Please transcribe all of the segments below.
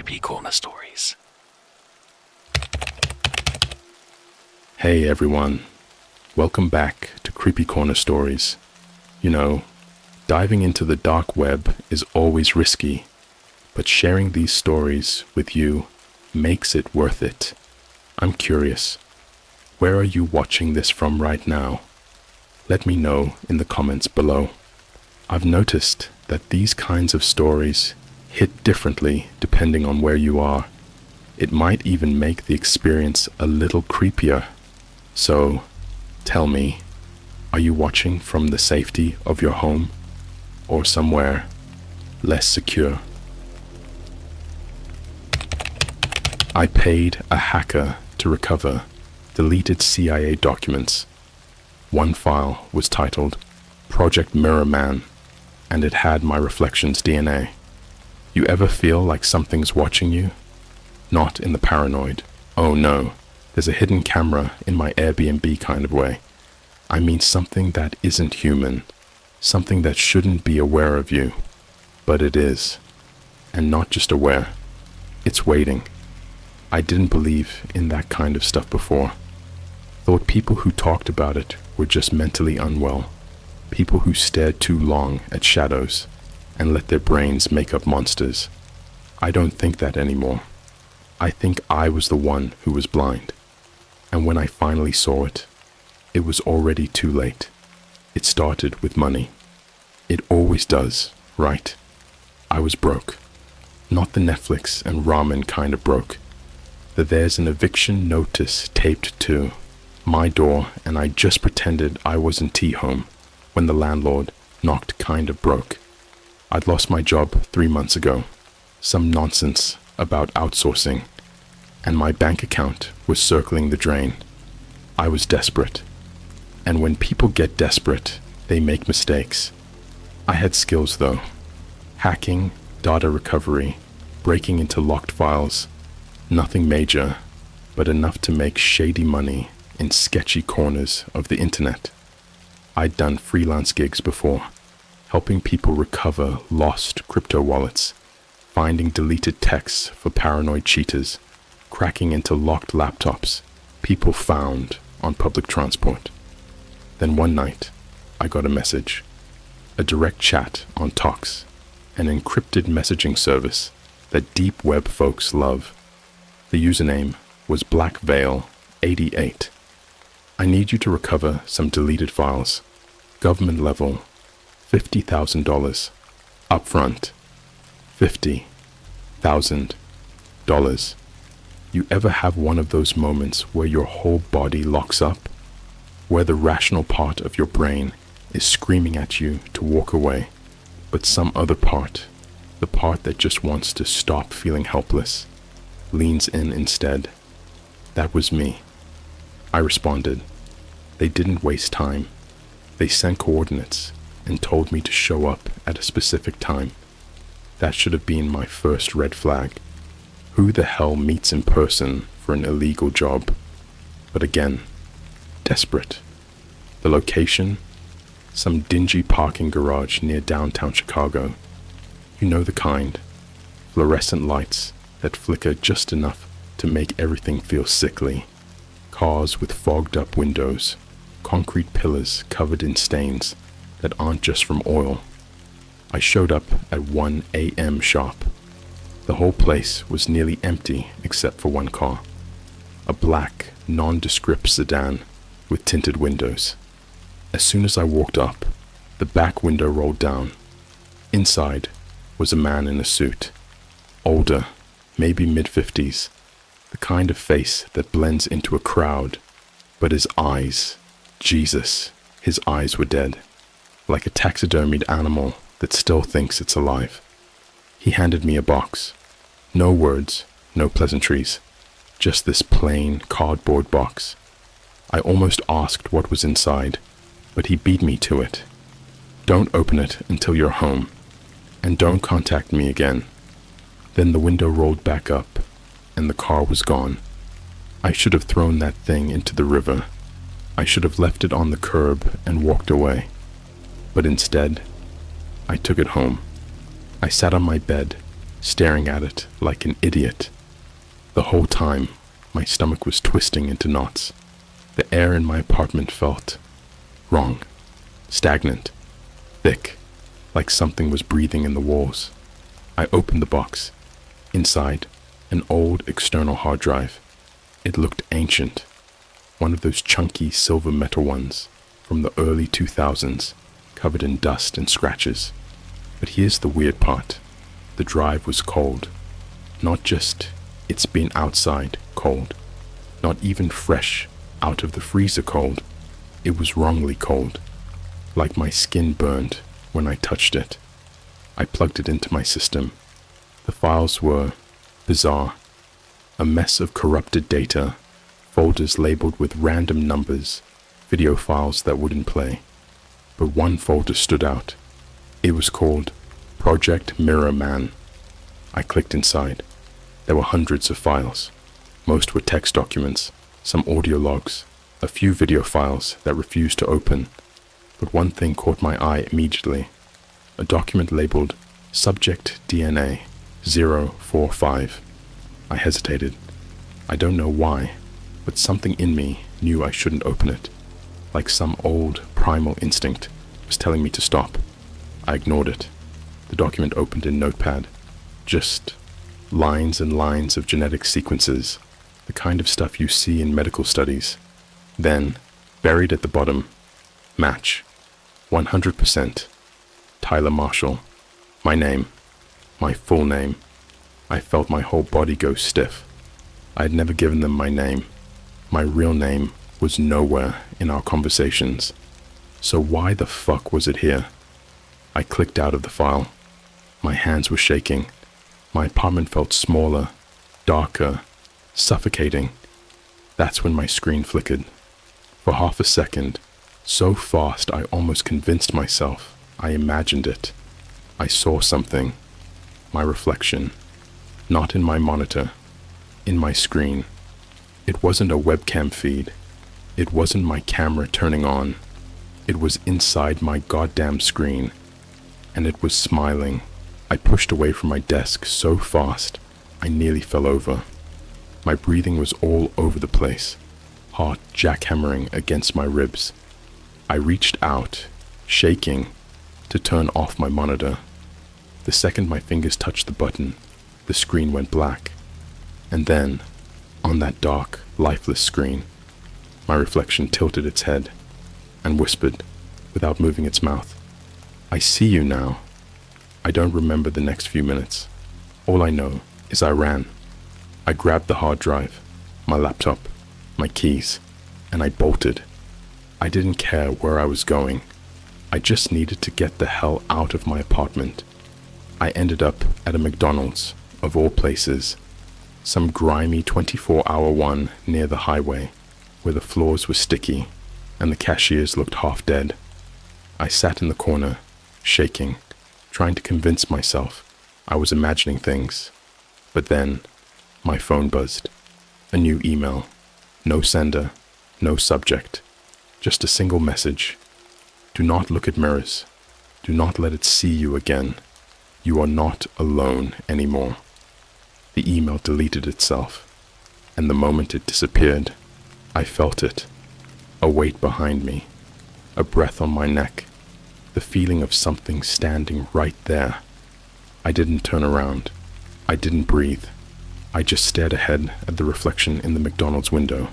CreepyCorner stories. Hey everyone, welcome back to CreepyCorner stories. You know, diving into the dark web is always risky, but sharing these stories with you makes it worth it. I'm curious, where are you watching this from right now? Let me know in the comments below. I've noticed that these kinds of stories hit differently depending on where you are. It might even make the experience a little creepier. So, tell me, are you watching from the safety of your home or somewhere less secure? I paid a hacker to recover deleted CIA documents. One file was titled Project Mirror Man, and it had my reflection's DNA. You ever feel like something's watching you? Not in the paranoid, oh no, there's a hidden camera in my Airbnb kind of way. I mean something that isn't human, something that shouldn't be aware of you, but it is. And not just aware, it's waiting. I didn't believe in that kind of stuff before. Thought people who talked about it were just mentally unwell. People who stared too long at shadows and let their brains make up monsters. I don't think that anymore. I think I was the one who was blind. And when I finally saw it, it was already too late. It started with money. It always does, right? I was broke. Not the Netflix and ramen kind of broke. There's an eviction notice taped to my door, and I just pretended I wasn't home when the landlord knocked kind of broke. I'd lost my job 3 months ago. Some nonsense about outsourcing, and my bank account was circling the drain. I was desperate. And when people get desperate, they make mistakes. I had skills though. Hacking, data recovery, breaking into locked files. Nothing major, but enough to make shady money in sketchy corners of the internet. I'd done freelance gigs before, helping people recover lost crypto wallets, finding deleted texts for paranoid cheaters, cracking into locked laptops people found on public transport. Then one night, I got a message, a direct chat on Tox, an encrypted messaging service that deep web folks love. The username was BlackVeil88. I need you to recover some deleted files. Government level, $50,000. Upfront, $50,000. You ever have one of those moments where your whole body locks up? Where the rational part of your brain is screaming at you to walk away, but some other part, the part that just wants to stop feeling helpless, leans in instead. That was me. I responded. They didn't waste time. They sent coordinates and told me to show up at a specific time. That should have been my first red flag. Who the hell meets in person for an illegal job? But again, desperate. The location? Some dingy parking garage near downtown Chicago. You know the kind. Fluorescent lights that flicker just enough to make everything feel sickly. Cars with fogged up windows. Concrete pillars covered in stains that aren't just from oil. I showed up at 1 a.m. sharp. The whole place was nearly empty except for one car. A black, nondescript sedan with tinted windows. As soon as I walked up, the back window rolled down. Inside was a man in a suit. Older, maybe mid-50s. The kind of face that blends into a crowd. But his eyes, Jesus, his eyes were dead. Like a taxidermied animal that still thinks it's alive. He handed me a box. No words, no pleasantries. Just this plain cardboard box. I almost asked what was inside, but he beat me to it. Don't open it until you're home, and don't contact me again. Then the window rolled back up, and the car was gone. I should have thrown that thing into the river. I should have left it on the curb and walked away. But instead, I took it home. I sat on my bed, staring at it like an idiot. The whole time, my stomach was twisting into knots. The air in my apartment felt wrong, stagnant, thick, like something was breathing in the walls. I opened the box. Inside, an old external hard drive. It looked ancient, one of those chunky silver metal ones from the early 2000s, covered in dust and scratches. But here's the weird part. The drive was cold. Not just it's been outside cold, not even fresh out of the freezer cold. It was wrongly cold, like my skin burned when I touched it. I plugged it into my system. The files were bizarre. A mess of corrupted data, folders labeled with random numbers, video files that wouldn't play. But one folder stood out. It was called Project Mirror Man. I clicked inside. There were hundreds of files. Most were text documents, some audio logs, a few video files that refused to open. But one thing caught my eye immediately. A document labeled Subject DNA 045. I hesitated. I don't know why, but something in me knew I shouldn't open it. Like some old primal instinct was telling me to stop. I ignored it. The document opened in Notepad. Just lines and lines of genetic sequences, the kind of stuff you see in medical studies. Then, buried at the bottom, match. 100%. Tyler Marshall. My name. My full name. I felt my whole body go stiff. I had never given them my name. My real name was nowhere in our conversations. So why the fuck was it here? I clicked out of the file. My hands were shaking. My apartment felt smaller, darker, suffocating. That's when my screen flickered. For half a second, so fast I almost convinced myself I imagined it. I saw something. My reflection. Not in my monitor. In my screen. It wasn't a webcam feed. It wasn't my camera turning on. It was inside my goddamn screen. And it was smiling. I pushed away from my desk so fast, I nearly fell over. My breathing was all over the place, heart jackhammering against my ribs. I reached out, shaking, to turn off my monitor. The second my fingers touched the button, the screen went black. And then, on that dark, lifeless screen, my reflection tilted its head and whispered, without moving its mouth, "I see you now." I don't remember the next few minutes. All I know is I ran. I grabbed the hard drive, my laptop, my keys, and I bolted. I didn't care where I was going. I just needed to get the hell out of my apartment. I ended up at a McDonald's, of all places. Some grimy 24-hour one near the highway, where the floors were sticky and the cashiers looked half dead. I sat in the corner, shaking, trying to convince myself I was imagining things. But then, my phone buzzed. A new email. No sender, no subject. Just a single message. Do not look at mirrors. Do not let it see you again. You are not alone anymore. The email deleted itself, and the moment it disappeared, I felt it. A weight behind me, a breath on my neck, the feeling of something standing right there. I didn't turn around. I didn't breathe. I just stared ahead at the reflection in the McDonald's window,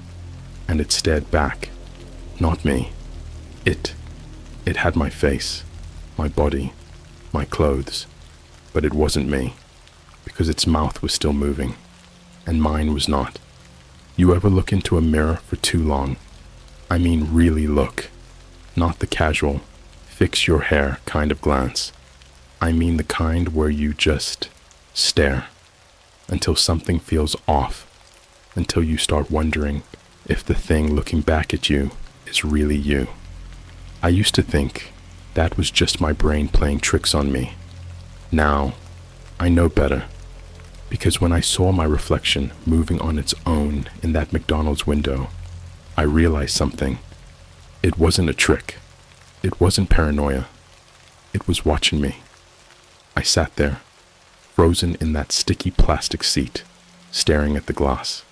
and it stared back. Not me. It had my face, my body, my clothes, but it wasn't me, because its mouth was still moving, and mine was not. You ever look into a mirror for too long? I mean really look, not the casual, fix your hair kind of glance. I mean the kind where you just stare until something feels off, until you start wondering if the thing looking back at you is really you. I used to think that was just my brain playing tricks on me. Now, I know better, because when I saw my reflection moving on its own in that McDonald's window, I realized something. It wasn't a trick. It wasn't paranoia. It was watching me. I sat there, frozen in that sticky plastic seat, staring at the glass.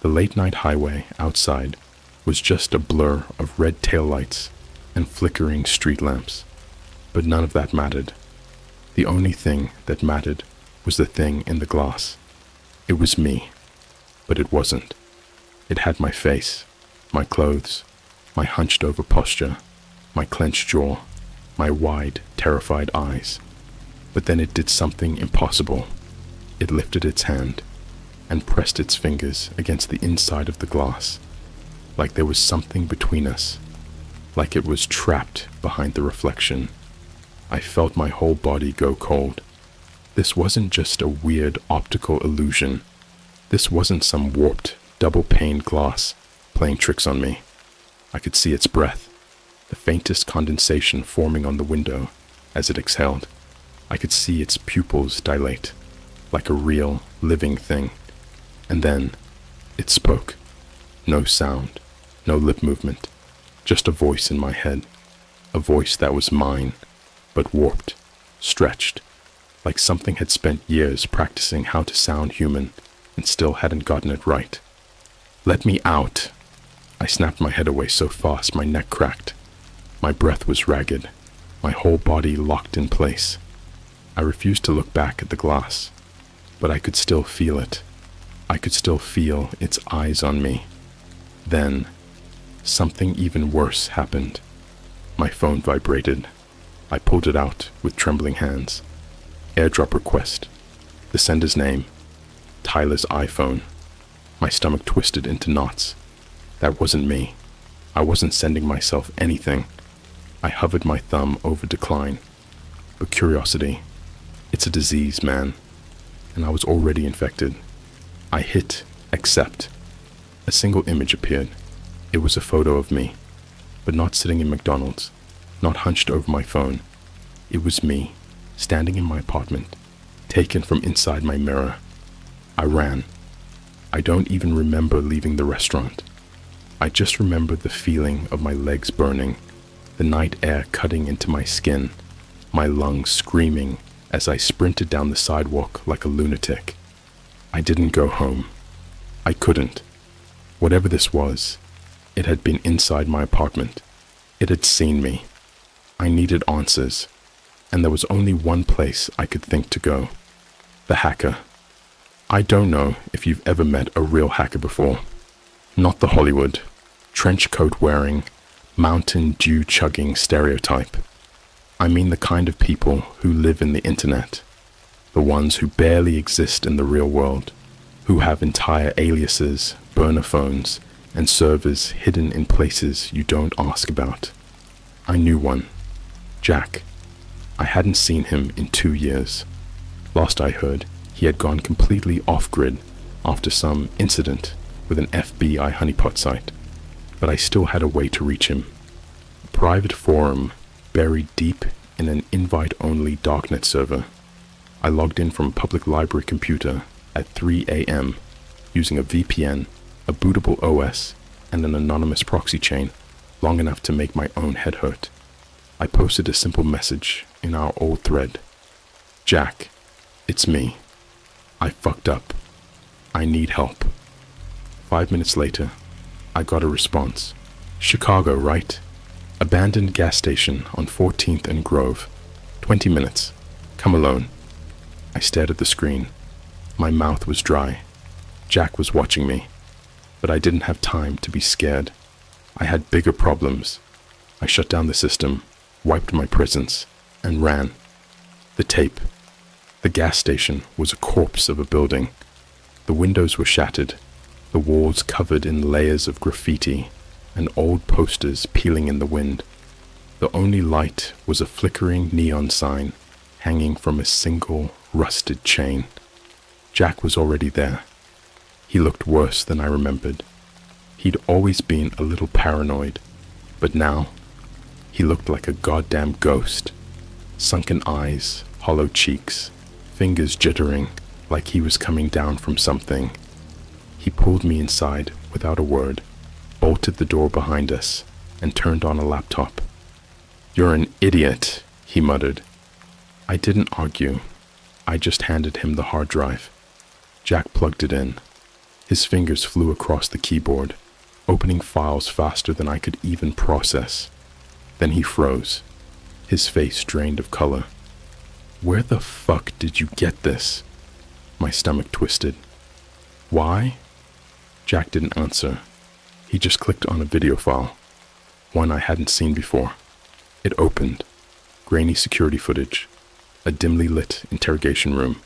The late-night highway outside was just a blur of red taillights and flickering street lamps, but none of that mattered. The only thing that mattered was the thing in the glass. It was me, but it wasn't. It had my face, my clothes, my hunched-over posture, my clenched jaw, my wide, terrified eyes. But then it did something impossible. It lifted its hand and pressed its fingers against the inside of the glass, like there was something between us, like it was trapped behind the reflection. I felt my whole body go cold. This wasn't just a weird optical illusion. This wasn't some warped, double-paned glass playing tricks on me. I could see its breath, the faintest condensation forming on the window as it exhaled. I could see its pupils dilate, like a real, living thing. And then, it spoke. No sound, no lip movement, just a voice in my head. A voice that was mine, but warped, stretched, like something had spent years practicing how to sound human and still hadn't gotten it right. "Let me out!" I snapped my head away so fast my neck cracked. My breath was ragged, my whole body locked in place. I refused to look back at the glass, but I could still feel it. I could still feel its eyes on me. Then, something even worse happened. My phone vibrated. I pulled it out with trembling hands. AirDrop request. The sender's name. Tyler's iPhone. My stomach twisted into knots. That wasn't me. I wasn't sending myself anything. I hovered my thumb over decline. But curiosity, it's a disease, man. And I was already infected. I hit accept. A single image appeared. It was a photo of me, but not sitting in McDonald's, not hunched over my phone. It was me, standing in my apartment, taken from inside my mirror. I ran. I don't even remember leaving the restaurant. I just remember the feeling of my legs burning, the night air cutting into my skin, my lungs screaming as I sprinted down the sidewalk like a lunatic. I didn't go home. I couldn't. Whatever this was, it had been inside my apartment. It had seen me. I needed answers, and there was only one place I could think to go. The hacker. I don't know if you've ever met a real hacker before. Not the Hollywood, trench coat wearing, Mountain Dew chugging stereotype. I mean the kind of people who live in the internet. The ones who barely exist in the real world, who have entire aliases, burner phones, and servers hidden in places you don't ask about. I knew one. Jack. I hadn't seen him in 2 years. Last I heard, he had gone completely off-grid after some incident with an FBI honeypot site, but I still had a way to reach him. A private forum buried deep in an invite-only darknet server. I logged in from a public library computer at 3 a.m. using a VPN, a bootable OS, and an anonymous proxy chain long enough to make my own head hurt. I posted a simple message in our old thread. "Jack, it's me. I fucked up. I need help." 5 minutes later, I got a response. "Chicago, right? Abandoned gas station on 14th and Grove. 20 minutes. Come alone." I stared at the screen. My mouth was dry. Jack was watching me, but I didn't have time to be scared. I had bigger problems. I shut down the system, wiped my presence, and ran. The tape. The gas station was a corpse of a building. The windows were shattered, the walls covered in layers of graffiti, and old posters peeling in the wind. The only light was a flickering neon sign hanging from a single rusted chain. Jack was already there. He looked worse than I remembered. He'd always been a little paranoid, but now he looked like a goddamn ghost. Sunken eyes, hollow cheeks, fingers jittering like he was coming down from something. He pulled me inside without a word, bolted the door behind us, and turned on a laptop. "You're an idiot," he muttered. I didn't argue. I just handed him the hard drive. Jack plugged it in. His fingers flew across the keyboard, opening files faster than I could even process. Then he froze, his face drained of color. "Where the fuck did you get this?" My stomach twisted. "Why?" Jack didn't answer. He just clicked on a video file, one I hadn't seen before. It opened. Grainy security footage, a dimly lit interrogation room,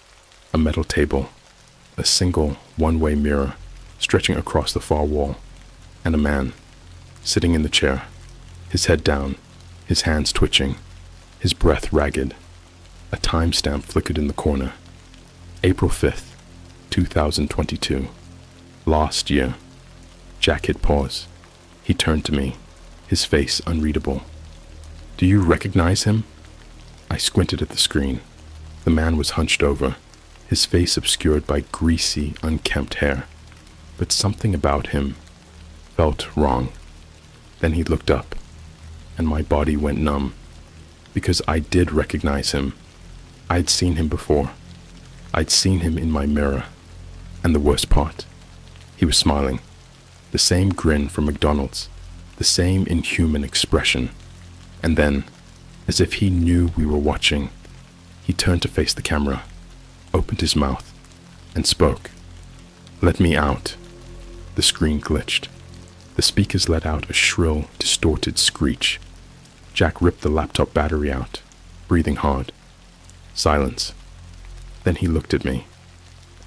a metal table, a single one-way mirror stretching across the far wall, and a man sitting in the chair, his head down, his hands twitching, his breath ragged. A timestamp flickered in the corner. April 5th, 2022. Last year. Jack hit pause. He turned to me, his face unreadable. "Do you recognize him?" I squinted at the screen. The man was hunched over, his face obscured by greasy, unkempt hair. But something about him felt wrong. Then he looked up, and my body went numb, because I did recognize him. I'd seen him before. I'd seen him in my mirror. And the worst part, he was smiling. The same grin from McDonald's, the same inhuman expression. And then, as if he knew we were watching, he turned to face the camera, opened his mouth, and spoke. "Let me out." The screen glitched. The speakers let out a shrill, distorted screech. Jack ripped the laptop battery out, breathing hard. Silence. Then he looked at me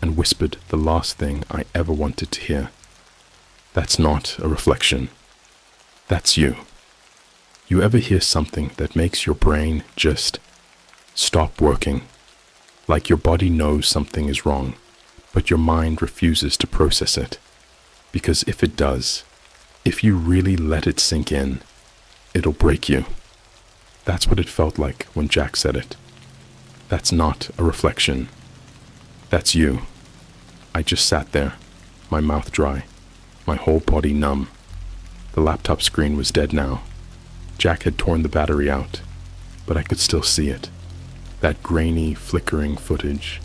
and whispered the last thing I ever wanted to hear. "That's not a reflection. That's you." You ever hear something that makes your brain just stop working? Like your body knows something is wrong, but your mind refuses to process it. Because if it does, if you really let it sink in, it'll break you. That's what it felt like when Jack said it. "That's not a reflection. That's you." I just sat there, my mouth dry, my whole body numb. The laptop screen was dead now. Jack had torn the battery out, but I could still see it. That grainy, flickering footage.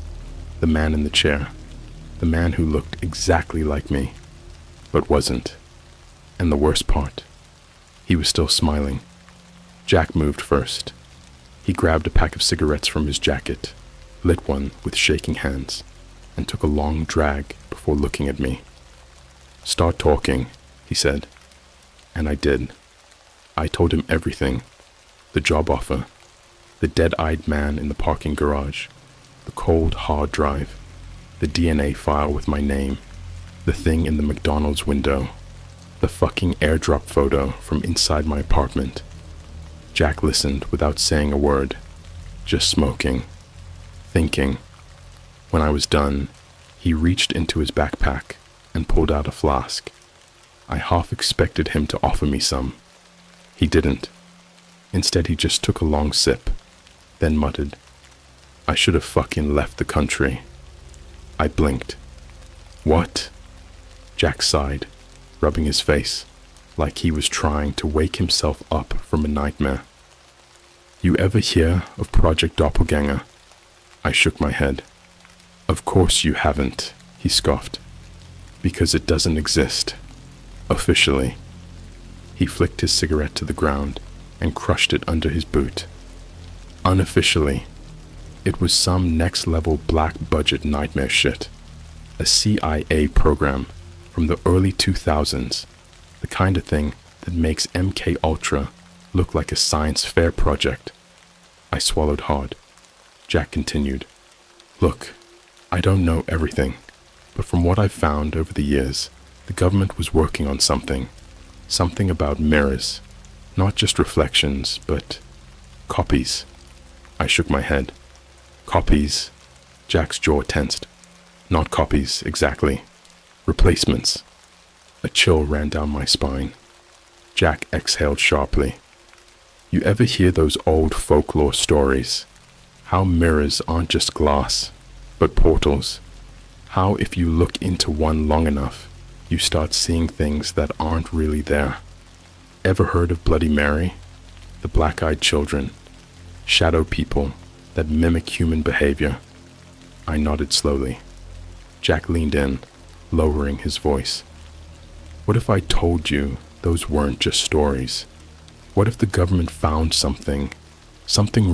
The man in the chair. The man who looked exactly like me, but wasn't. And the worst part, he was still smiling. Jack moved first. He grabbed a pack of cigarettes from his jacket, lit one with shaking hands, and took a long drag before looking at me. "Start talking," he said. And I did. I told him everything. The job offer, the dead-eyed man in the parking garage, the cold hard drive, the DNA file with my name, the thing in the McDonald's window, the fucking airdrop photo from inside my apartment. Jack listened without saying a word, just smoking, thinking. When I was done, he reached into his backpack and pulled out a flask. I half expected him to offer me some. He didn't. Instead, he just took a long sip, then muttered, "I should have fucking left the country." I blinked. "What?" Jack sighed, rubbing his face, like he was trying to wake himself up from a nightmare. "You ever hear of Project Doppelganger?" I shook my head. "Of course you haven't," he scoffed. "Because it doesn't exist. Officially." He flicked his cigarette to the ground and crushed it under his boot. "Unofficially, it was some next-level black-budget nightmare shit. A CIA program from the early 2000s, the kind of thing that makes MK Ultra look like a science fair project." I swallowed hard. Jack continued, "Look, I don't know everything, but from what I've found over the years, the government was working on something about mirrors, not just reflections, but copies." I shook my head. "Copies?" Jack's jaw tensed. "Not copies, exactly. Replacements." A chill ran down my spine. Jack exhaled sharply. "You ever hear those old folklore stories? How mirrors aren't just glass, but portals. How if you look into one long enough, you start seeing things that aren't really there. Ever heard of Bloody Mary? The black-eyed children, shadow people that mimic human behavior. I nodded slowly. Jack leaned in, lowering his voice. What if I told you those weren't just stories? What if the government found something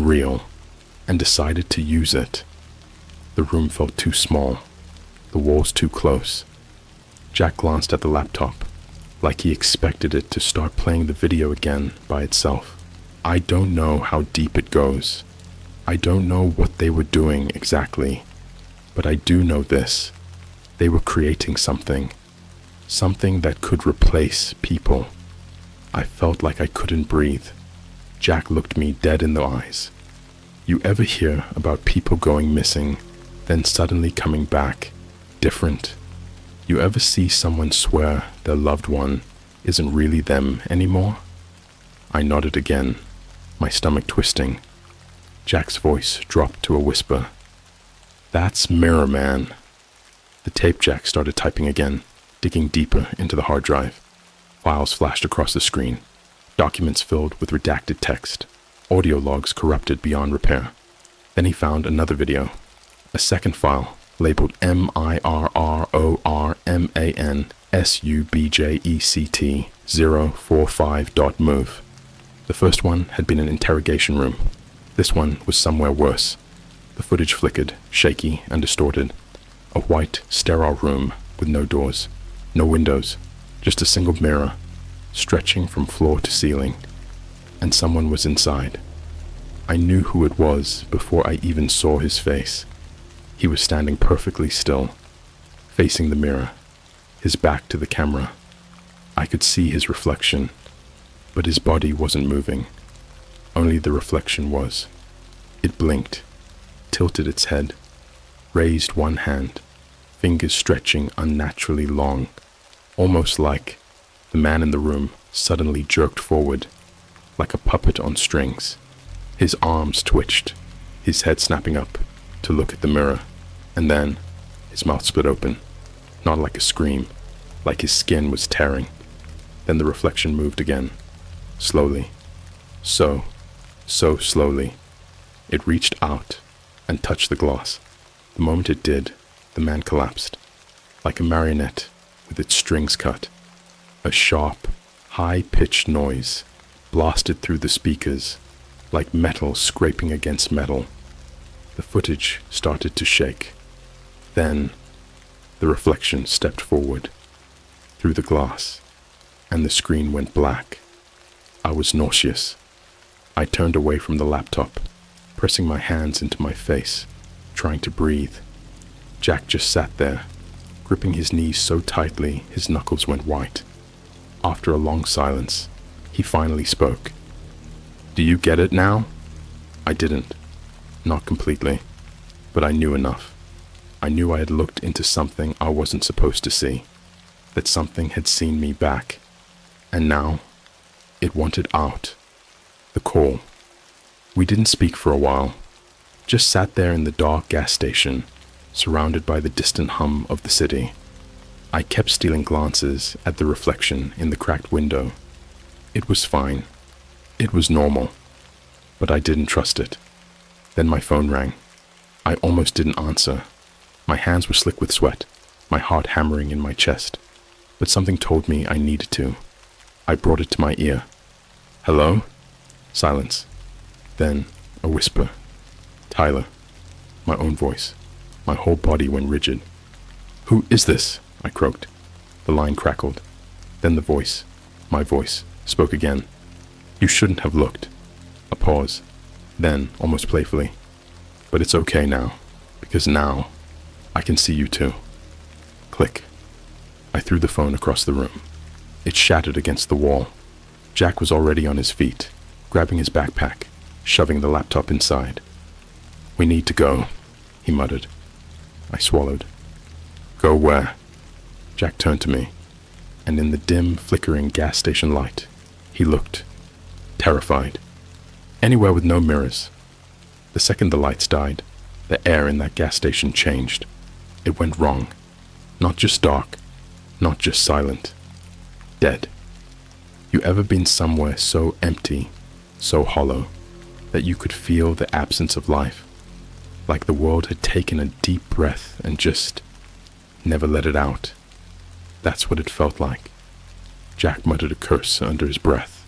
real, and decided to use it? The room felt too small, the walls too close. Jack glanced at the laptop, like he expected it to start playing the video again by itself. I don't know how deep it goes. I don't know what they were doing exactly, but I do know this. They were creating something that could replace people. I felt like I couldn't breathe. Jack looked me dead in the eyes. You ever hear about people going missing, then suddenly coming back, different? You ever see someone swear their loved one isn't really them anymore? I nodded again, my stomach twisting. Jack's voice dropped to a whisper. That's Mirror Man. The tape Jack started typing again, digging deeper into the hard drive. Files flashed across the screen, documents filled with redacted text, audio logs corrupted beyond repair. Then he found another video, a second file labeled mirrormansubject045.move. The first one had been an interrogation room. This one was somewhere worse. The footage flickered, shaky and distorted. A white, sterile room with no doors, no windows, just a single mirror, stretching from floor to ceiling. And someone was inside. I knew who it was before I even saw his face. He was standing perfectly still, facing the mirror, his back to the camera. I could see his reflection, but his body wasn't moving. Only the reflection was. It blinked, tilted its head, raised one hand, fingers stretching unnaturally long, almost like the man in the room suddenly jerked forward, like a puppet on strings. His arms twitched, his head snapping up to look at the mirror, and then his mouth split open, not like a scream, like his skin was tearing. Then the reflection moved again, slowly, so slowly. It reached out and touched the glass. The moment it did, the man collapsed, like a marionette with its strings cut. A sharp, high-pitched noise blasted through the speakers, like metal scraping against metal. The footage started to shake. Then, the reflection stepped forward, through the glass, and the screen went black. I was nauseous. I turned away from the laptop, pressing my hands into my face, trying to breathe. Jack just sat there, gripping his knees so tightly his knuckles went white. After a long silence, he finally spoke. "Do you get it now?" I didn't. Not completely, but I knew enough. I knew I had looked into something I wasn't supposed to see, that something had seen me back, and now it wanted out. The call. We didn't speak for a while, just sat there in the dark gas station, surrounded by the distant hum of the city. I kept stealing glances at the reflection in the cracked window. It was fine. It was normal. But I didn't trust it. Then my phone rang. I almost didn't answer. My hands were slick with sweat, my heart hammering in my chest. But something told me I needed to. I brought it to my ear. "Hello?" Silence. Then a whisper. "Tyler." My own voice. My whole body went rigid. "Who is this?" I croaked. The line crackled. Then the voice, my voice, spoke again. "You shouldn't have looked." A pause. Then, almost playfully, "But it's okay now, because now I can see you too." Click. I threw the phone across the room. It shattered against the wall. Jack was already on his feet, grabbing his backpack, shoving the laptop inside. "We need to go," he muttered. I swallowed. "Go where?" Jack turned to me, and in the dim, flickering gas station light, he looked, terrified. "Anywhere with no mirrors." The second the lights died, the air in that gas station changed. It went wrong. Not just dark, not just silent. Dead. You ever been somewhere so empty, so hollow, that you could feel the absence of life? like the world had taken a deep breath and just never let it out. That's what it felt like. Jack muttered a curse under his breath,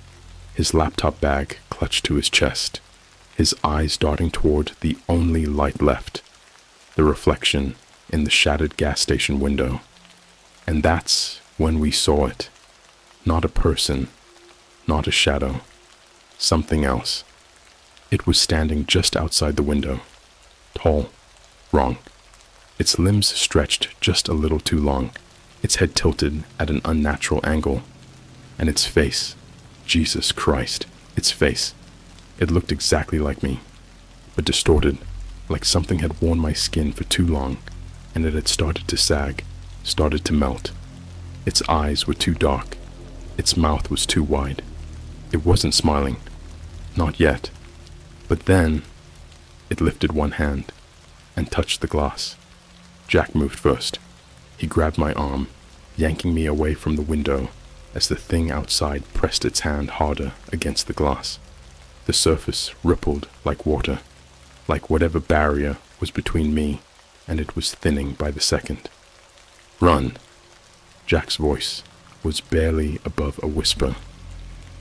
his laptop bag clutched to his chest, his eyes darting toward the only light left, the reflection in the shattered gas station window. And that's when we saw it. Not a person, not a shadow, something else. It was standing just outside the window. Tall. Wrong. Its limbs stretched just a little too long, its head tilted at an unnatural angle. And its face, Jesus Christ, its face. It looked exactly like me, but distorted, like something had worn my skin for too long, and it had started to sag, started to melt. Its eyes were too dark. Its mouth was too wide. It wasn't smiling. Not yet. But then, it lifted one hand and touched the glass. Jack moved first. He grabbed my arm, yanking me away from the window as the thing outside pressed its hand harder against the glass. The surface rippled like water, like whatever barrier was between me and it was thinning by the second. Run! Jack's voice was barely above a whisper,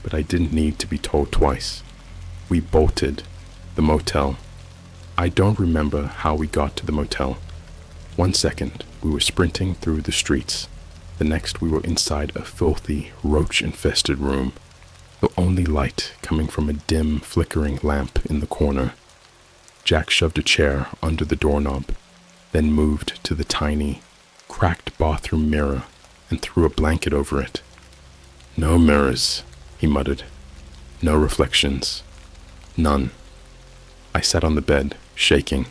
but I didn't need to be told twice. We bolted the motel. I don't remember how we got to the motel. 1 second, we were sprinting through the streets. The next, we were inside a filthy, roach-infested room, the only light coming from a dim, flickering lamp in the corner. Jack shoved a chair under the doorknob, then moved to the tiny, cracked bathroom mirror and threw a blanket over it. No mirrors, he muttered. No reflections. None. I sat on the bed, shaking.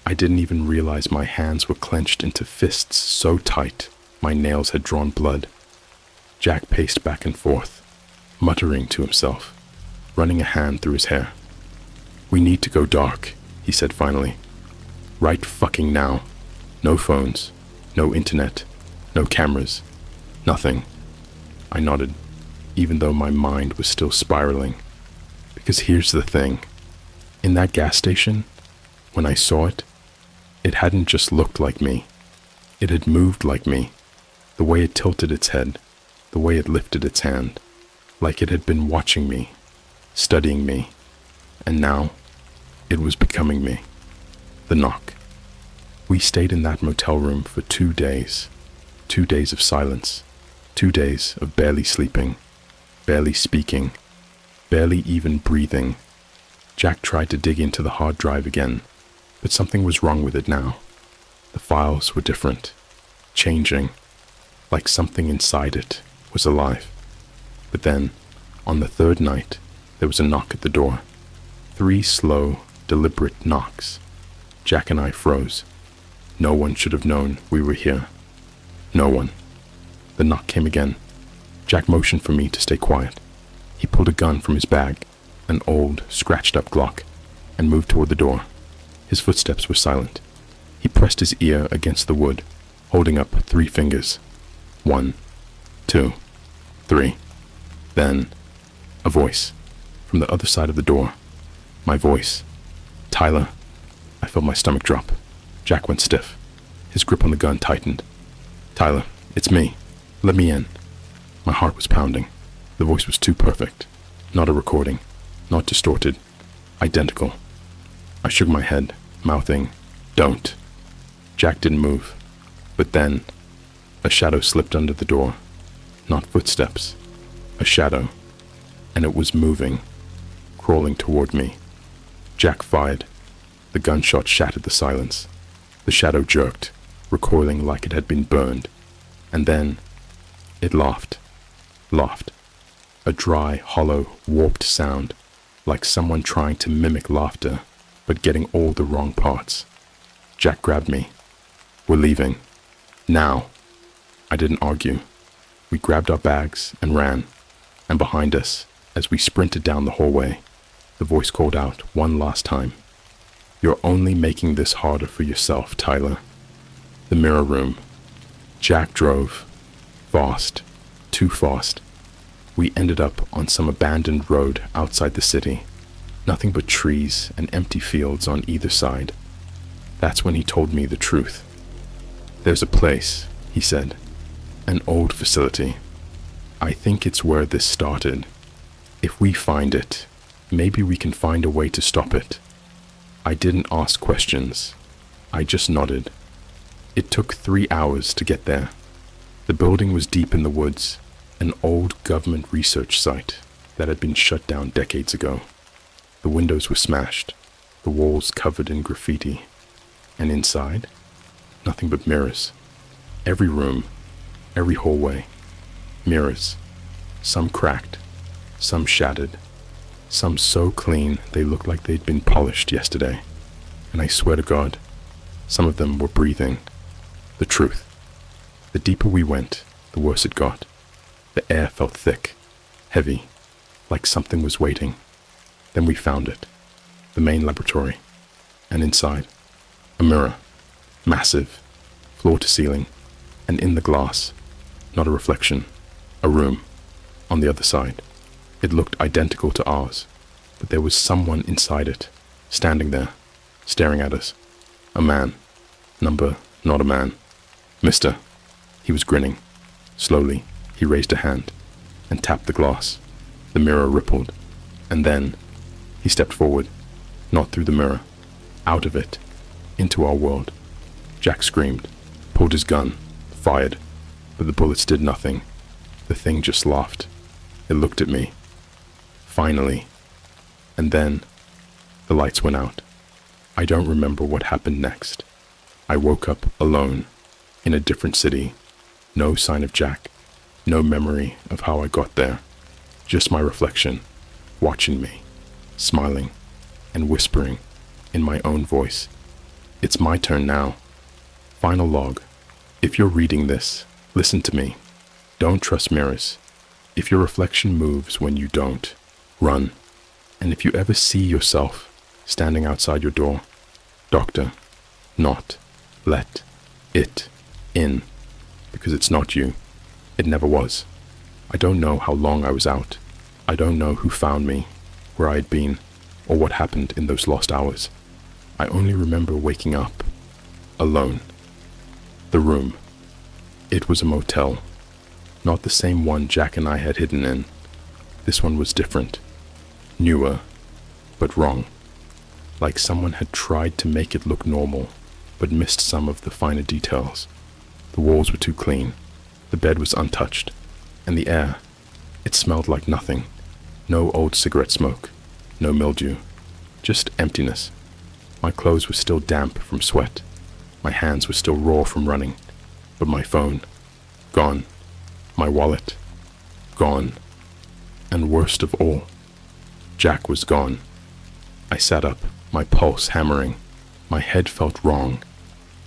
I didn't even realize my hands were clenched into fists so tight my nails had drawn blood. Jack paced back and forth, muttering to himself, running a hand through his hair. We need to go dark, he said finally. Right fucking now. No phones, no internet, no cameras, nothing. I nodded, even though my mind was still spiraling. Because here's the thing. In that gas station, when I saw it, it hadn't just looked like me. It had moved like me. The way it tilted its head, the way it lifted its hand, like it had been watching me, studying me, and now it was becoming me. The knock. We stayed in that motel room for 2 days. 2 days of silence. 2 days of barely sleeping, barely speaking, barely even breathing. Jack tried to dig into the hard drive again, but something was wrong with it now. The files were different, changing, like something inside it was alive. But then, on the third night, there was a knock at the door. 3 slow, deliberate knocks. Jack and I froze. No one should have known we were here. No one. The knock came again. Jack motioned for me to stay quiet. He pulled a gun from his bag, an old, scratched-up Glock, and moved toward the door. His footsteps were silent. He pressed his ear against the wood, holding up 3 fingers. 1, 2, 3. Then, a voice from the other side of the door. My voice. Tyler. I felt my stomach drop. Jack went stiff. His grip on the gun tightened. Tyler, it's me. Let me in. My heart was pounding. The voice was too perfect. Not a recording. Not distorted. Identical. I shook my head, mouthing, "Don't." Jack didn't move. But then, a shadow slipped under the door. Not footsteps. A shadow. And it was moving, crawling toward me. Jack fired. The gunshot shattered the silence. The shadow jerked, recoiling like it had been burned. And then, it laughed. Laughed. A dry, hollow, warped sound, like someone trying to mimic laughter, but getting all the wrong parts. Jack grabbed me. We're leaving. Now. I didn't argue. We grabbed our bags and ran. And behind us, as we sprinted down the hallway, the voice called out one last time. You're only making this harder for yourself, Tyler. The mirror room. Jack drove. Fast. Too fast. We ended up on some abandoned road outside the city. Nothing but trees and empty fields on either side. That's when he told me the truth. "There's a place," he said, "an old facility. I think it's where this started. If we find it, maybe we can find a way to stop it." I didn't ask questions. I just nodded. It took 3 hours to get there. The building was deep in the woods, an old government research site that had been shut down decades ago. The windows were smashed, the walls covered in graffiti, and inside, nothing but mirrors. Every room, every hallway, mirrors. Some cracked, some shattered, some so clean they looked like they'd been polished yesterday. And I swear to God, some of them were breathing the truth. The deeper we went, the worse it got. The air felt thick, heavy, like something was waiting. Then we found it, the main laboratory, and inside, a mirror, massive, floor to ceiling, and in the glass, not a reflection, a room, on the other side. It looked identical to ours, but there was someone inside it, standing there, staring at us. A man. Number, not a man. "Mister." He was grinning. Slowly, he raised a hand and tapped the glass. The mirror rippled, and then he stepped forward, not through the mirror, out of it, into our world. Jack screamed, pulled his gun, fired, but the bullets did nothing. The thing just laughed. It looked at me. Finally. And then the lights went out. I don't remember what happened next. I woke up alone, in a different city. No sign of Jack. No memory of how I got there. Just my reflection, watching me, smiling, and whispering in my own voice. It's my turn now. Final log. If you're reading this, listen to me. Don't trust mirrors. If your reflection moves when you don't, run. And if you ever see yourself standing outside your door, doctor, not let it in, because it's not you. It never was. I don't know how long I was out. I don't know who found me, where I had been, or what happened in those lost hours. I only remember waking up, alone. The room. It was a motel. Not the same one Jack and I had hidden in. This one was different. Newer, but wrong. Like someone had tried to make it look normal, but missed some of the finer details. The walls were too clean. The bed was untouched. And the air, it smelled like nothing. No old cigarette smoke. No mildew. Just emptiness. My clothes were still damp from sweat. My hands were still raw from running. But my phone, gone. My wallet, gone. And worst of all, Jack was gone. I sat up, my pulse hammering. My head felt wrong,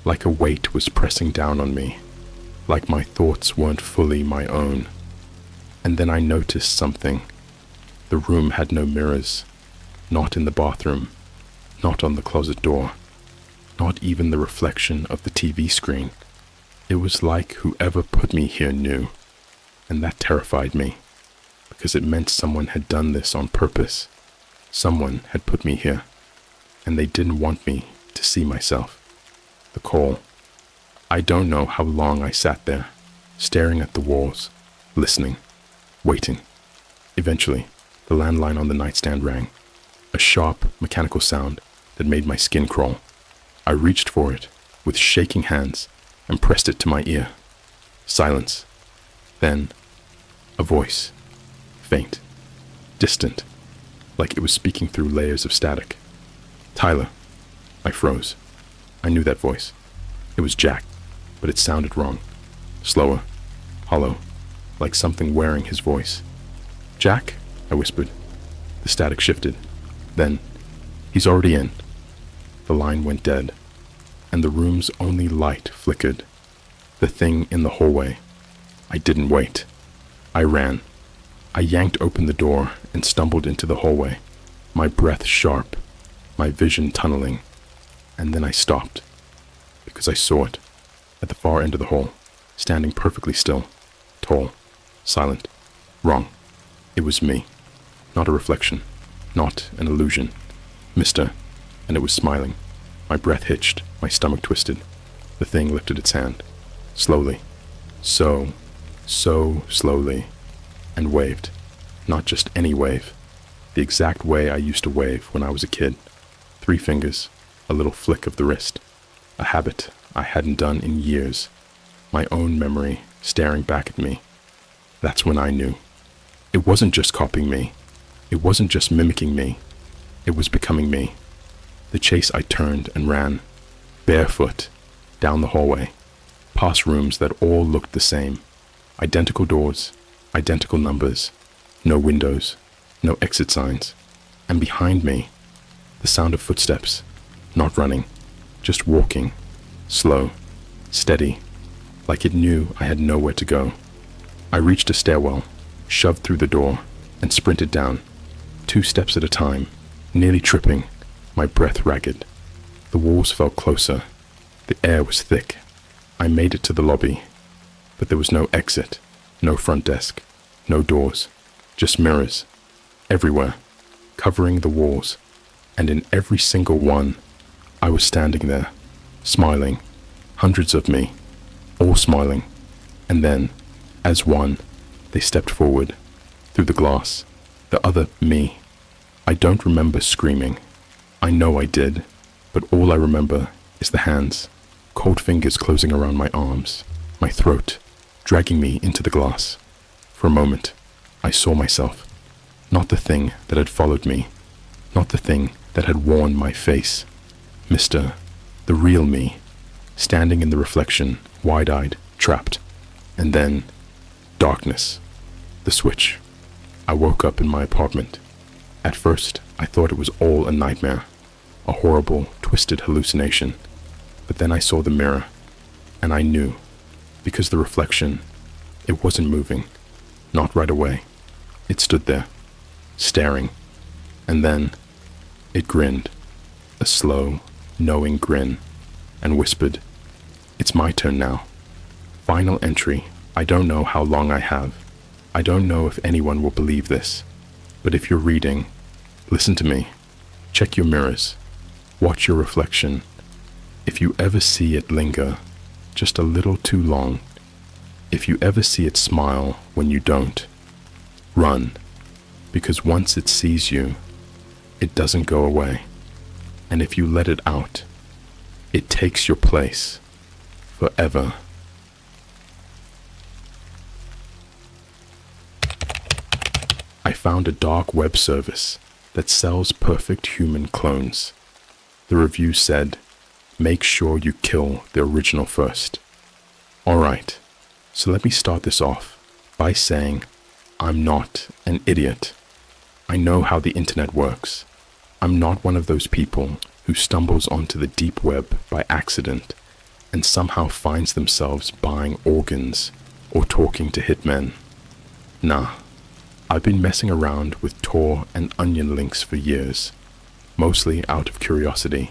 like a weight was pressing down on me, like my thoughts weren't fully my own. And then I noticed something. The room had no mirrors, not in the bathroom, not on the closet door, not even the reflection of the TV screen. It was like whoever put me here knew, and that terrified me, because it meant someone had done this on purpose. Someone had put me here, and they didn't want me to see myself. The call. I don't know how long I sat there, staring at the walls, listening, waiting. Eventually, the landline on the nightstand rang, a sharp, mechanical sound that made my skin crawl. I reached for it with shaking hands and pressed it to my ear. Silence. Then, a voice. Faint. Distant. Like it was speaking through layers of static. "Tyler." I froze. I knew that voice. It was Jack, but it sounded wrong. Slower. Hollow. Like something wearing his voice. "Jack?" I whispered. The static shifted. Then, "He's already in." The line went dead, and the room's only light flickered. The thing in the hallway. I didn't wait. I ran. I yanked open the door and stumbled into the hallway, my breath sharp, my vision tunneling. And then I stopped, because I saw it, at the far end of the hall, standing perfectly still, tall, silent, wrong. It was me, not a reflection, not an illusion. Mister, and it was smiling. My breath hitched. My stomach twisted. The thing lifted its hand. Slowly. So slowly. And waved. Not just any wave. The exact way I used to wave when I was a kid. 3 fingers, a little flick of the wrist. A habit I hadn't done in years. My own memory staring back at me. That's when I knew. It wasn't just copying me. It wasn't just mimicking me. It was becoming me. The chase I turned and ran, barefoot, down the hallway, past rooms that all looked the same. Identical doors, identical numbers, no windows, no exit signs. And behind me, the sound of footsteps, not running, just walking, slow, steady, like it knew I had nowhere to go. I reached a stairwell, shoved through the door, and sprinted down, 2 steps at a time, nearly tripping, my breath ragged. The walls felt closer. The air was thick. I made it to the lobby, but there was no exit, no front desk, no doors, just mirrors, everywhere, covering the walls, and in every single one, I was standing there, smiling, hundreds of me, all smiling, and then, as one, they stepped forward, through the glass, the other me. I don't remember screaming. I know I did, but all I remember is the hands, cold fingers closing around my arms, my throat, dragging me into the glass. For a moment, I saw myself, not the thing that had followed me, not the thing that had worn my face. The real me, standing in the reflection, wide-eyed, trapped. And then, darkness. The switch. I woke up in my apartment. At first, I thought it was all a nightmare, a horrible, twisted hallucination. But then I saw the mirror, and I knew, because the reflection, it wasn't moving, not right away. It stood there, staring, and then it grinned, a slow, knowing grin, and whispered, "It's my turn now. Final entry. I don't know how long I have. I don't know if anyone will believe this, but if you're reading, listen to me. Check your mirrors. Watch your reflection. If you ever see it linger, just a little too long, if you ever see it smile when you don't, run, because once it sees you, it doesn't go away. And if you let it out, it takes your place forever." I found a dark web service that sells perfect human clones. The review said, "Make sure you kill the original first." Alright, so let me start this off by saying I'm not an idiot. I know how the internet works. I'm not one of those people who stumbles onto the deep web by accident and somehow finds themselves buying organs or talking to hitmen. Nah, I've been messing around with Tor and Onion links for years, mostly out of curiosity.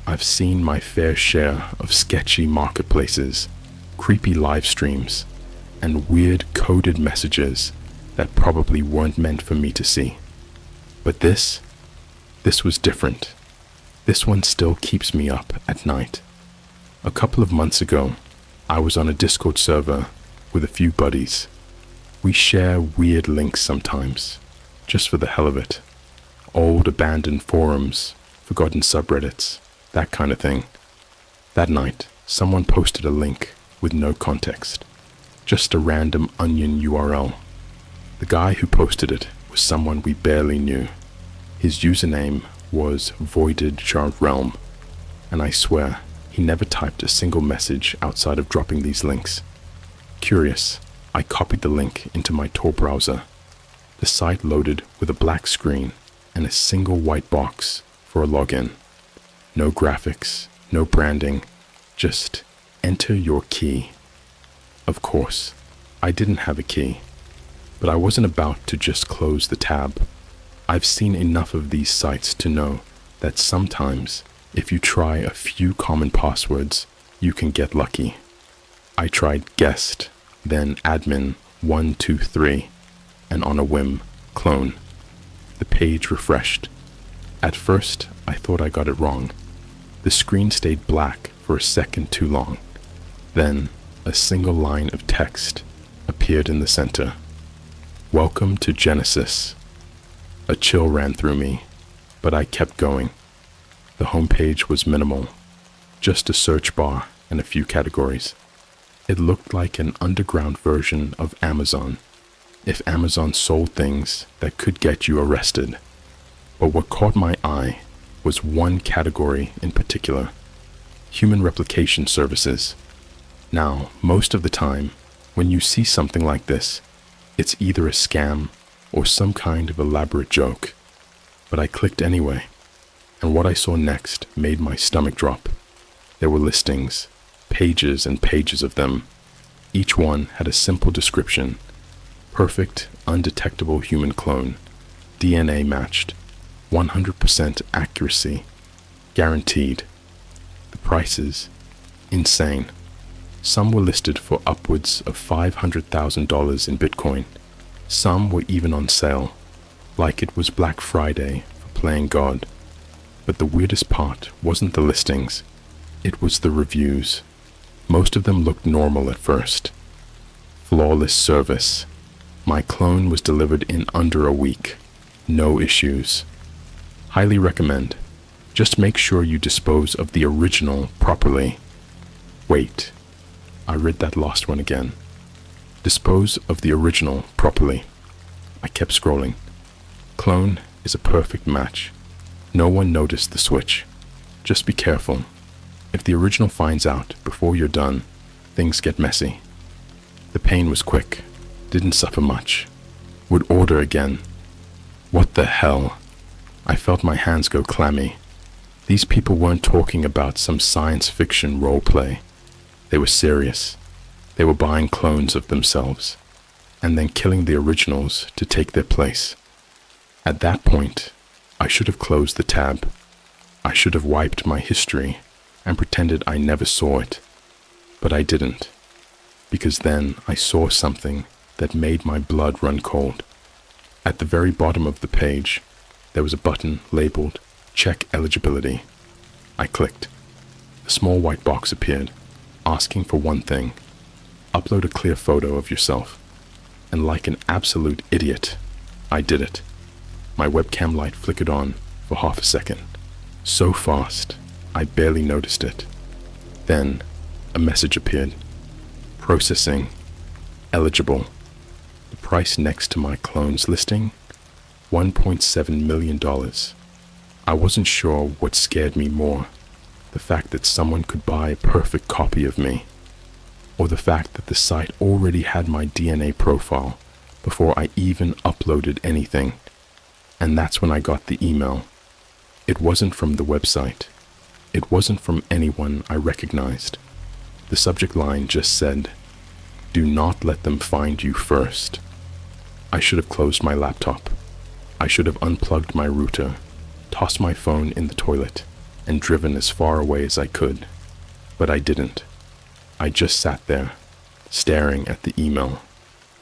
I've seen my fair share of sketchy marketplaces, creepy live streams, and weird coded messages that probably weren't meant for me to see. But this was different. This one still keeps me up at night. A couple of months ago, I was on a Discord server with a few buddies. We share weird links sometimes, just for the hell of it. Old abandoned forums, forgotten subreddits, that kind of thing. That night, someone posted a link with no context, just a random Onion URL. The guy who posted it was someone we barely knew. His username was Voided Realm, and I swear he never typed a single message outside of dropping these links. Curious, I copied the link into my Tor browser. The site loaded with a black screen and a single white box for a login. No graphics, no branding, just enter your key. Of course, I didn't have a key, but I wasn't about to just close the tab. I've seen enough of these sites to know that sometimes, if you try a few common passwords, you can get lucky. I tried guest, then admin 123, and on a whim, clone. The page refreshed. At first, I thought I got it wrong. The screen stayed black for a second too long. Then, a single line of text appeared in the center. "Welcome to Genesis." A chill ran through me, but I kept going. The homepage was minimal, just a search bar and a few categories. It looked like an underground version of Amazon, if Amazon sold things that could get you arrested. But what caught my eye was one category in particular: human replication services. Now, most of the time, when you see something like this, it's either a scam or some kind of elaborate joke. But I clicked anyway, and what I saw next made my stomach drop. There were listings, pages and pages of them. Each one had a simple description: perfect, undetectable human clone, DNA matched, 100% accuracy, guaranteed. The prices, insane. Some were listed for upwards of $500,000 in Bitcoin. Some were even on sale, like it was Black Friday for playing God. But the weirdest part wasn't the listings, it was the reviews. Most of them looked normal at first. Flawless service. My clone was delivered in under a week. No issues. Highly recommend. Just make sure you dispose of the original properly. Wait, I read that last one again. Dispose of the original properly. I kept scrolling. Clone is a perfect match. No one noticed the switch. Just be careful. If the original finds out before you're done, things get messy. The pain was quick. Didn't suffer much. Would order again. What the hell? I felt my hands go clammy. These people weren't talking about some science fiction role play. They were serious. They were buying clones of themselves, and then killing the originals to take their place. At that point, I should have closed the tab. I should have wiped my history and pretended I never saw it. But I didn't, because then I saw something that made my blood run cold. At the very bottom of the page, there was a button labeled Check Eligibility. I clicked. A small white box appeared, asking for one thing: upload a clear photo of yourself. And like an absolute idiot, I did it. My webcam light flickered on for half a second. So fast, I barely noticed it. Then, a message appeared. Processing. Eligible. The price next to my clone's listing? $1.7 million. I wasn't sure what scared me more, the fact that someone could buy a perfect copy of me, or the fact that the site already had my DNA profile before I even uploaded anything. And that's when I got the email. It wasn't from the website. It wasn't from anyone I recognized. The subject line just said, "Do not let them find you first." I should have closed my laptop. I should have unplugged my router, tossed my phone in the toilet, and driven as far away as I could. But I didn't. I just sat there, staring at the email,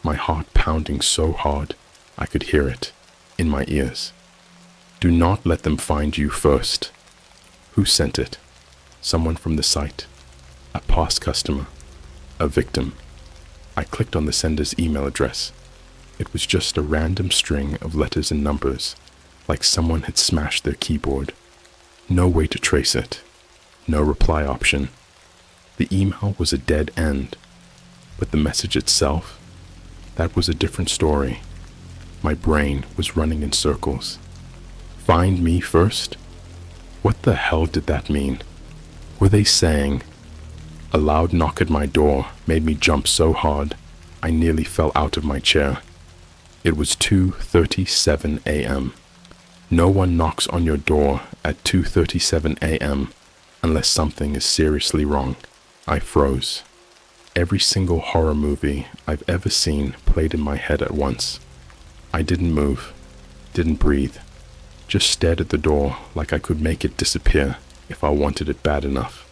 my heart pounding so hard I could hear it in my ears. Do not let them find you first. Who sent it? Someone from the site, a past customer, a victim. I clicked on the sender's email address. It was just a random string of letters and numbers, like someone had smashed their keyboard. No way to trace it. No reply option. The email was a dead end. But the message itself, that was a different story. My brain was running in circles. Find me first? What the hell did that mean? Were they saying? A loud knock at my door made me jump so hard I nearly fell out of my chair. It was 2:37 a.m. No one knocks on your door at 2:37 a.m. unless something is seriously wrong. I froze. Every single horror movie I've ever seen played in my head at once. I didn't move, didn't breathe, just stared at the door like I could make it disappear if I wanted it bad enough.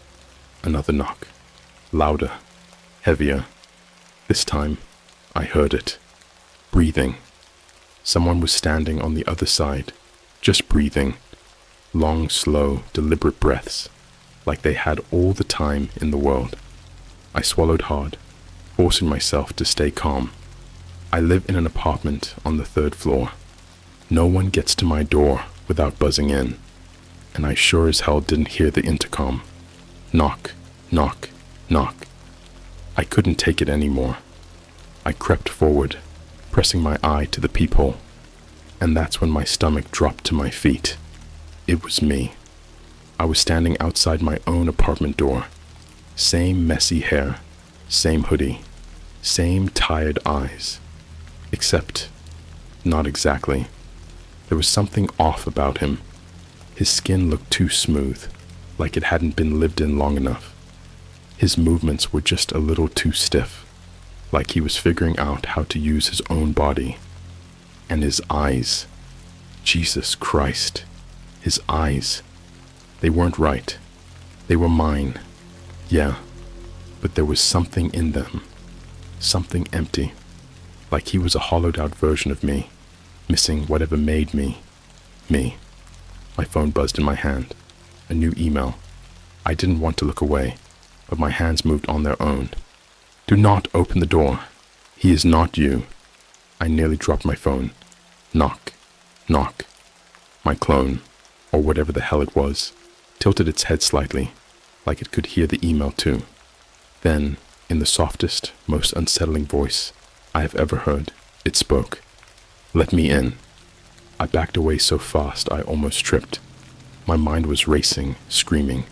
Another knock. Louder, heavier. This time, I heard it. Breathing. Someone was standing on the other side, just breathing. Long, slow, deliberate breaths. like they had all the time in the world. I swallowed hard, forcing myself to stay calm. I live in an apartment on the 3rd floor. No one gets to my door without buzzing in, and I sure as hell didn't hear the intercom. Knock, knock, knock. I couldn't take it anymore. I crept forward, pressing my eye to the peephole, and that's when my stomach dropped to my feet. It was me. I was standing outside my own apartment door. Same messy hair, same hoodie, same tired eyes. Except, not exactly. There was something off about him. His skin looked too smooth, like it hadn't been lived in long enough. His movements were just a little too stiff, like he was figuring out how to use his own body. And his eyes. Jesus Christ. His eyes. They weren't right. They were mine. Yeah, but there was something in them. Something empty. Like he was a hollowed out version of me, missing whatever made me, me. My phone buzzed in my hand. A new email. I didn't want to look away, but my hands moved on their own. Do not open the door. He is not you. I nearly dropped my phone. Knock, knock. My clone, or whatever the hell it was, tilted its head slightly, like it could hear the email too. Then, in the softest, most unsettling voice I have ever heard, it spoke. Let me in. I backed away so fast I almost tripped. My mind was racing, screaming,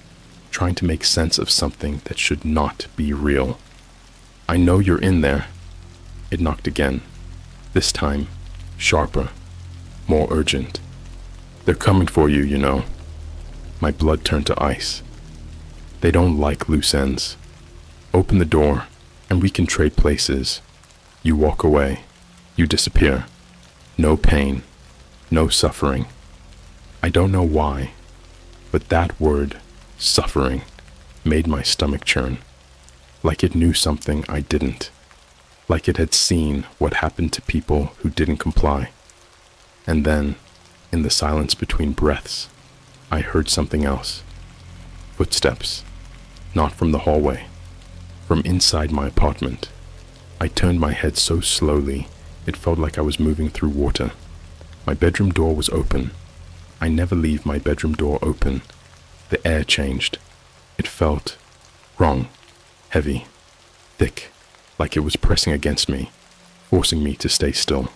trying to make sense of something that should not be real. I know you're in there. It knocked again. This time, sharper, more urgent. They're coming for you, you know. My blood turned to ice. They don't like loose ends. Open the door, and we can trade places. You walk away. You disappear. No pain. No suffering. I don't know why, but that word, suffering, made my stomach churn. Like it knew something I didn't. Like it had seen what happened to people who didn't comply. And then, in the silence between breaths, I heard something else. Footsteps. Not from the hallway. From inside my apartment. I turned my head so slowly, it felt like I was moving through water. My bedroom door was open. I never leave my bedroom door open. The air changed. It felt wrong, heavy, thick, like it was pressing against me, forcing me to stay still.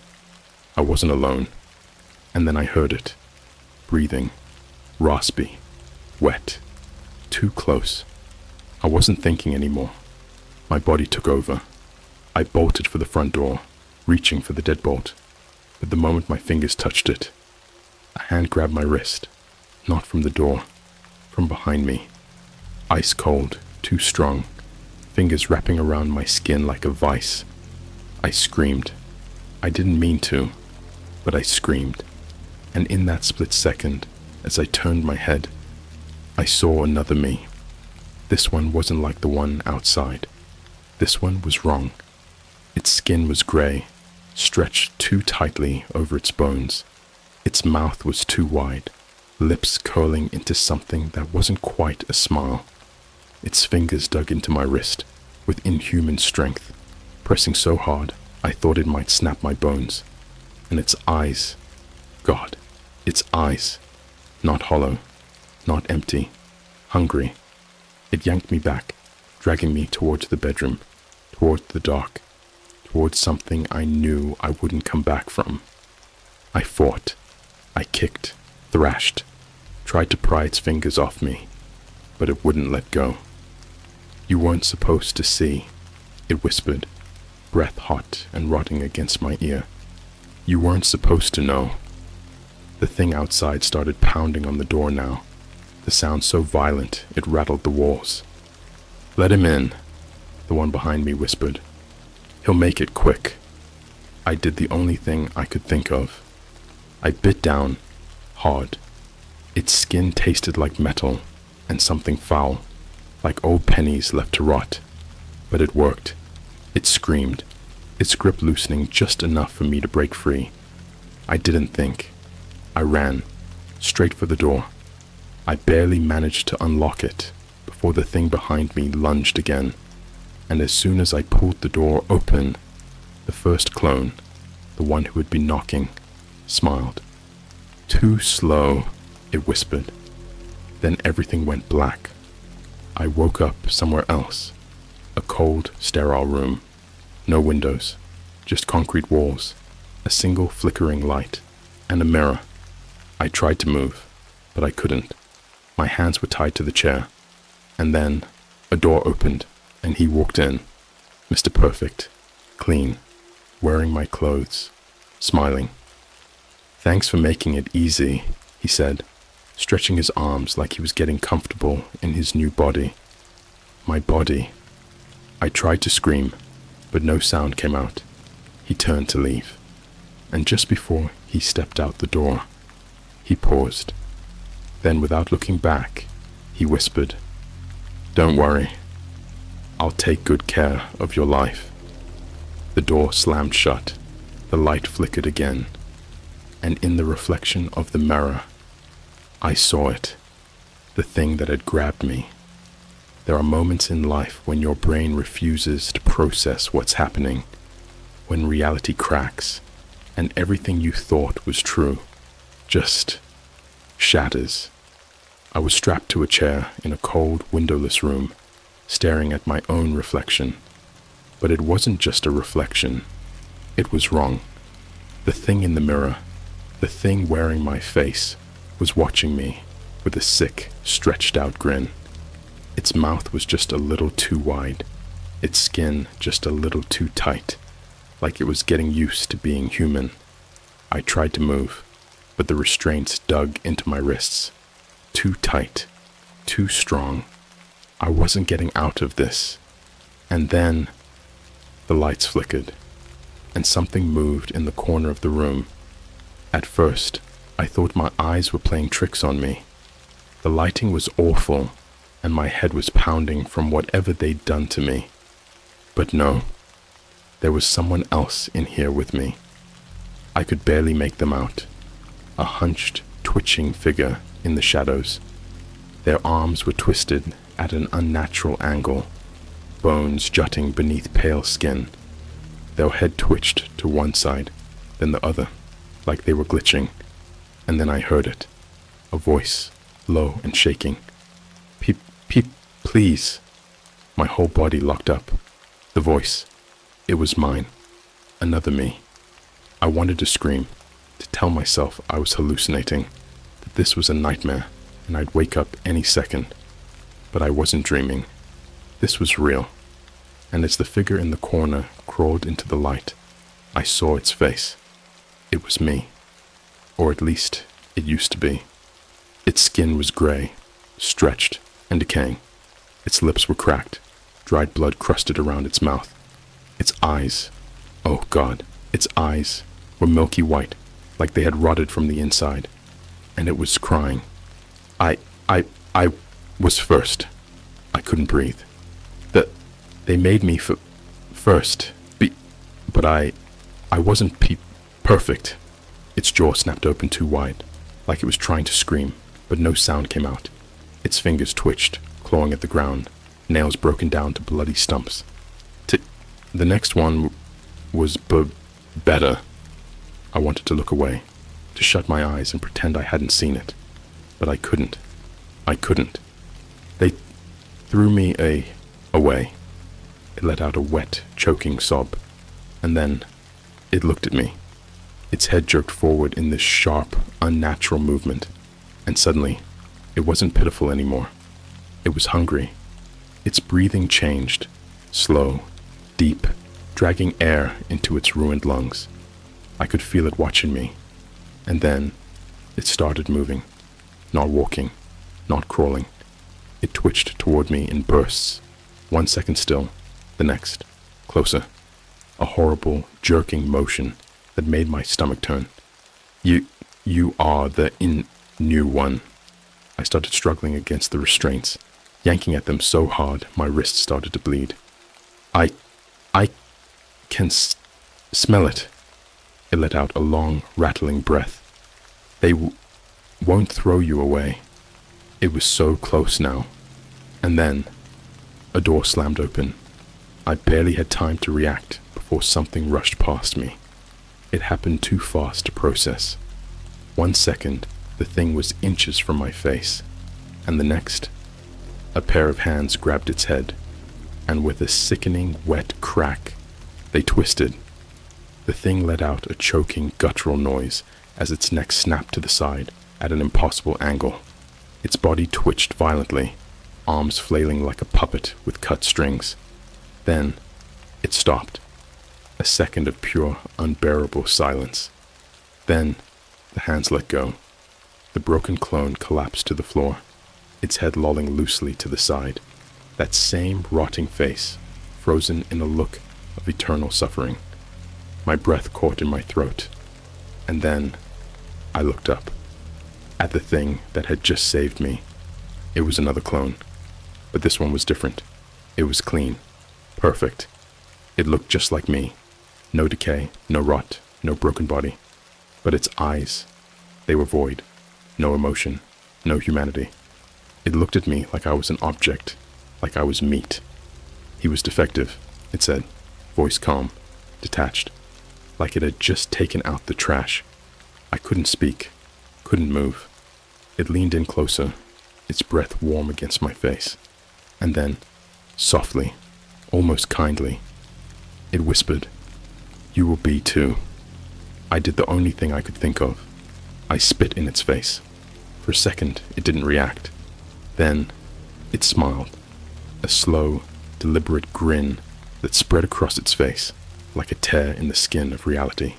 I wasn't alone. And then I heard it. Breathing. Raspy. Wet. Too close. I wasn't thinking anymore. My body took over. I bolted for the front door, reaching for the deadbolt. But the moment my fingers touched it, a hand grabbed my wrist. Not from the door. From behind me. Ice cold. Too strong. Fingers wrapping around my skin like a vice. I screamed. I didn't mean to, but I screamed. And in that split second, as I turned my head, I saw another me. This one wasn't like the one outside. This one was wrong. Its skin was gray, stretched too tightly over its bones. Its mouth was too wide, lips curling into something that wasn't quite a smile. Its fingers dug into my wrist with inhuman strength, pressing so hard I thought it might snap my bones. And its eyes, God, its eyes, not hollow, not empty, hungry. It yanked me back, dragging me towards the bedroom, towards the dark, towards something I knew I wouldn't come back from. I fought. I kicked, thrashed, tried to pry its fingers off me, but it wouldn't let go. You weren't supposed to see, it whispered, breath hot and rotting against my ear. You weren't supposed to know. The thing outside started pounding on the door now, the sound so violent it rattled the walls. Let him in, the one behind me whispered. He'll make it quick. I did the only thing I could think of. I bit down, hard. Its skin tasted like metal and something foul, like old pennies left to rot. But it worked. It screamed, its grip loosening just enough for me to break free. I didn't think. I ran, straight for the door. I barely managed to unlock it, before the thing behind me lunged again, and as soon as I pulled the door open, the first clone, the one who had been knocking, smiled. "Too slow," it whispered. Then everything went black. I woke up somewhere else. A cold, sterile room. No windows, just concrete walls, a single flickering light, and a mirror. I tried to move, but I couldn't. My hands were tied to the chair. And then a door opened, and he walked in. Mr. Perfect, clean, wearing my clothes, smiling. "Thanks for making it easy," he said, stretching his arms like he was getting comfortable in his new body. My body. I tried to scream, but no sound came out. He turned to leave, and just before he stepped out the door, he paused. Then, without looking back, he whispered, "Don't worry. I'll take good care of your life." The door slammed shut. The light flickered again, and in the reflection of the mirror, I saw it, the thing that had grabbed me. There are moments in life when your brain refuses to process what's happening, when reality cracks, and everything you thought was true just shatters. I was strapped to a chair in a cold, windowless room, staring at my own reflection. But it wasn't just a reflection. It was wrong. The thing in the mirror, the thing wearing my face, was watching me with a sick, stretched-out grin. Its mouth was just a little too wide, its skin just a little too tight, like it was getting used to being human. I tried to move, but the restraints dug into my wrists. Too tight, too strong. I wasn't getting out of this. And then the lights flickered, and something moved in the corner of the room. At first, I thought my eyes were playing tricks on me. The lighting was awful, and my head was pounding from whatever they'd done to me. But no, there was someone else in here with me. I could barely make them out. A hunched, twitching figure in the shadows. Their arms were twisted at an unnatural angle, bones jutting beneath pale skin. Their head twitched to one side, then the other, like they were glitching. And then I heard it. A voice, low and shaking. Please." My whole body locked up. The voice. It was mine. Another me. I wanted to scream, to tell myself I was hallucinating, that this was a nightmare, and I'd wake up any second. But I wasn't dreaming. This was real. And as the figure in the corner crawled into the light, I saw its face. It was me. Or at least, it used to be. Its skin was gray, stretched, and decaying. Its lips were cracked, dried blood crusted around its mouth. Its eyes, oh God, its eyes were milky white, like they had rotted from the inside. And it was crying. I was first. I couldn't breathe. They made me first, but I wasn't perfect. Its jaw snapped open too wide, like it was trying to scream, but no sound came out. Its fingers twitched, clawing at the ground, nails broken down to bloody stumps. The next one was better. I wanted to look away, to shut my eyes and pretend I hadn't seen it, but I couldn't. They threw me away. It let out a wet, choking sob, and then it looked at me. Its head jerked forward in this sharp, unnatural movement, and suddenly, it wasn't pitiful anymore. It was hungry. Its breathing changed, slow, deep, dragging air into its ruined lungs. I could feel it watching me, and then it started moving, not walking, not crawling. It twitched toward me in bursts, 1 second still, the next, closer, a horrible, jerking motion that made my stomach turn. You are the new one. I started struggling against the restraints, yanking at them so hard my wrists started to bleed. I can smell it. It let out a long, rattling breath. They won't throw you away. It was so close now. And then, a door slammed open. I barely had time to react before something rushed past me. It happened too fast to process. 1 second, the thing was inches from my face, and the next, a pair of hands grabbed its head, and with a sickening, wet crack, they twisted. The thing let out a choking, guttural noise as its neck snapped to the side at an impossible angle. Its body twitched violently, arms flailing like a puppet with cut strings. Then, it stopped. A second of pure, unbearable silence. Then, the hands let go. The broken clone collapsed to the floor, its head lolling loosely to the side. That same rotting face, frozen in a look of eternal suffering. My breath caught in my throat. And then, I looked up. At the thing that had just saved me. It was another clone. But this one was different. It was clean. Perfect. It looked just like me. No decay, no rot, no broken body. But its eyes, they were void. No emotion, no humanity. It looked at me like I was an object, like I was meat. He was defective, it said, voice calm, detached, like it had just taken out the trash. I couldn't speak, couldn't move. It leaned in closer, its breath warm against my face. And then, softly, almost kindly, it whispered, "You will be too." I did the only thing I could think of. I spit in its face. For a second, it didn't react. Then, it smiled. A slow, deliberate grin that spread across its face, like a tear in the skin of reality.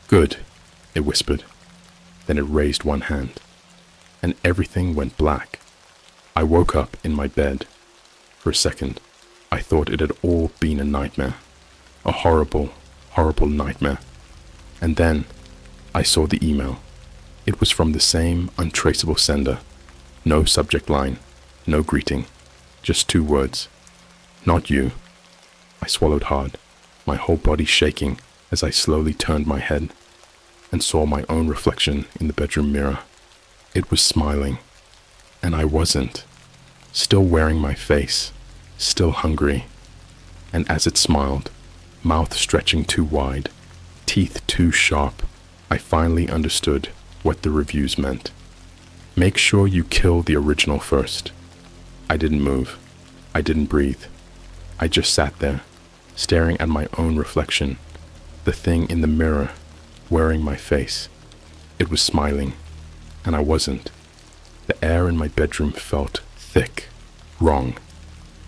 "Good," it whispered. Then it raised one hand, and everything went black. I woke up in my bed. For a second, I thought it had all been a nightmare. A horrible, horrible nightmare. And then, I saw the email. It was from the same untraceable sender. No subject line, no greeting, just 2 words. "Not you." I swallowed hard, my whole body shaking as I slowly turned my head and saw my own reflection in the bedroom mirror. It was smiling, and I wasn't. Still wearing my face, still hungry. And as it smiled, mouth stretching too wide, teeth too sharp, I finally understood what the reviews meant. Make sure you kill the original first. I didn't move. I didn't breathe. I just sat there, staring at my own reflection, the thing in the mirror, wearing my face. It was smiling, and I wasn't. The air in my bedroom felt thick, wrong,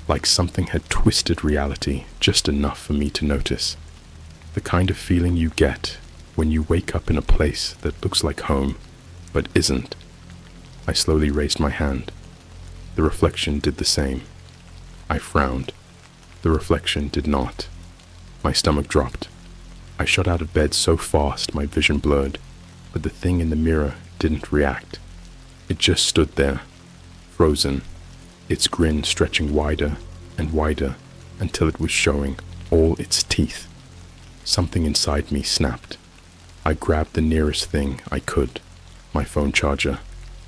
like something had twisted reality just enough for me to notice. The kind of feeling you get when you wake up in a place that looks like home, but isn't. I slowly raised my hand. The reflection did the same. I frowned. The reflection did not. My stomach dropped. I shot out of bed so fast my vision blurred, but the thing in the mirror didn't react. It just stood there, frozen, its grin stretching wider and wider until it was showing all its teeth. Something inside me snapped. I grabbed the nearest thing I could, my phone charger,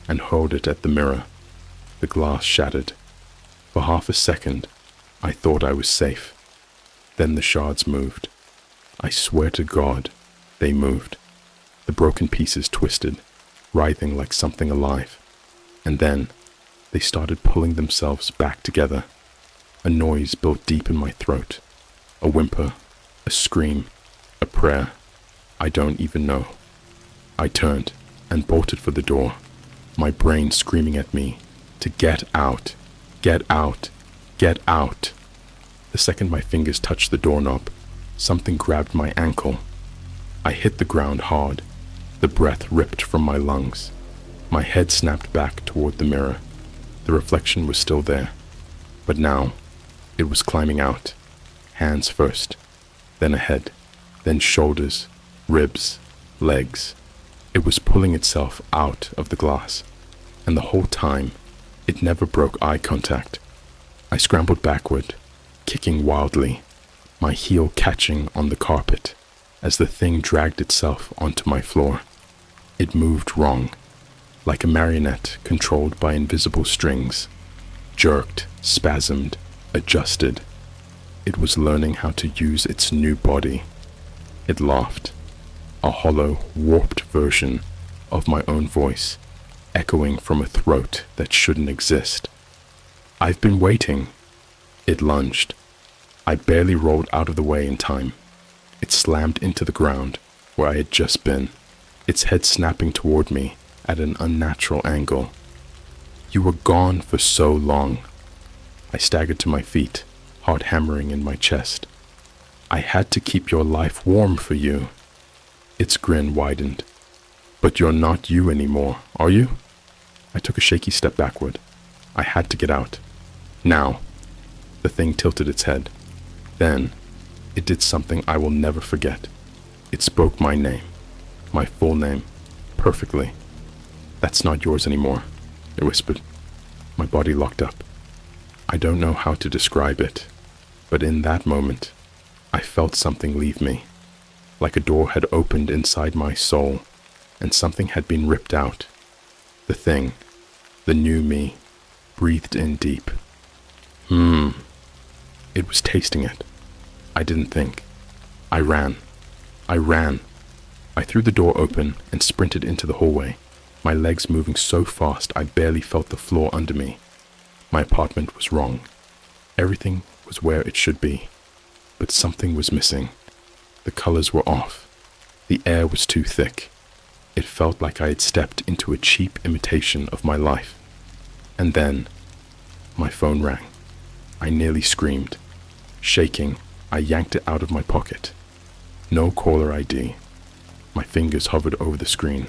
and hurled it at the mirror. The glass shattered. For half a second, I thought I was safe. Then the shards moved. I swear to God, they moved. The broken pieces twisted, writhing like something alive. And then, they started pulling themselves back together. A noise built deep in my throat. A whimper, a scream, a prayer. I don't even know. I turned and bolted for the door, my brain screaming at me to get out, get out, get out. The second my fingers touched the doorknob, something grabbed my ankle. I hit the ground hard. The breath ripped from my lungs. My head snapped back toward the mirror. The reflection was still there, but now it was climbing out, hands first, then a head, then shoulders, ribs, legs. It was pulling itself out of the glass, and the whole time, it never broke eye contact. I scrambled backward, kicking wildly, my heel catching on the carpet as the thing dragged itself onto my floor. It moved wrong, like a marionette controlled by invisible strings. jerked, spasmed, adjusted. It was learning how to use its new body. It laughed, a hollow, warped version of my own voice, echoing from a throat that shouldn't exist. "I've been waiting." It lunged. I barely rolled out of the way in time. It slammed into the ground where I had just been, its head snapping toward me at an unnatural angle. "You were gone for so long." I staggered to my feet, heart hammering in my chest. "I had to keep your life warm for you." Its grin widened. "But you're not you anymore, are you?" I took a shaky step backward. I had to get out. Now. The thing tilted its head. Then, it did something I will never forget. It spoke my name, my full name, perfectly. "That's not yours anymore," it whispered. My body locked up. I don't know how to describe it, but in that moment, I felt something leave me, like a door had opened inside my soul, and something had been ripped out. The thing, the new me, breathed in deep. It was tasting it. I didn't think. I ran. I threw the door open and sprinted into the hallway, my legs moving so fast I barely felt the floor under me. My apartment was wrong. Everything was where it should be, but something was missing. The colors were off. The air was too thick. It felt like I had stepped into a cheap imitation of my life. And then, my phone rang. I nearly screamed. Shaking, I yanked it out of my pocket. No caller ID. My fingers hovered over the screen.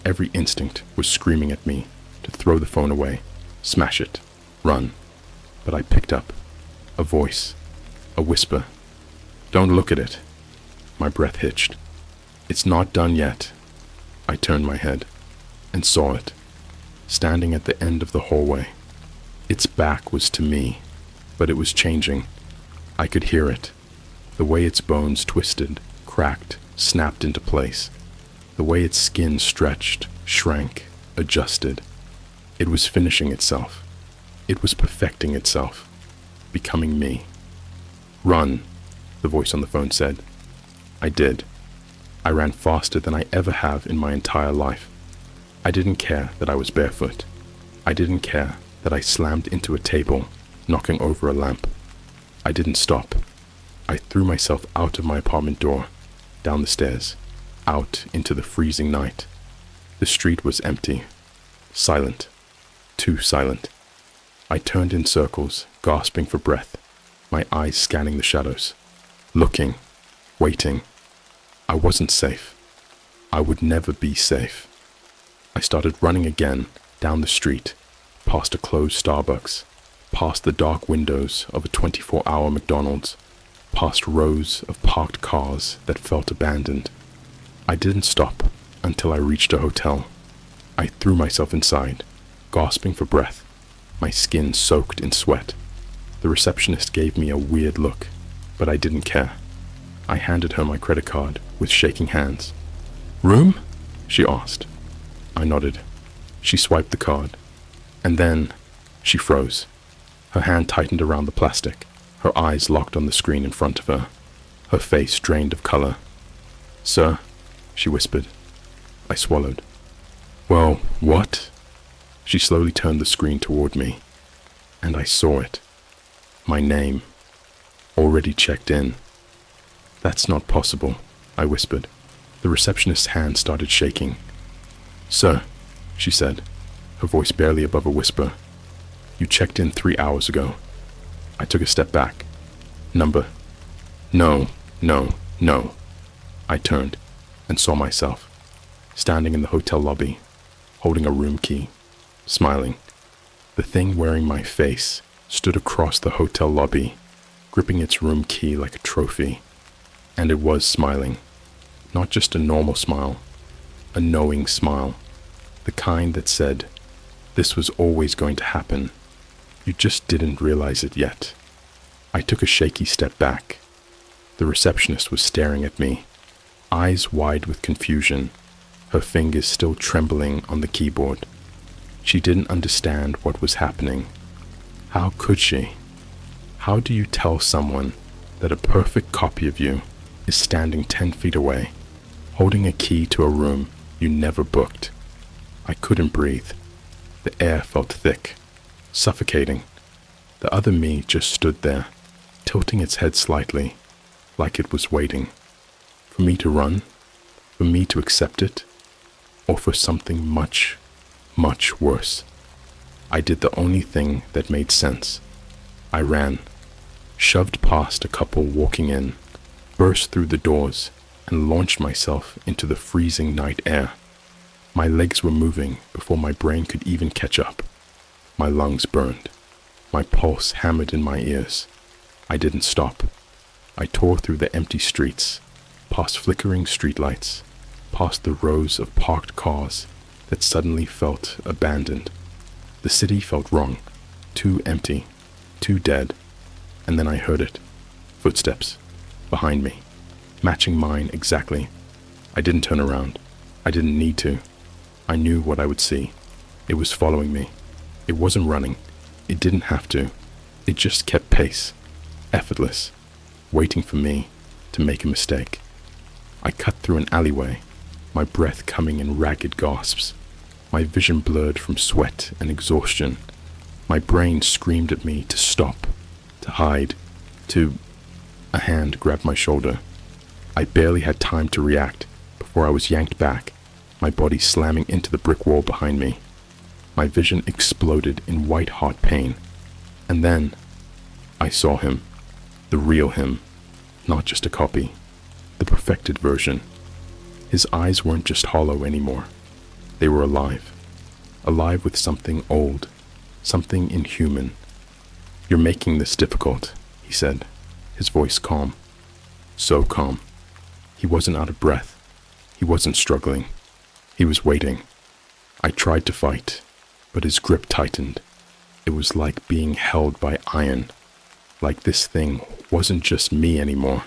Every instinct was screaming at me to throw the phone away, smash it, run. But I picked up. A voice. A whisper. "Don't look at it." My breath hitched. "It's not done yet." I turned my head and saw it, standing at the end of the hallway. Its back was to me, but it was changing. I could hear it, the way its bones twisted, cracked, snapped into place, the way its skin stretched, shrank, adjusted. It was finishing itself. It was perfecting itself, becoming me. "Run," the voice on the phone said. I did. I ran faster than I ever have in my entire life. I didn't care that I was barefoot. I didn't care that I slammed into a table, knocking over a lamp. I didn't stop. I threw myself out of my apartment door, down the stairs, out into the freezing night. The street was empty, silent, too silent. I turned in circles, gasping for breath, my eyes scanning the shadows, looking, waiting. I wasn't safe. I would never be safe. I started running again, down the street, past a closed Starbucks, past the dark windows of a 24-hour McDonald's, past rows of parked cars that felt abandoned. I didn't stop until I reached a hotel. I threw myself inside, gasping for breath, my skin soaked in sweat. The receptionist gave me a weird look, but I didn't care. I handed her my credit card with shaking hands. "Room?" she asked. I nodded. She swiped the card, and then she froze. Her hand tightened around the plastic, her eyes locked on the screen in front of her, her face drained of color. "Sir," she whispered. I swallowed. "Well, what?" She slowly turned the screen toward me, and I saw it. My name. Already checked in. "That's not possible," I whispered. The receptionist's hand started shaking. "Sir," she said, her voice barely above a whisper. "You checked in 3 hours ago." I took a step back. "Number?" No. I turned and saw myself, standing in the hotel lobby, holding a room key, smiling. The thing wearing my face stood across the hotel lobby, gripping its room key like a trophy. And it was smiling. Not just a normal smile, a knowing smile. The kind that said, this was always going to happen. You just didn't realize it yet. I took a shaky step back. The receptionist was staring at me, eyes wide with confusion, her fingers still trembling on the keyboard. She didn't understand what was happening. How could she? How do you tell someone that a perfect copy of you is standing 10 feet away, holding a key to a room you never booked? I couldn't breathe. The air felt thick, suffocating. The other me just stood there, tilting its head slightly, like it was waiting. For me to run? For me to accept it? Or for something much, much worse? I did the only thing that made sense. I ran, shoved past a couple walking in, burst through the doors, and launched myself into the freezing night air. My legs were moving before my brain could even catch up. My lungs burned. My pulse hammered in my ears. I didn't stop. I tore through the empty streets, past flickering streetlights, past the rows of parked cars that suddenly felt abandoned. The city felt wrong, too empty, too dead. And then I heard it. Footsteps. Behind me. Matching mine exactly. I didn't turn around. I didn't need to. I knew what I would see. It was following me. It wasn't running. It didn't have to. It just kept pace. Effortless. Waiting for me to make a mistake. I cut through an alleyway, my breath coming in ragged gasps. My vision blurred from sweat and exhaustion. My brain screamed at me to stop, to hide, to... A hand grabbed my shoulder. I barely had time to react before I was yanked back, my body slamming into the brick wall behind me. My vision exploded in white-hot pain. And then I saw him, the real him, not just a copy, the perfected version. His eyes weren't just hollow anymore. They were alive. Alive with something old, something inhuman. "You're making this difficult," he said, his voice calm. So calm. He wasn't out of breath. He wasn't struggling. He was waiting. I tried to fight, but his grip tightened. It was like being held by iron. Like this thing wasn't just me anymore.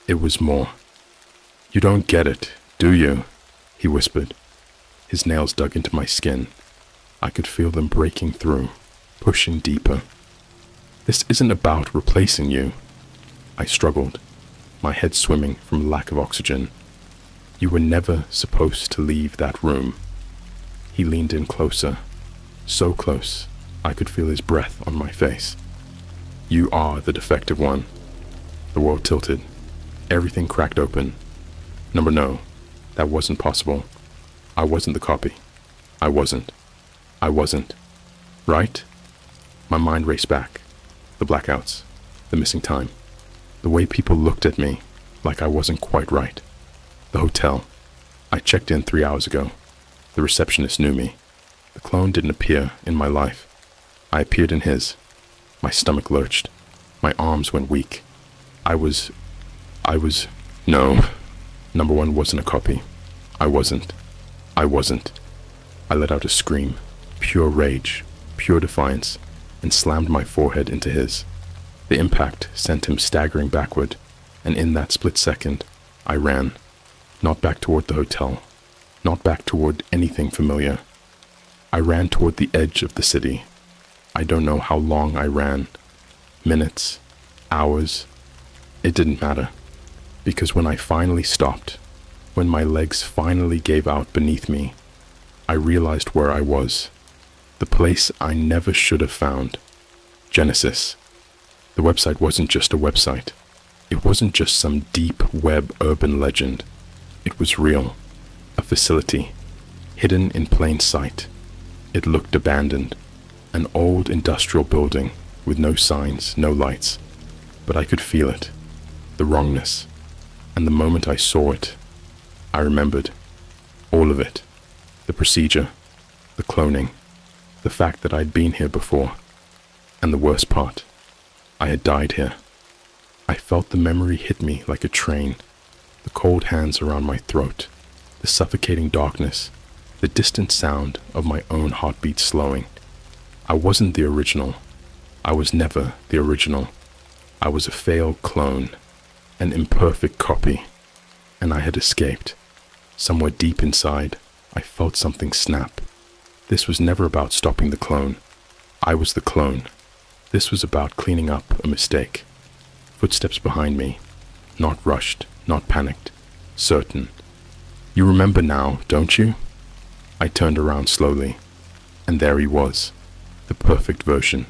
It was more. "You don't get it, do you?" he whispered. His nails dug into my skin. I could feel them breaking through, pushing deeper. "This isn't about replacing you." I struggled, my head swimming from lack of oxygen. "You were never supposed to leave that room." He leaned in closer, so close I could feel his breath on my face. "You are the defective one." The world tilted. Everything cracked open. No, that wasn't possible. I wasn't the copy. I wasn't. Right? My mind raced back. The blackouts. The missing time. The way people looked at me, like I wasn't quite right. The hotel. I checked in 3 hours ago. The receptionist knew me. The clone didn't appear in my life. I appeared in his. My stomach lurched. My arms went weak. No. Number one wasn't a copy. I wasn't. I let out a scream, pure rage, pure defiance, and slammed my forehead into his. The impact sent him staggering backward, and in that split second, I ran. Not back toward the hotel, not back toward anything familiar. I ran toward the edge of the city. I don't know how long I ran. Minutes, hours. It didn't matter. Because when I finally stopped, when my legs finally gave out beneath me, I realized where I was. The place I never should have found. Genesis. The website wasn't just a website. It wasn't just some deep web urban legend. It was real. A facility. Hidden in plain sight. It looked abandoned. An old industrial building with no signs, no lights. But I could feel it. The wrongness. And the moment I saw it, I remembered. All of it. The procedure. The cloning. The fact that I'd been here before. And the worst part. I had died here. I felt the memory hit me like a train. The cold hands around my throat. The suffocating darkness. The distant sound of my own heartbeat slowing. I wasn't the original. I was never the original. I was a failed clone. An imperfect copy. And I had escaped. Somewhere deep inside, I felt something snap. This was never about stopping the clone. I was the clone. This was about cleaning up a mistake. Footsteps behind me. Not rushed, not panicked. Certain. You remember now, don't you? I turned around slowly, and there he was, the perfect version,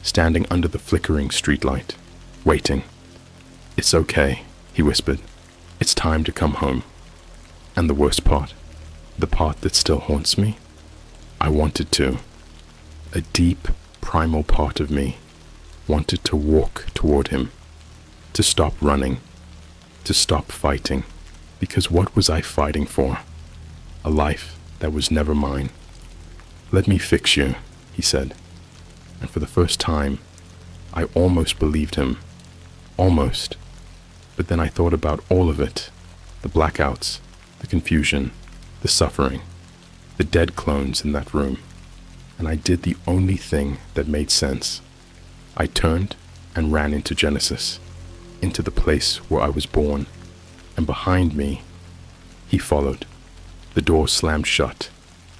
standing under the flickering streetlight, waiting. It's okay, he whispered. It's time to come home. And the worst part, the part that still haunts me, I wanted to. A deep, primal part of me wanted to walk toward him, to stop running, to stop fighting, because what was I fighting for? A life that was never mine. Let me fix you, he said, and for the first time, I almost believed him. Almost. But then I thought about all of it, the blackouts, the confusion, the suffering, the dead clones in that room, and I did the only thing that made sense. I turned and ran into Genesis, into the place where I was born, and behind me, he followed. The door slammed shut,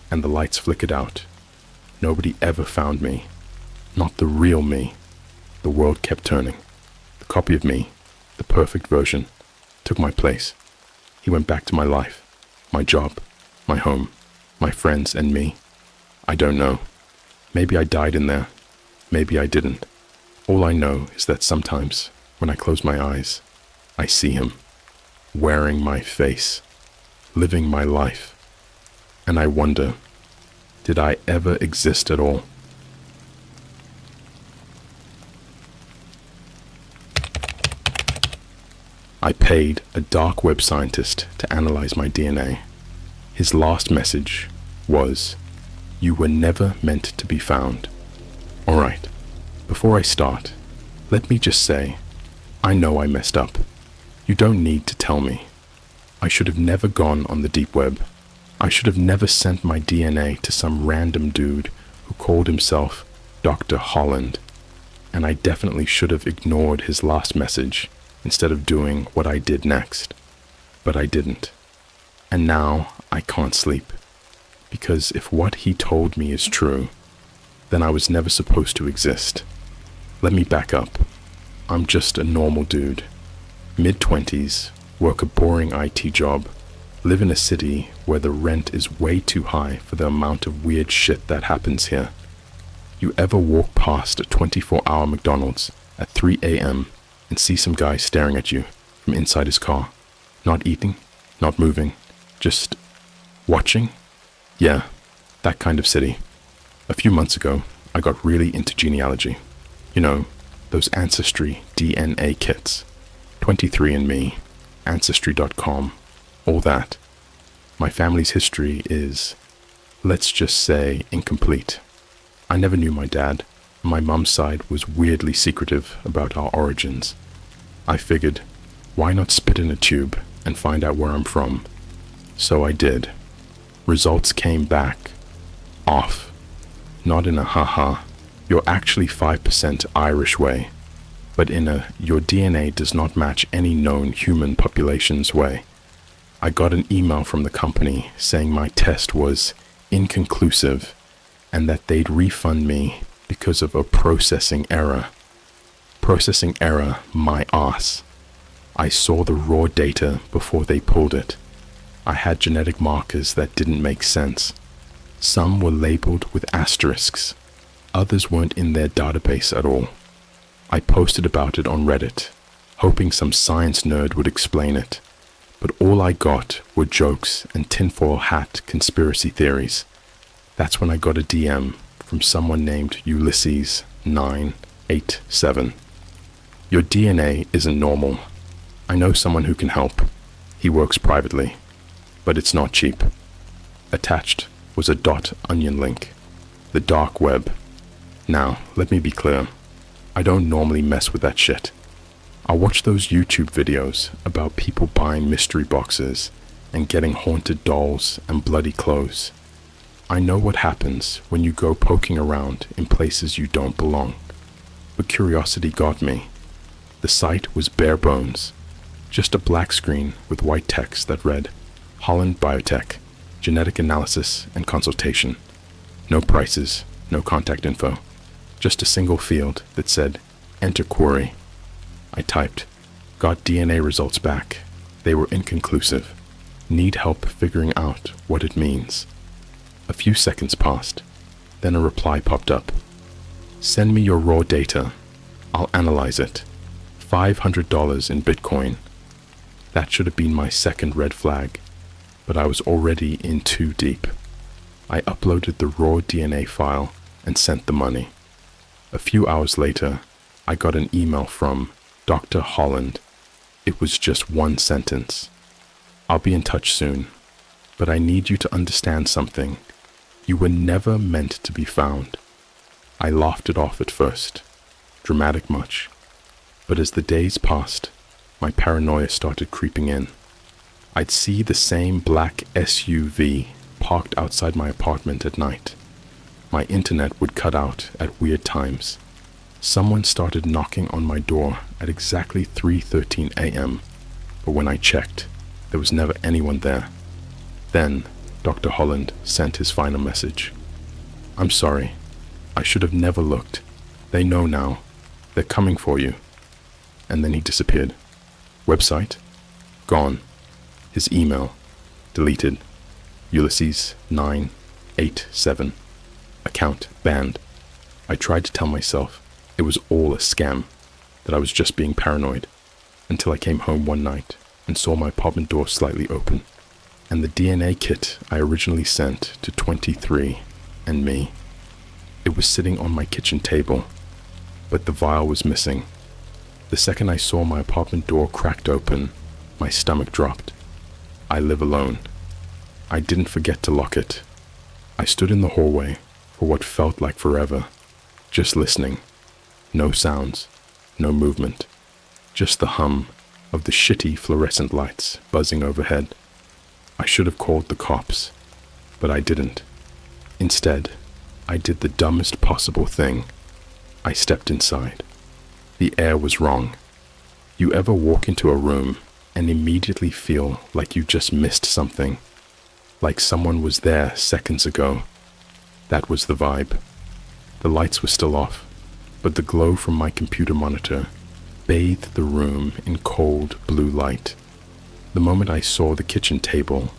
and the lights flickered out. Nobody ever found me, not the real me. The world kept turning. The copy of me, the perfect version, took my place. He went back to my life, my job, my home, my friends and me. I don't know. Maybe I died in there. Maybe I didn't. All I know is that sometimes, when I close my eyes, I see him, wearing my face, living my life. And I wonder, did I ever exist at all? I paid a dark web scientist to analyze my DNA. His last message was, "You were never meant to be found." All right, before I start, let me just say, I know I messed up. You don't need to tell me. I should have never gone on the deep web. I should have never sent my DNA to some random dude who called himself Dr. Holland. And I definitely should have ignored his last message instead of doing what I did next. But I didn't. And now I can't sleep. Because if what he told me is true, then I was never supposed to exist. Let me back up. I'm just a normal dude. Mid-20s, work a boring IT job, live in a city where the rent is way too high for the amount of weird shit that happens here. You ever walk past a 24-hour McDonald's at 3 a.m. and see some guy staring at you from inside his car? Not eating, not moving, just watching? Yeah, that kind of city. A few months ago, I got really into genealogy. You know, those ancestry DNA kits. 23andMe, Ancestry.com, all that. My family's history is, let's just say, incomplete. I never knew my dad, and my mum's side was weirdly secretive about our origins. I figured, why not spit in a tube and find out where I'm from? So I did. Results came back off. Not in a haha, you're actually 5% Irish way, but in a your DNA does not match any known human population's way. I got an email from the company saying my test was inconclusive and that they'd refund me because of a processing error. Processing error, my ass. I saw the raw data before they pulled it. I had genetic markers that didn't make sense. Some were labeled with asterisks. Others weren't in their database at all. I posted about it on Reddit, hoping some science nerd would explain it. But all I got were jokes and tinfoil hat conspiracy theories. That's when I got a DM from someone named Ulysses987. Your DNA isn't normal. I know someone who can help. He works privately, but it's not cheap. Attached was a .onion link, the dark web. Now, let me be clear. I don't normally mess with that shit. I watch those YouTube videos about people buying mystery boxes and getting haunted dolls and bloody clothes. I know what happens when you go poking around in places you don't belong. But curiosity got me. The site was bare bones. Just a black screen with white text that read, Holland Biotech, genetic analysis and consultation. No prices, no contact info. just a single field that said, "Enter query." I typed, got DNA results back. They were inconclusive. Need help figuring out what it means. A few seconds passed, then a reply popped up. Send me your raw data. I'll analyze it. $500 in Bitcoin. That should have been my second red flag, but I was already in too deep. I uploaded the raw DNA file and sent the money. A few hours later, I got an email from Dr. Holland. It was just one sentence. I'll be in touch soon, but I need you to understand something. You were never meant to be found. I laughed it off at first. Dramatic much. But as the days passed, my paranoia started creeping in. I'd see the same black SUV parked outside my apartment at night. My internet would cut out at weird times. Someone started knocking on my door at exactly 3:13 a.m., but when I checked, there was never anyone there. Then, Dr. Holland sent his final message. "I'm sorry. I should have never looked. They know now. They're coming for you." And then he disappeared. Website? Gone. His email? Deleted. Ulysses 987. Account banned. I tried to tell myself it was all a scam, that I was just being paranoid, until I came home one night and saw my apartment door slightly open, and the DNA kit I originally sent to 23 and me. It was sitting on my kitchen table, but the vial was missing. The second I saw my apartment door cracked open, my stomach dropped. I live alone. I didn't forget to lock it. I stood in the hallway for what felt like forever, just listening. No sounds, no movement, just the hum of the shitty fluorescent lights buzzing overhead. I should have called the cops, but I didn't. Instead, I did the dumbest possible thing. I stepped inside. The air was wrong. You ever walk into a room and immediately feel like you just missed something? Like someone was there seconds ago? That was the vibe. The lights were still off, but the glow from my computer monitor bathed the room in cold blue light. The moment I saw the kitchen table,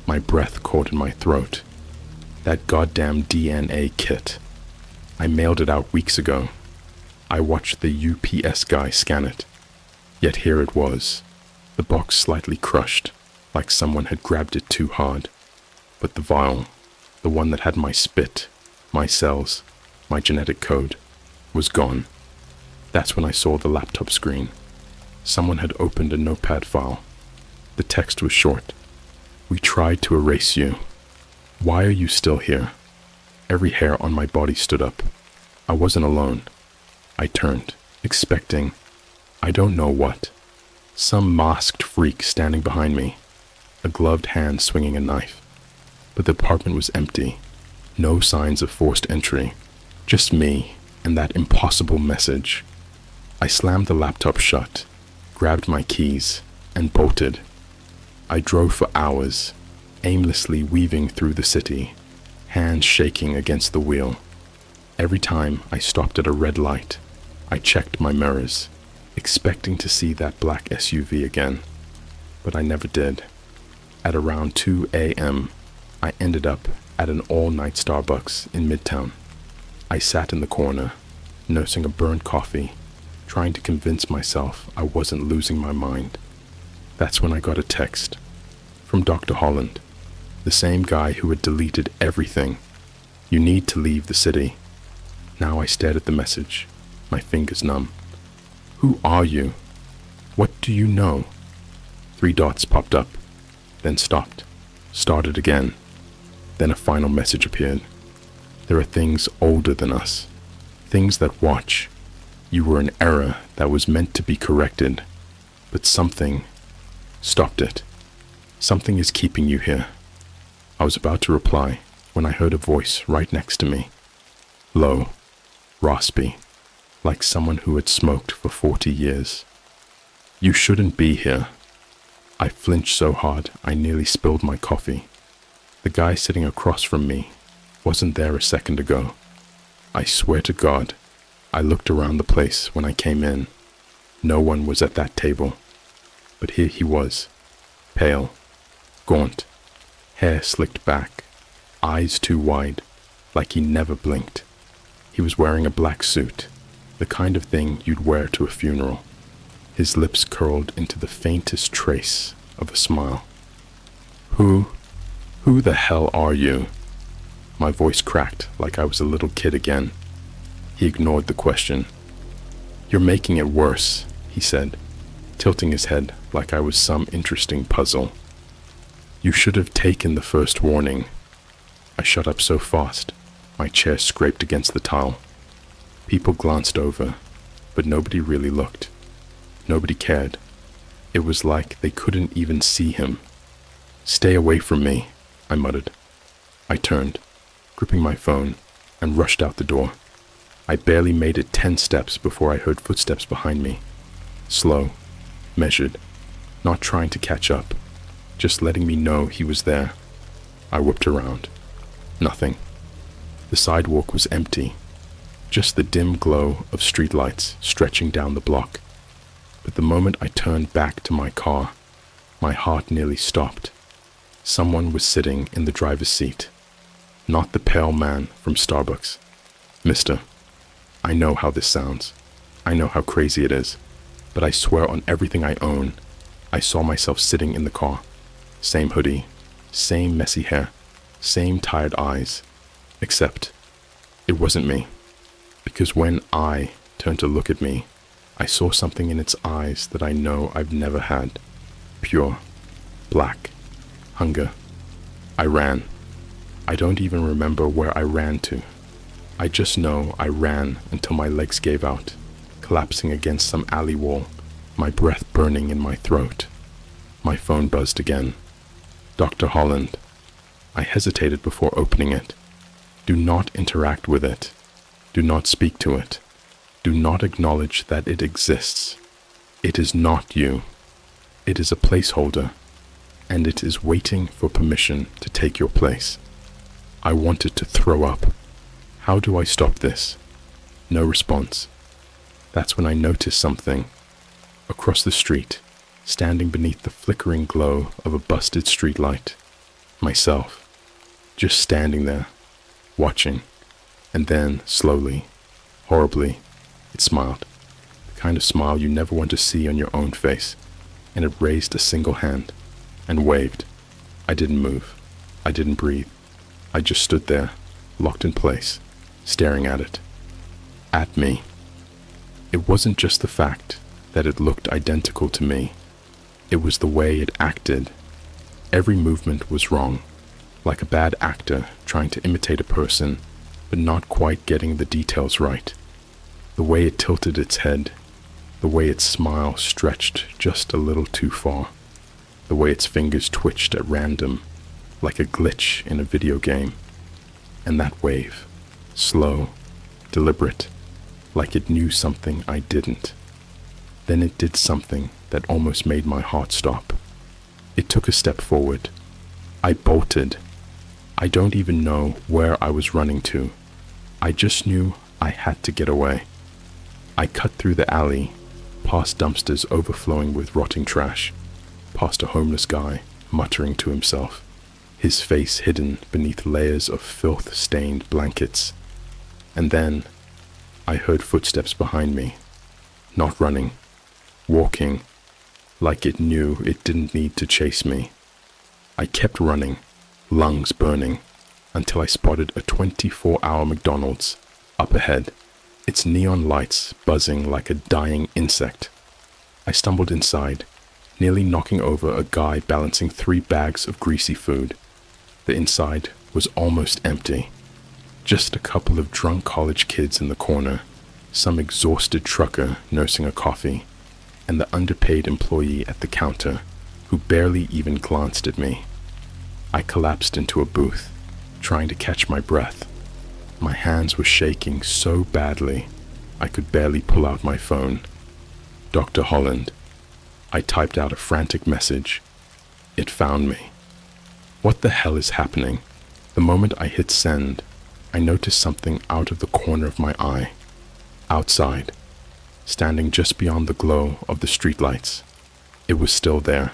my breath caught in my throat. That goddamn DNA kit. I mailed it out weeks ago. I watched the UPS guy scan it. Yet here it was, the box slightly crushed, like someone had grabbed it too hard. But the vial, the one that had my spit, my cells, my genetic code, was gone. That's when I saw the laptop screen. Someone had opened a notepad file. The text was short. "We tried to erase you. Why are you still here?" Every hair on my body stood up. I wasn't alone. I turned, expecting, I don't know what. Some masked freak standing behind me, a gloved hand swinging a knife. But the apartment was empty. No signs of forced entry. Just me and that impossible message. I slammed the laptop shut, grabbed my keys, and bolted. I drove for hours, aimlessly weaving through the city, hands shaking against the wheel. Every time I stopped at a red light, I checked my mirrors, expecting to see that black SUV again, but I never did. At around 2 a.m., I ended up at an all-night Starbucks in Midtown. I sat in the corner, nursing a burnt coffee, trying to convince myself I wasn't losing my mind. That's when I got a text from Dr. Holland, the same guy who had deleted everything. "You need to leave the city." Now I stared at the message, my fingers numb. "Who are you? What do you know?" 3 dots popped up, then stopped, started again. Then a final message appeared. "There are things older than us, things that watch. You were an error that was meant to be corrected, but something stopped it. Something is keeping you here." I was about to reply when I heard a voice right next to me. Low, raspy, like someone who had smoked for 40 years. "You shouldn't be here." I flinched so hard I nearly spilled my coffee. The guy sitting across from me wasn't there a second ago. I swear to God, I looked around the place when I came in. No one was at that table. But here he was, pale, gaunt, hair slicked back, eyes too wide, like he never blinked. He was wearing a black suit, the kind of thing you'd wear to a funeral. His lips curled into the faintest trace of a smile. Who the hell are you? My voice cracked like I was a little kid again. He ignored the question. You're making it worse, he said, tilting his head like I was some interesting puzzle. You should have taken the first warning. I shut up so fast, my chair scraped against the tile. People glanced over, but nobody really looked. Nobody cared. It was like they couldn't even see him. Stay away from me, I muttered. I turned, gripping my phone, and rushed out the door. I barely made it 10 steps before I heard footsteps behind me. Slow, measured, not trying to catch up, just letting me know he was there. I whipped around. Nothing. The sidewalk was empty, just the dim glow of streetlights stretching down the block. But the moment I turned back to my car, my heart nearly stopped. Someone was sitting in the driver's seat. Not the pale man from Starbucks. Mister, I know how this sounds. I know how crazy it is. But I swear on everything I own, I saw myself sitting in the car. Same hoodie, same messy hair, same tired eyes. Except, it wasn't me. Because when I turned to look at me, I saw something in its eyes that I know I've never had. Pure, black, hunger. I ran. I don't even remember where I ran to. I just know I ran until my legs gave out, collapsing against some alley wall, my breath burning in my throat. My phone buzzed again. Dr. Holland. I hesitated before opening it. Do not interact with it. Do not speak to it. Do not acknowledge that it exists. It is not you. It is a placeholder, and it is waiting for permission to take your place. I wanted to throw up. How do I stop this? No response. That's when I noticed something. Across the street, standing beneath the flickering glow of a busted streetlight. Myself. Just standing there, watching. And then, slowly, horribly, it smiled. The kind of smile you never want to see on your own face. And it raised a single hand and waved. I didn't move. I didn't breathe. I just stood there, locked in place, staring at it. At me. It wasn't just the fact that it looked identical to me. It was the way it acted. Every movement was wrong, like a bad actor trying to imitate a person, but not quite getting the details right. The way it tilted its head, the way its smile stretched just a little too far, the way its fingers twitched at random, like a glitch in a video game. And that wave, slow, deliberate, like it knew something I didn't. Then it did something that almost made my heart stop. It took a step forward. I bolted. I don't even know where I was running to. I just knew I had to get away. I cut through the alley, past dumpsters overflowing with rotting trash, past a homeless guy muttering to himself, his face hidden beneath layers of filth-stained blankets. And then I heard footsteps behind me, not running, walking, like it knew it didn't need to chase me. I kept running, lungs burning, until I spotted a 24-hour McDonald's up ahead, its neon lights buzzing like a dying insect. I stumbled inside, nearly knocking over a guy balancing 3 bags of greasy food. The inside was almost empty. Just a couple of drunk college kids in the corner, some exhausted trucker nursing a coffee, and the underpaid employee at the counter who barely even glanced at me. I collapsed into a booth, trying to catch my breath. My hands were shaking so badly, I could barely pull out my phone. Dr. Holland. I typed out a frantic message. It found me. What the hell is happening? The moment I hit send, I noticed something out of the corner of my eye. Outside, standing just beyond the glow of the streetlights, it was still there,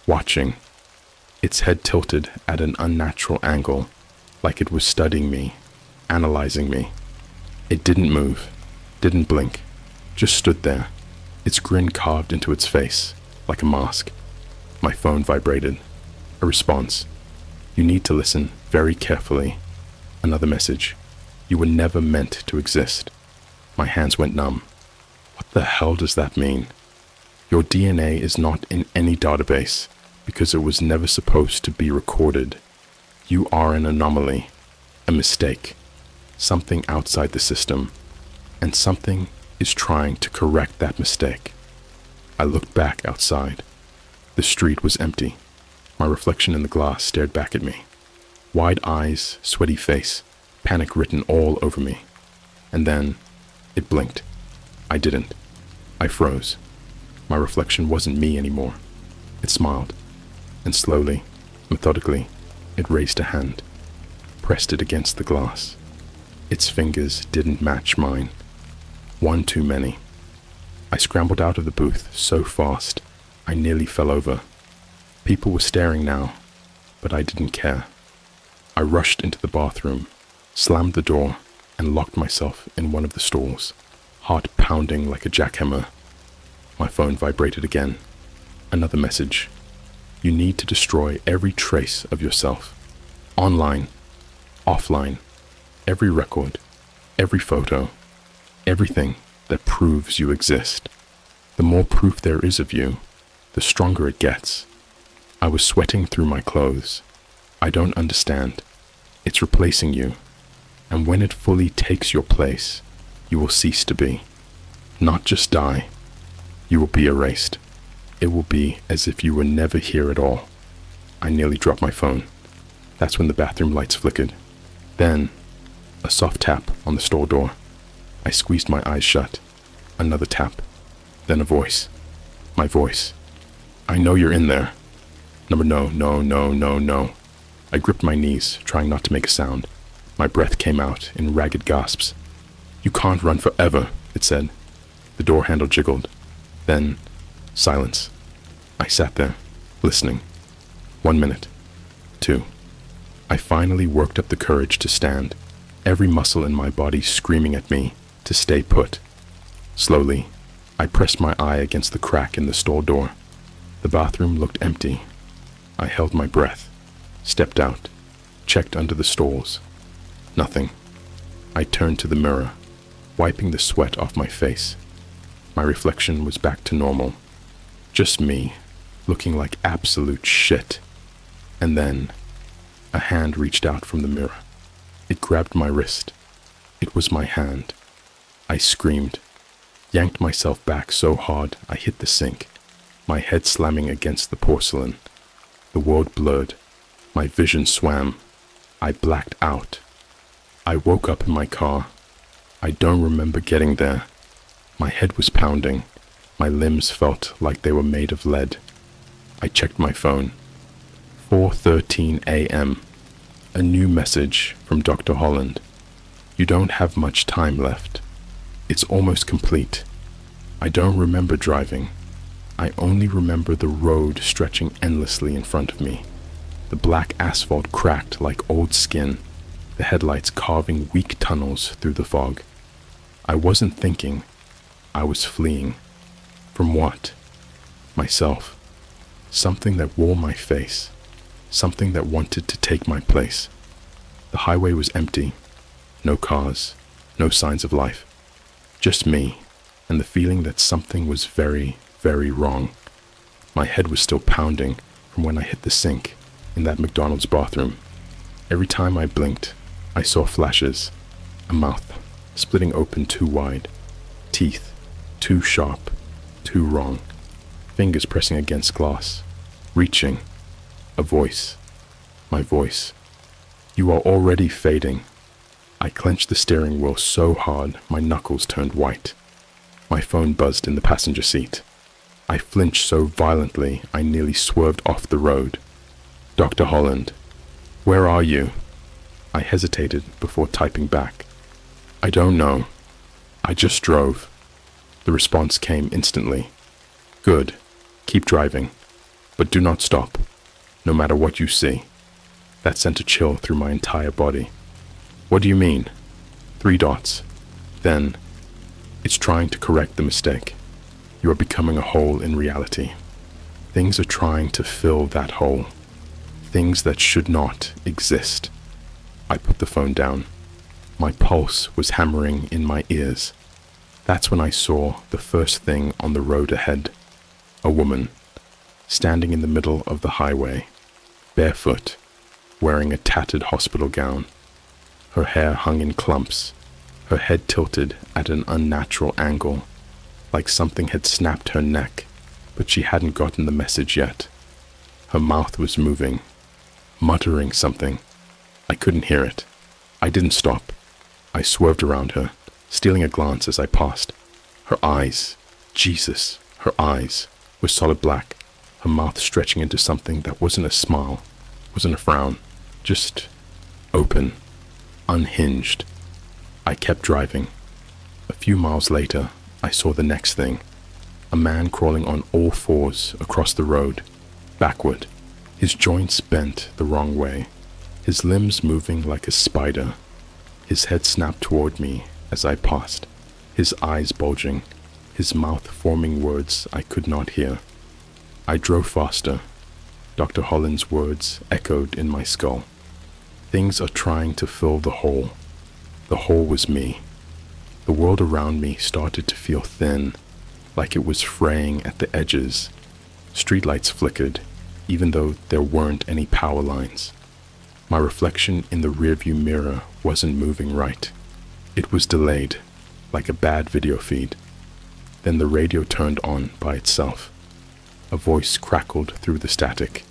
watching, its head tilted at an unnatural angle, like it was studying me, analyzing me. It didn't move, didn't blink, just stood there, its grin carved into its face, like a mask. My phone vibrated. A response. You need to listen very carefully. Another message. You were never meant to exist. My hands went numb. What the hell does that mean? Your DNA is not in any database because it was never supposed to be recorded. You are an anomaly, a mistake, something outside the system, and something is trying to correct that mistake. I looked back outside. The street was empty. My reflection in the glass stared back at me. Wide eyes, sweaty face, panic written all over me. And then, it blinked. I didn't. I froze. My reflection wasn't me anymore. It smiled. And slowly, methodically, it raised a hand, pressed it against the glass. Its fingers didn't match mine. One too many. I scrambled out of the booth so fast, I nearly fell over. People were staring now, but I didn't care. I rushed into the bathroom, slammed the door, and locked myself in one of the stalls, heart pounding like a jackhammer. My phone vibrated again. Another message. You need to destroy every trace of yourself. Online, offline, every record, every photo, everything that proves you exist. The more proof there is of you, the stronger it gets. I was sweating through my clothes. I don't understand. It's replacing you. And when it fully takes your place, you will cease to be. Not just die. You will be erased. It will be as if you were never here at all. I nearly dropped my phone. That's when the bathroom lights flickered. Then, a soft tap on the store door. I squeezed my eyes shut. Another tap. Then a voice. My voice. I know you're in there. No. I gripped my knees, trying not to make a sound. My breath came out in ragged gasps. You can't run forever, it said. The door handle jiggled. Then, silence. I sat there, listening. 1 minute. 2. I finally worked up the courage to stand, every muscle in my body screaming at me to stay put. Slowly, I pressed my eye against the crack in the stall door. The bathroom looked empty. I held my breath, stepped out, checked under the stalls. Nothing. I turned to the mirror, wiping the sweat off my face. My reflection was back to normal. Just me, looking like absolute shit. And then, a hand reached out from the mirror. It grabbed my wrist. It was my hand. I screamed, yanked myself back so hard I hit the sink, my head slamming against the porcelain. The world blurred. My vision swam. I blacked out. I woke up in my car. I don't remember getting there. My head was pounding. My limbs felt like they were made of lead. I checked my phone. 4:13 a.m. A new message from Dr. Holland. You don't have much time left. It's almost complete. I don't remember driving. I only remember the road stretching endlessly in front of me. The black asphalt cracked like old skin, the headlights carving weak tunnels through the fog. I wasn't thinking. I was fleeing. From what? Myself. Something that wore my face. Something that wanted to take my place. The highway was empty. No cars. No signs of life. Just me, and the feeling that something was very, very wrong. My head was still pounding from when I hit the sink in that McDonald's bathroom. Every time I blinked, I saw flashes. A mouth splitting open too wide. Teeth too sharp, too wrong. Fingers pressing against glass. Reaching. A voice. My voice. You are already fading. I clenched the steering wheel so hard my knuckles turned white. My phone buzzed in the passenger seat. I flinched so violently I nearly swerved off the road. Dr. Holland, where are you? I hesitated before typing back. I don't know. I just drove. The response came instantly. Good. Keep driving. But do not stop, no matter what you see. That sent a chill through my entire body. What do you mean? 3 dots. Then, it's trying to correct the mistake. You are becoming a hole in reality. Things are trying to fill that hole. Things that should not exist. I put the phone down. My pulse was hammering in my ears. That's when I saw the first thing on the road ahead. A woman, standing in the middle of the highway, barefoot, wearing a tattered hospital gown. Her hair hung in clumps, her head tilted at an unnatural angle, like something had snapped her neck, but she hadn't gotten the message yet. Her mouth was moving, muttering something. I couldn't hear it. I didn't stop. I swerved around her, stealing a glance as I passed. Her eyes, Jesus, her eyes, were solid black, her mouth stretching into something that wasn't a smile, wasn't a frown, just open, unhinged. I kept driving. A few miles later, I saw the next thing. A man crawling on all fours across the road, backward, his joints bent the wrong way, his limbs moving like a spider. His head snapped toward me as I passed, his eyes bulging, his mouth forming words I could not hear. I drove faster. Dr. Holland's words echoed in my skull. Things are trying to fill the hole. The hole was me. The world around me started to feel thin, like it was fraying at the edges. Streetlights flickered, even though there weren't any power lines. My reflection in the rearview mirror wasn't moving right. It was delayed, like a bad video feed. Then the radio turned on by itself. A voice crackled through the static.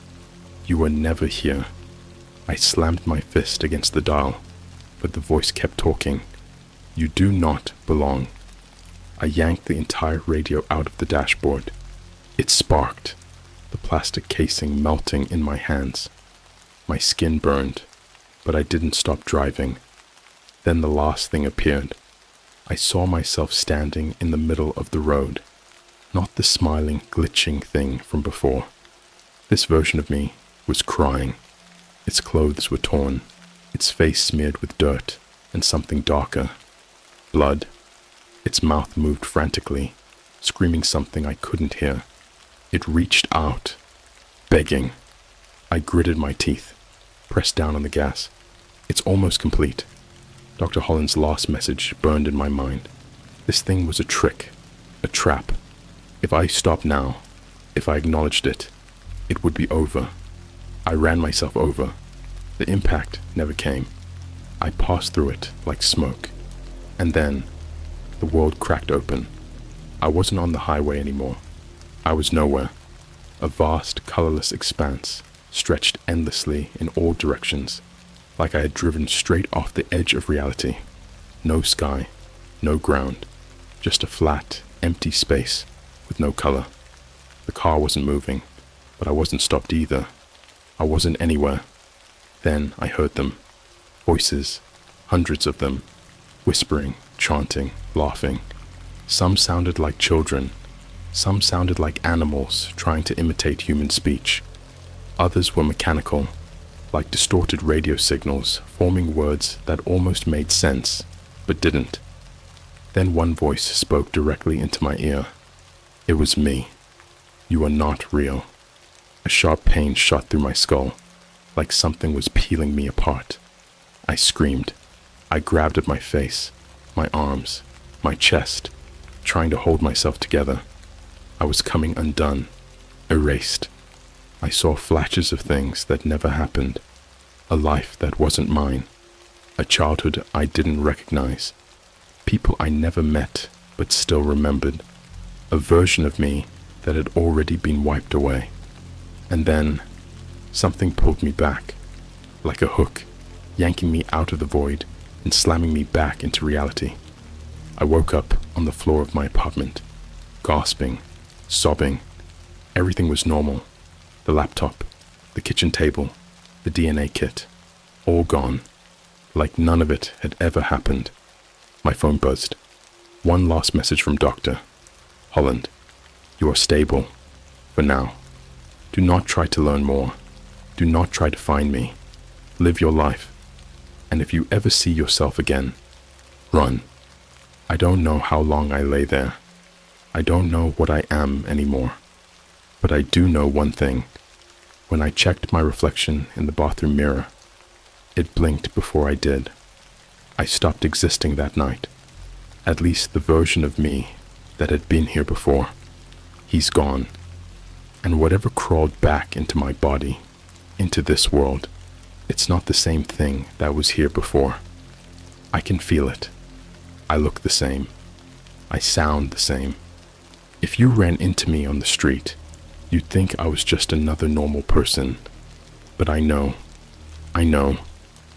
You were never here. I slammed my fist against the dial, but the voice kept talking. You do not belong. I yanked the entire radio out of the dashboard. It sparked, the plastic casing melting in my hands. My skin burned, but I didn't stop driving. Then the last thing appeared. I saw myself standing in the middle of the road, not the smiling, glitching thing from before. This version of me was crying. Its clothes were torn, its face smeared with dirt and something darker. Blood. Its mouth moved frantically, screaming something I couldn't hear. It reached out, begging. I gritted my teeth, pressed down on the gas. It's almost complete. Dr. Holland's last message burned in my mind. This thing was a trick, a trap. If I stopped now, if I acknowledged it, it would be over. I ran myself over. The impact never came. I passed through it like smoke. And then, the world cracked open. I wasn't on the highway anymore. I was nowhere. A vast, colorless expanse stretched endlessly in all directions, like I had driven straight off the edge of reality. No sky, no ground, just a flat, empty space with no color. The car wasn't moving, but I wasn't stopped either. I wasn't anywhere. Then I heard them. Voices, hundreds of them, whispering, chanting, laughing. Some sounded like children. Some sounded like animals trying to imitate human speech. Others were mechanical, like distorted radio signals forming words that almost made sense, but didn't. Then one voice spoke directly into my ear. It was me. You are not real. A sharp pain shot through my skull, like something was peeling me apart. I screamed. I grabbed at my face, my arms, my chest, trying to hold myself together. I was coming undone, erased. I saw flashes of things that never happened, a life that wasn't mine, a childhood I didn't recognize, people I never met but still remembered, a version of me that had already been wiped away. And then, something pulled me back, like a hook, yanking me out of the void and slamming me back into reality. I woke up on the floor of my apartment, gasping, sobbing. Everything was normal. The laptop, the kitchen table, the DNA kit, all gone, like none of it had ever happened. My phone buzzed. One last message from Dr. Holland. You are stable. For now. Do not try to learn more. Do not try to find me. Live your life. And if you ever see yourself again, run. I don't know how long I lay there. I don't know what I am anymore. But I do know one thing. When I checked my reflection in the bathroom mirror, it blinked before I did. I stopped existing that night. At least the version of me that had been here before. He's gone. And whatever crawled back into my body, into this world, it's not the same thing that was here before. I can feel it. I look the same. I sound the same. If you ran into me on the street, you'd think I was just another normal person. But I know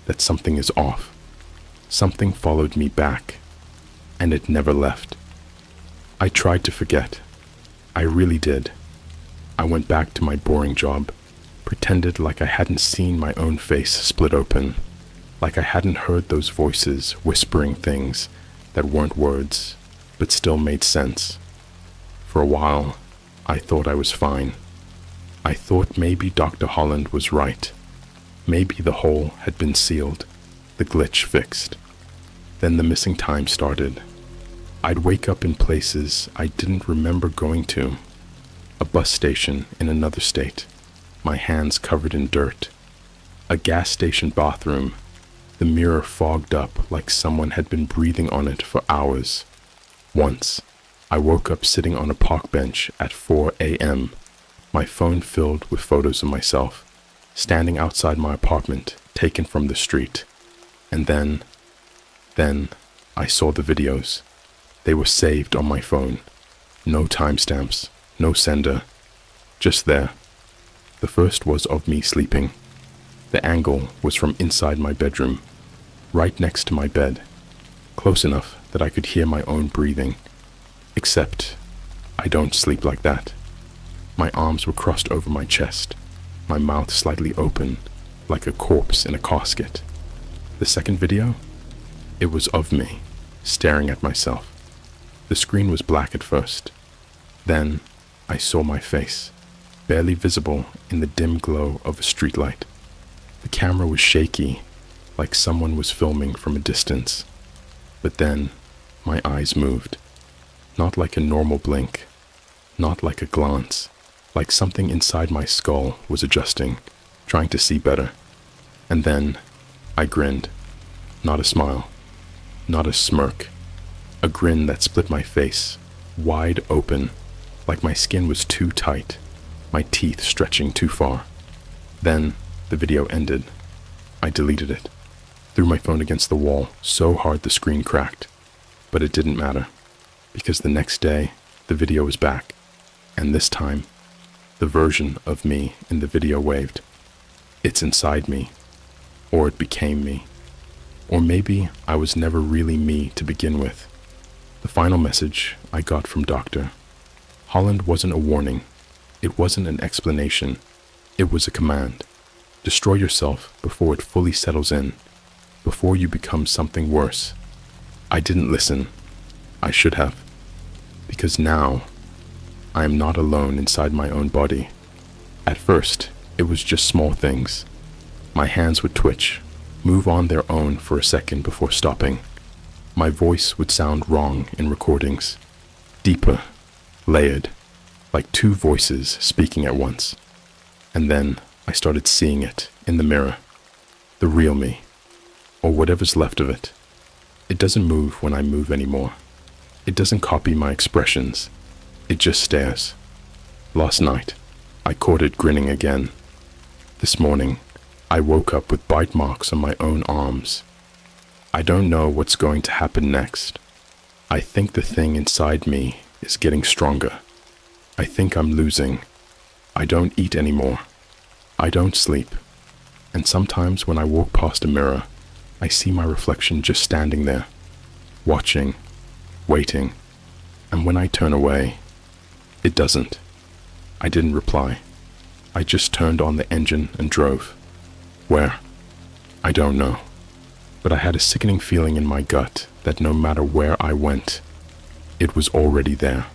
that something is off. Something followed me back, and it never left. I tried to forget. I really did. I went back to my boring job, pretended like I hadn't seen my own face split open, like I hadn't heard those voices whispering things that weren't words, but still made sense. For a while, I thought I was fine. I thought maybe Dr. Holland was right. Maybe the hole had been sealed, the glitch fixed. Then the missing time started. I'd wake up in places I didn't remember going to. A bus station in another state, my hands covered in dirt. A gas station bathroom, the mirror fogged up like someone had been breathing on it for hours. Once, I woke up sitting on a park bench at 4 a.m., my phone filled with photos of myself, standing outside my apartment, taken from the street. And then I saw the videos. They were saved on my phone. No timestamps, no sender, just there. The first was of me sleeping. The angle was from inside my bedroom, right next to my bed, close enough that I could hear my own breathing. Except, I don't sleep like that. My arms were crossed over my chest, my mouth slightly open, like a corpse in a casket. The second video? It was of me, staring at myself. The screen was black at first. Then, I saw my face, barely visible in the dim glow of a streetlight. The camera was shaky, like someone was filming from a distance. But then, my eyes moved. Not like a normal blink, not like a glance, like something inside my skull was adjusting, trying to see better. And then, I grinned. Not a smile, not a smirk. A grin that split my face, wide open, like my skin was too tight, my teeth stretching too far. Then, the video ended. I deleted it, threw my phone against the wall so hard the screen cracked. But it didn't matter, because the next day, the video was back, and this time, the version of me in the video waved. It's inside me, or it became me. Or maybe I was never really me to begin with. The final message I got from Dr. Holland wasn't a warning. It wasn't an explanation. It was a command. Destroy yourself before it fully settles in, before you become something worse. I didn't listen. I should have. Because now, I am not alone inside my own body. At first, it was just small things. My hands would twitch, move on their own for a second before stopping. My voice would sound wrong in recordings, deeper, layered, like two voices speaking at once. And then I started seeing it in the mirror, the real me, or whatever's left of it. It doesn't move when I move anymore. It doesn't copy my expressions. It just stares. Last night, I caught it grinning again. This morning, I woke up with bite marks on my own arms. I don't know what's going to happen next. I think the thing inside me is getting stronger. I think I'm losing. I don't eat anymore. I don't sleep. And sometimes when I walk past a mirror, I see my reflection just standing there, watching, waiting. And when I turn away, it doesn't. I didn't reply. I just turned on the engine and drove. Where? I don't know. But I had a sickening feeling in my gut that no matter where I went, It was already there.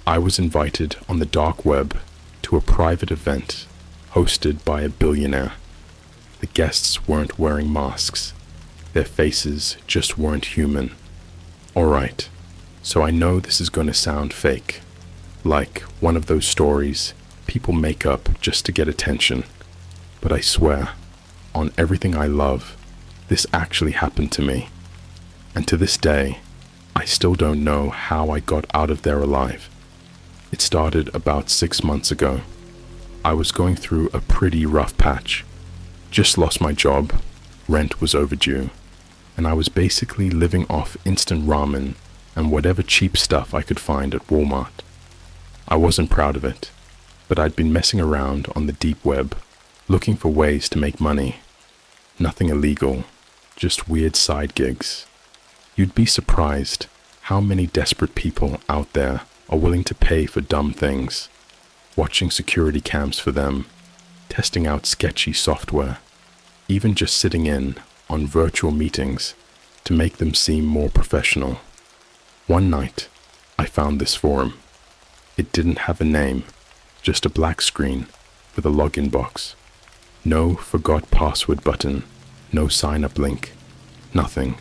I was invited on the dark web to a private event hosted by a billionaire. The guests weren't wearing masks. Their faces just weren't human. Alright, so I know this is going to sound fake, like one of those stories people make up just to get attention. But I swear, on everything I love, this actually happened to me. And to this day, I still don't know how I got out of there alive. It started about 6 months ago. I was going through a pretty rough patch. Just lost my job, rent was overdue, and I was basically living off instant ramen and whatever cheap stuff I could find at Walmart. I wasn't proud of it, but I'd been messing around on the deep web, looking for ways to make money. Nothing illegal, just weird side gigs. You'd be surprised how many desperate people out there are willing to pay for dumb things. Watching security cams for them, testing out sketchy software, even just sitting in on virtual meetings to make them seem more professional. One night, I found this forum. It didn't have a name, just a black screen with a login box. No forgot password button, no sign up link, nothing.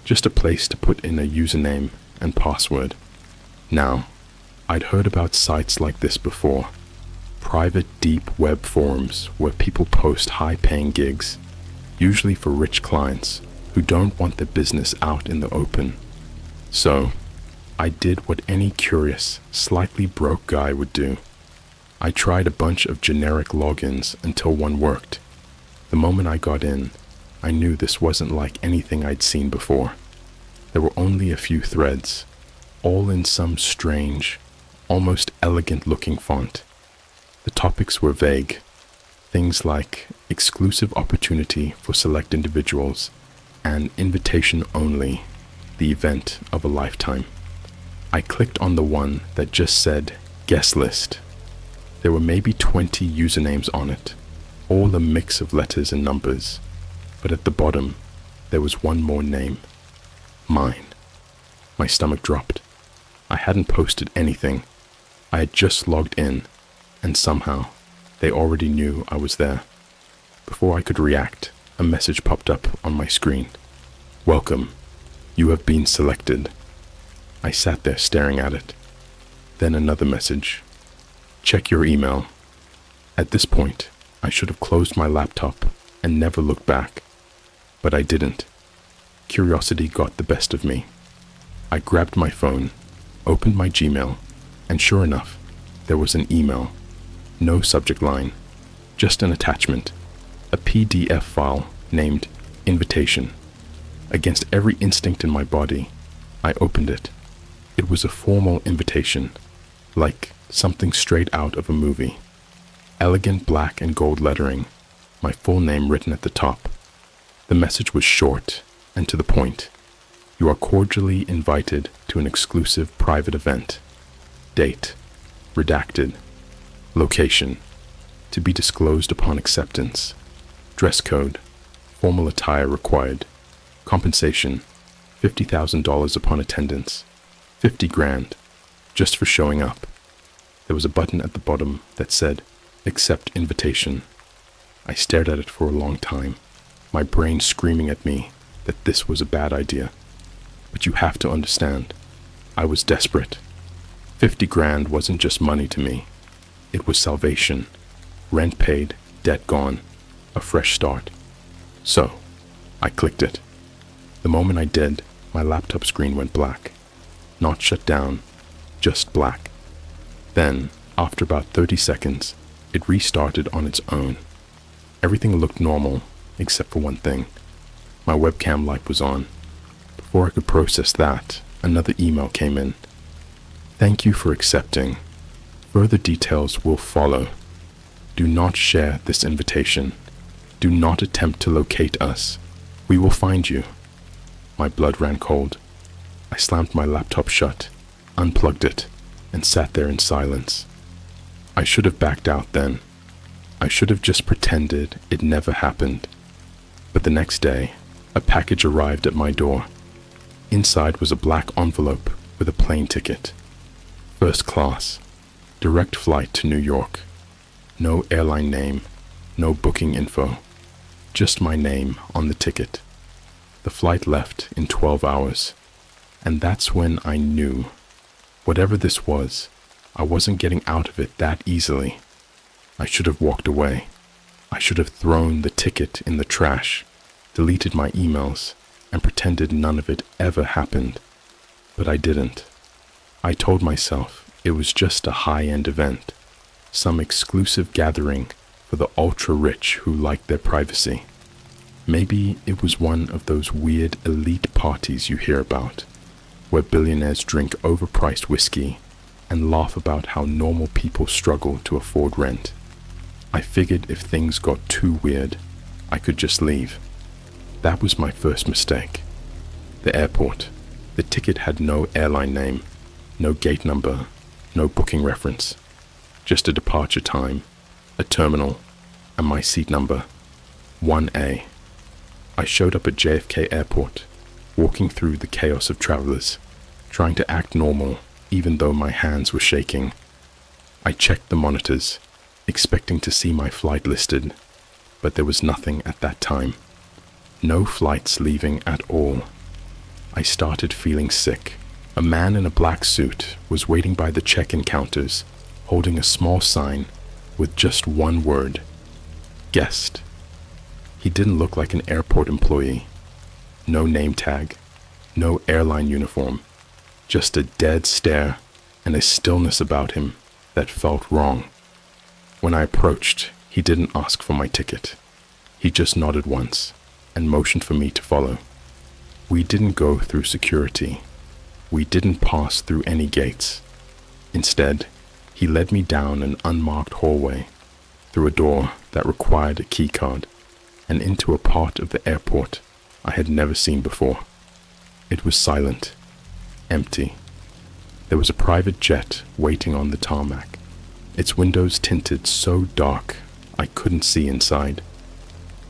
Just a place to put in a username and password. Now, I'd heard about sites like this before. Private deep web forums where people post high-paying gigs, usually for rich clients who don't want their business out in the open. So, I did what any curious, slightly broke guy would do. I tried a bunch of generic logins until one worked. The moment I got in, I knew this wasn't like anything I'd seen before. There were only a few threads, all in some strange, almost elegant-looking font. The topics were vague. Things like exclusive opportunity for select individuals and invitation only, the event of a lifetime. I clicked on the one that just said guest list. There were maybe 20 usernames on it, all a mix of letters and numbers. But at the bottom, there was one more name. Mine. My stomach dropped. I hadn't posted anything. I had just logged in, and somehow, they already knew I was there. Before I could react, a message popped up on my screen. Welcome. You have been selected. I sat there staring at it. Then another message. Check your email. At this point, I should have closed my laptop and never looked back. But I didn't. Curiosity got the best of me. I grabbed my phone, opened my Gmail, and sure enough, there was an email. No subject line, just an attachment, a PDF file named Invitation. Against every instinct in my body, I opened it. It was a formal invitation, like something straight out of a movie. Elegant black and gold lettering, my full name written at the top. The message was short and to the point. You are cordially invited to an exclusive private event. Date, redacted. Location, to be disclosed upon acceptance. Dress code, formal attire required. Compensation, $50,000 upon attendance. 50 grand, just for showing up. There was a button at the bottom that said, accept invitation. I stared at it for a long time, my brain screaming at me that this was a bad idea. But you have to understand, I was desperate. 50 grand wasn't just money to me. It was salvation. Rent paid, debt gone, a fresh start. So, I clicked it. The moment I did, my laptop screen went black. Not shut down, just black. Then, after about 30 seconds, it restarted on its own. Everything looked normal, except for one thing. My webcam light was on. Before I could process that, another email came in. Thank you for accepting. Further details will follow. Do not share this invitation. Do not attempt to locate us. We will find you. My blood ran cold. I slammed my laptop shut, unplugged it, and sat there in silence. I should have backed out then. I should have just pretended it never happened. But the next day, A package arrived at my door. Inside was a black envelope with a plane ticket. First class, direct flight to New York. No airline name, no booking info, just my name on the ticket. The flight left in 12 hours, and that's when I knew, whatever this was, I wasn't getting out of it that easily. I should have walked away. I should have thrown the ticket in the trash, deleted my emails, and pretended none of it ever happened. But I didn't. I told myself it was just a high-end event, some exclusive gathering for the ultra-rich who liked their privacy. Maybe it was one of those weird elite parties you hear about, where billionaires drink overpriced whiskey and laugh about how normal people struggle to afford rent. I figured if things got too weird, I could just leave. That was my first mistake. The airport. The ticket had no airline name, no gate number, no booking reference, just a departure time, a terminal, and my seat number, 1A. I showed up at JFK Airport, walking through the chaos of travelers, trying to act normal even though my hands were shaking. I checked the monitors, expecting to see my flight listed, but there was nothing at that time. No flights leaving at all. I started feeling sick. A man in a black suit was waiting by the check-in counters, holding a small sign with just one word, guest. He didn't look like an airport employee. No name tag, no airline uniform, just a dead stare and a stillness about him that felt wrong. When I approached, he didn't ask for my ticket. He just nodded once and motioned for me to follow. We didn't go through security. We didn't pass through any gates. Instead, he led me down an unmarked hallway, through a door that required a key card, and into a part of the airport I had never seen before. It was silent, empty. There was a private jet waiting on the tarmac, its windows tinted so dark I couldn't see inside.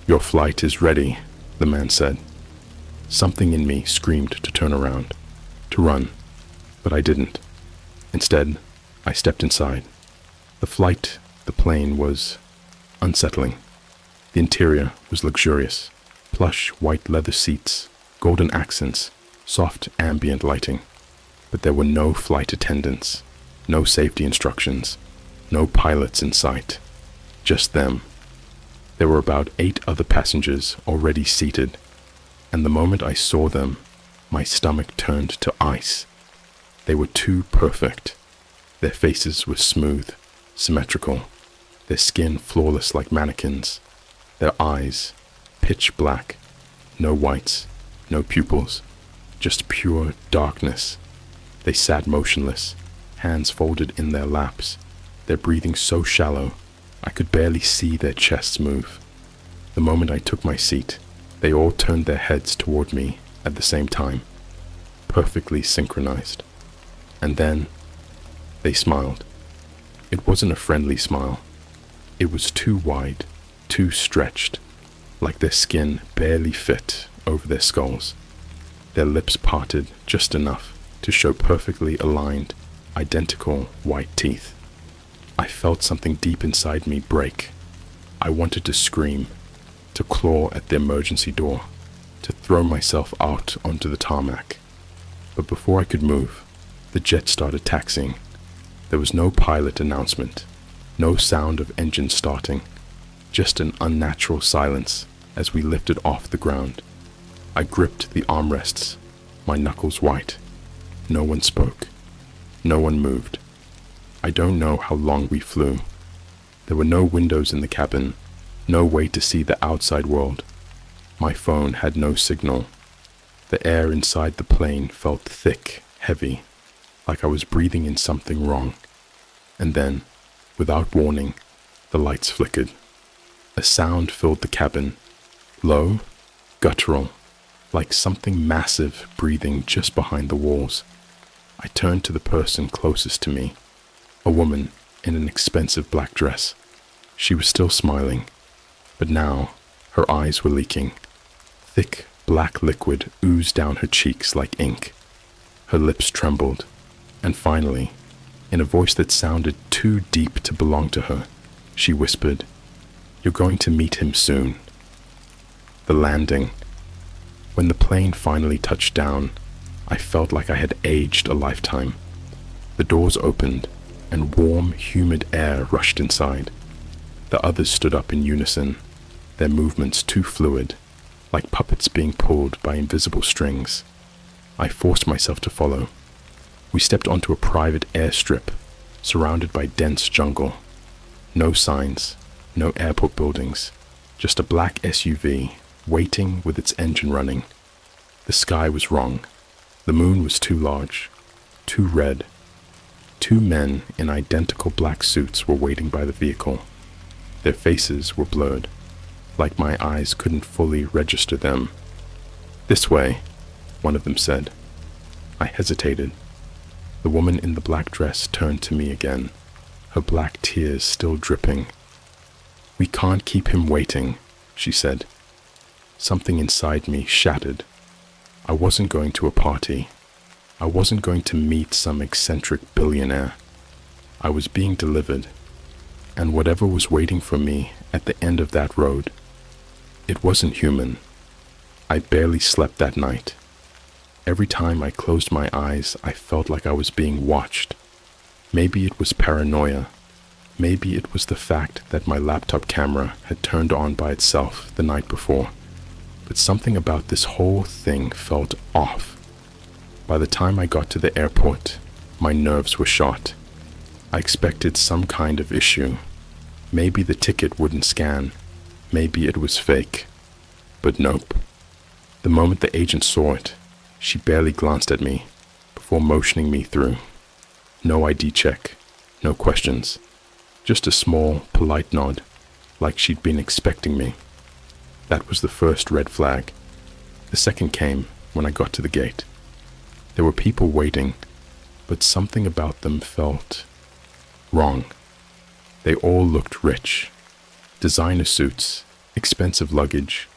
"Your flight is ready," the man said. Something in me screamed to turn around, to run, but I didn't. Instead, I stepped inside. The plane was unsettling. The interior was luxurious, plush white leather seats, golden accents, soft ambient lighting. But there were no flight attendants, no safety instructions, no pilots in sight, just them. There were about 8 other passengers already seated, and the moment I saw them, my stomach turned to ice. They were too perfect. Their faces were smooth, symmetrical, their skin flawless like mannequins, their eyes pitch black, no whites, no pupils, just pure darkness. They sat motionless, hands folded in their laps, their breathing so shallow I could barely see their chests move. The moment I took my seat, they all turned their heads toward me at the same time, perfectly synchronized. And then they smiled. It wasn't a friendly smile. It was too wide, too stretched, like their skin barely fit over their skulls. Their lips parted just enough to show perfectly aligned, identical white teeth. I felt something deep inside me break. I wanted to scream, to claw at the emergency door, to throw myself out onto the tarmac. But before I could move, the jet started taxiing. There was no pilot announcement, no sound of engine starting, just an unnatural silence as we lifted off the ground. I gripped the armrests, my knuckles white. No one spoke. No one moved. I don't know how long we flew. There were no windows in the cabin, no way to see the outside world. My phone had no signal. The air inside the plane felt thick, heavy, like I was breathing in something wrong. And then, without warning, the lights flickered. A sound filled the cabin, low, guttural, like something massive breathing just behind the walls. I turned to the person closest to me, a woman in an expensive black dress. She was still smiling, but now her eyes were leaking. Thick, Black liquid oozed down her cheeks like ink. Her lips trembled, and finally, in a voice that sounded too deep to belong to her, she whispered, "You're going to meet him soon." The landing. When the plane finally touched down, I felt like I had aged a lifetime. The doors opened, and warm, humid air rushed inside. The others stood up in unison, their movements too fluid, like puppets being pulled by invisible strings. I forced myself to follow. We stepped onto a private airstrip, surrounded by dense jungle. No signs, no airport buildings, just a black SUV, waiting with its engine running. The sky was wrong. The moon was too large, too red. Two men in identical black suits were waiting by the vehicle. Their faces were blurred, like my eyes couldn't fully register them. "This way," one of them said. I hesitated. The woman in the black dress turned to me again, her black tears still dripping. "We can't keep him waiting," she said. Something inside me shattered. I wasn't going to a party. I wasn't going to meet some eccentric billionaire. I was being delivered, and whatever was waiting for me at the end of that road, it wasn't human. I barely slept that night. Every time I closed my eyes, I felt like I was being watched. Maybe it was paranoia. Maybe it was the fact that my laptop camera had turned on by itself the night before. But something about this whole thing felt off. By the time I got to the airport, my nerves were shot. I expected some kind of issue. Maybe the ticket wouldn't scan. Maybe it was fake. But nope. The moment the agent saw it, she barely glanced at me before motioning me through. No ID check, no questions. Just a small, polite nod, like she'd been expecting me. That was the first red flag. The second came when I got to the gate. There were people waiting, but something about them felt wrong. They all looked rich. Designer suits, expensive luggage,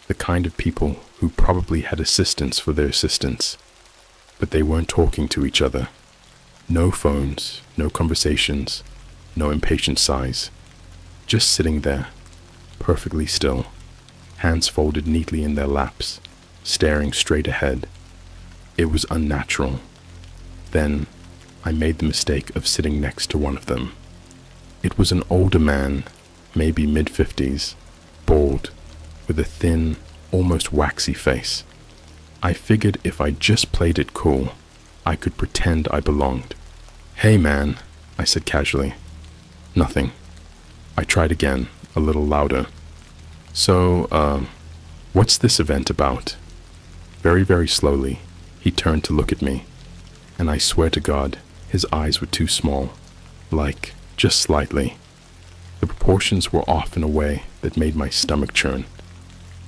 the kind of people who probably had assistants for their assistants. But they weren't talking to each other. No phones, no conversations, no impatient sighs. Just sitting there, perfectly still, hands folded neatly in their laps, staring straight ahead. It was unnatural. Then I made the mistake of sitting next to one of them. It was an older man, maybe mid-50s, bald, with a thin, almost waxy face. I figured if I just played it cool, I could pretend I belonged. "Hey man," I said casually. Nothing. I tried again, a little louder. "So, what's this event about?" Very, very slowly, he turned to look at me, and I swear to God, his eyes were too small, like, just slightly. The proportions were off in a way that made my stomach churn.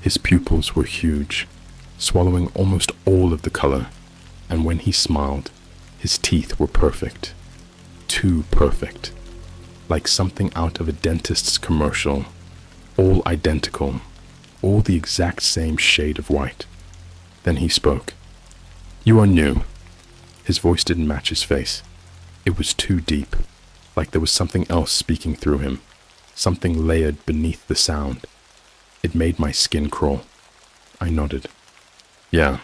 His pupils were huge, swallowing almost all of the color, and when he smiled, his teeth were perfect. Too perfect. Like something out of a dentist's commercial. All identical, all the exact same shade of white. Then he spoke. "You are new." His voice didn't match his face. It was too deep, like there was something else speaking through him, something layered beneath the sound. It made my skin crawl. I nodded. "Yeah,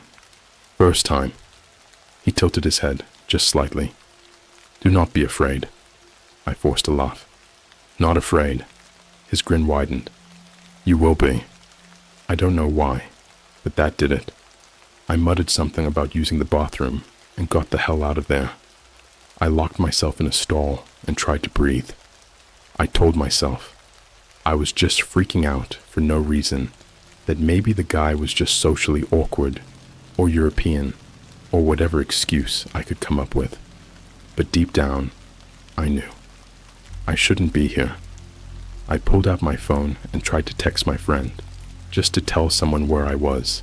first time." He tilted his head, just slightly. "Do not be afraid." I forced a laugh. "Not afraid." His grin widened. "You will be." I don't know why, but that did it. I muttered something about using the bathroom and got the hell out of there. I locked myself in a stall and tried to breathe. I told myself I was just freaking out for no reason, that maybe the guy was just socially awkward, or European, or whatever excuse I could come up with. But deep down, I knew. I shouldn't be here. I pulled out my phone and tried to text my friend, just to tell someone where I was.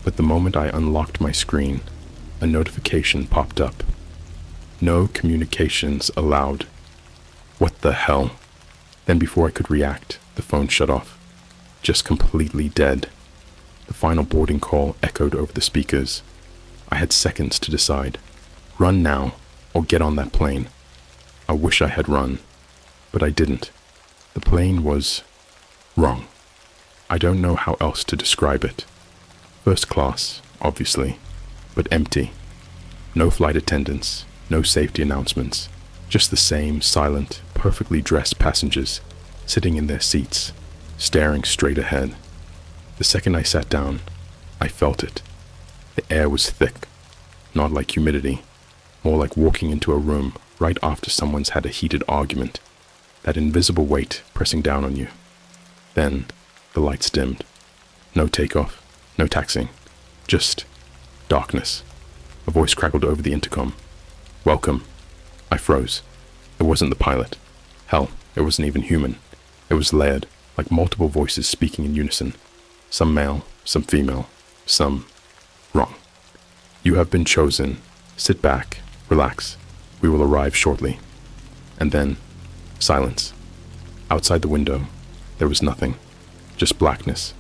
But the moment I unlocked my screen, a notification popped up. No communications allowed. What the hell? Then before I could react, the phone shut off. Just completely dead. The final boarding call echoed over the speakers. I had seconds to decide. Run now, or get on that plane. I wish I had run, but I didn't. The plane was wrong. I don't know how else to describe it. First class, obviously, but empty. No flight attendants, no safety announcements, just the same silent, perfectly dressed passengers sitting in their seats, staring straight ahead. The second I sat down, I felt it. The air was thick, not like humidity, more like walking into a room right after someone's had a heated argument, that invisible weight pressing down on you. Then the lights dimmed. No takeoff, no taxiing, just darkness. A voice crackled over the intercom. Welcome. I froze. It wasn't the pilot. Hell, it wasn't even human. It was layered, like multiple voices speaking in unison. Some male, some female, some wrong. You have been chosen. Sit back, relax. We will arrive shortly. And then, silence. Outside the window, there was nothing. Just blackness.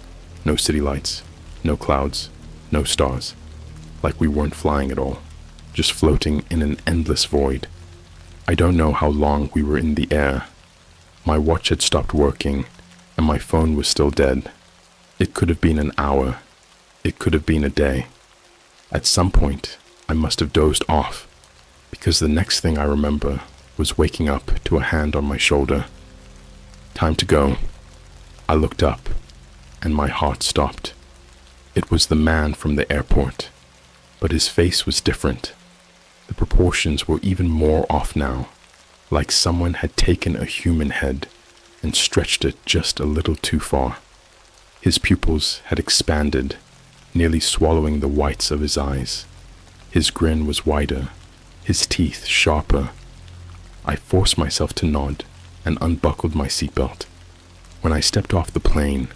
No city lights, no clouds, no stars. Like we weren't flying at all, just floating in an endless void. I don't know how long we were in the air. My watch had stopped working, and my phone was still dead. It could have been an hour. It could have been a day. At some point, I must have dozed off, because the next thing I remember was waking up to a hand on my shoulder. Time to go. I looked up, and my heart stopped. It was the man from the airport, but his face was different. The proportions were even more off now, like someone had taken a human head and stretched it just a little too far. His pupils had expanded, nearly swallowing the whites of his eyes. His grin was wider, his teeth sharper. I forced myself to nod and unbuckled my seatbelt. When I stepped off the plane,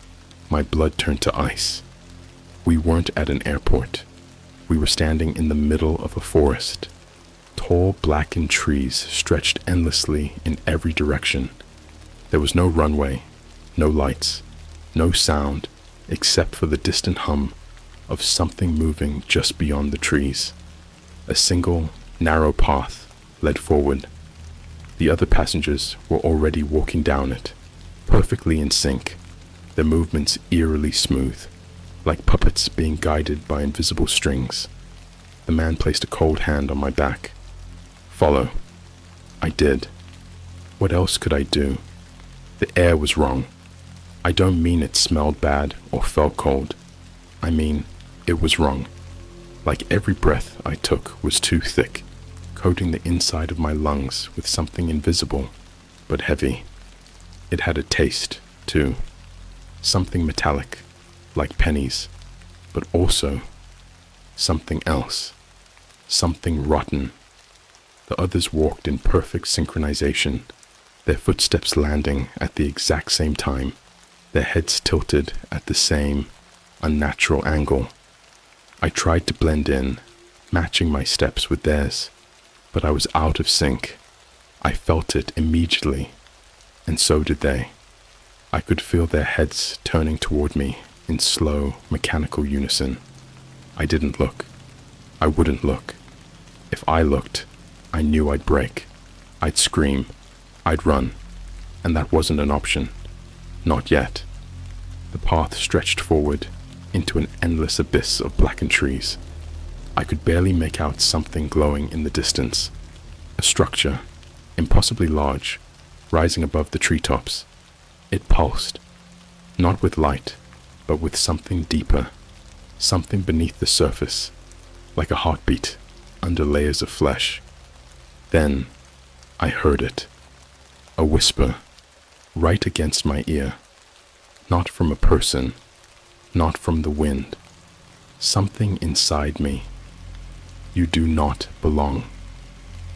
my blood turned to ice. We weren't at an airport. We were standing in the middle of a forest. Tall, blackened trees stretched endlessly in every direction. There was no runway, no lights, no sound except for the distant hum of something moving just beyond the trees. A single, narrow path led forward. The other passengers were already walking down it, perfectly in sync, their movements eerily smooth, like puppets being guided by invisible strings. The man placed a cold hand on my back. Follow. I did. What else could I do? The air was wrong. I don't mean it smelled bad or felt cold. I mean, it was wrong. Like every breath I took was too thick, coating the inside of my lungs with something invisible, but heavy. It had a taste, too. Something metallic, like pennies, but also something else. Something rotten. The others walked in perfect synchronization, their footsteps landing at the exact same time, their heads tilted at the same unnatural angle. I tried to blend in, matching my steps with theirs, but I was out of sync. I felt it immediately, and so did they. I could feel their heads turning toward me in slow, mechanical unison. I didn't look. I wouldn't look. If I looked, I knew I'd break. I'd scream. I'd run. And that wasn't an option. Not yet. The path stretched forward into an endless abyss of blackened trees. I could barely make out something glowing in the distance. A structure, impossibly large, rising above the treetops. It pulsed, not with light, but with something deeper, something beneath the surface, like a heartbeat under layers of flesh. Then I heard it, a whisper, right against my ear, not from a person, not from the wind, something inside me. You do not belong.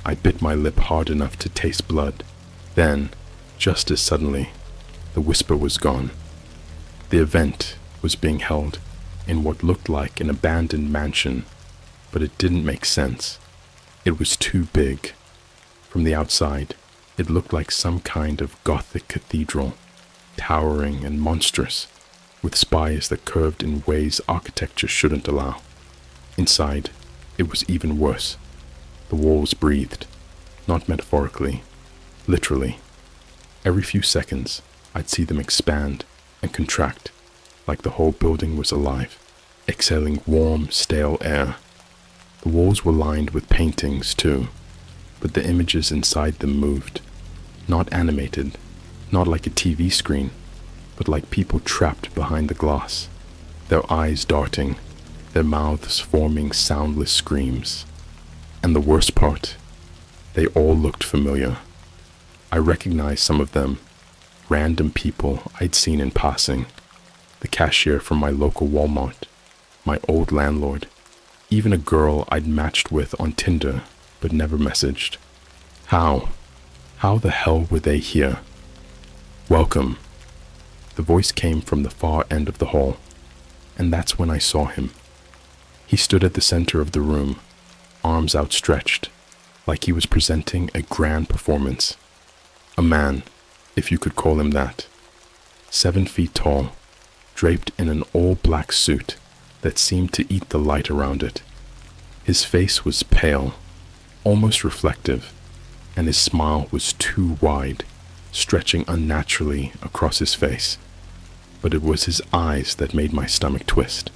I bit my lip hard enough to taste blood. Then, just as suddenly, the whisper was gone. The event was being held in what looked like an abandoned mansion, but it didn't make sense. It was too big. From the outside, it looked like some kind of Gothic cathedral, towering and monstrous. with spires that curved in ways architecture shouldn't allow. Inside, it was even worse. The walls breathed, not metaphorically, literally. Every few seconds, I'd see them expand and contract, like the whole building was alive, exhaling warm, stale air. The walls were lined with paintings, too, but the images inside them moved, not animated, not like a TV screen, but like people trapped behind the glass, their eyes darting, their mouths forming soundless screams. And the worst part, they all looked familiar. I recognized some of them, random people I'd seen in passing, the cashier from my local Walmart, my old landlord, even a girl I'd matched with on Tinder but never messaged. How the hell were they here? Welcome. The voice came from the far end of the hall, and that's when I saw him. He stood at the center of the room, arms outstretched, like he was presenting a grand performance. A man, if you could call him that. 7 feet tall, draped in an all-black suit that seemed to eat the light around it. His face was pale, almost reflective, and his smile was too wide, stretching unnaturally across his face. But it was his eyes that made my stomach twist.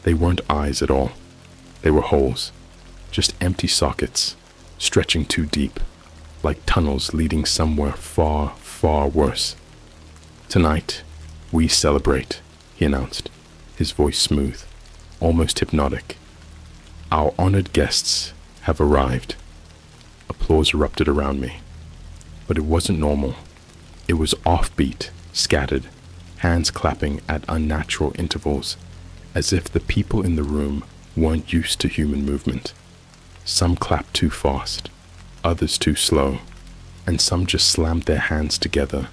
They weren't eyes at all. They were holes, just empty sockets, stretching too deep, like tunnels leading somewhere far, far worse. Tonight, we celebrate, he announced, his voice smooth, almost hypnotic. Our honored guests have arrived. Applause erupted around me. But it wasn't normal. It was offbeat, scattered, hands clapping at unnatural intervals, as if the people in the room weren't used to human movement. Some clapped too fast, others too slow, and some just slammed their hands together,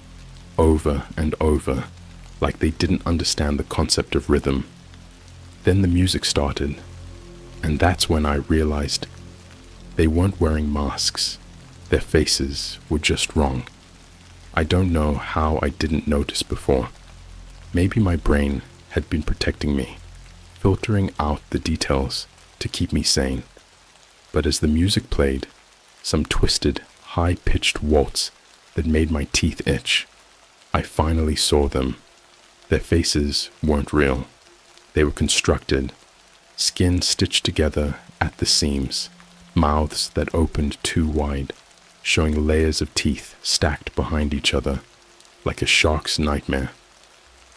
over and over, like they didn't understand the concept of rhythm. Then the music started, and that's when I realized they weren't wearing masks. Their faces were just wrong. I don't know how I didn't notice before. Maybe my brain had been protecting me, filtering out the details to keep me sane. But as the music played, some twisted, high-pitched waltz that made my teeth itch, I finally saw them. Their faces weren't real. They were constructed, skin stitched together at the seams, mouths that opened too wide, showing layers of teeth stacked behind each other, like a shark's nightmare.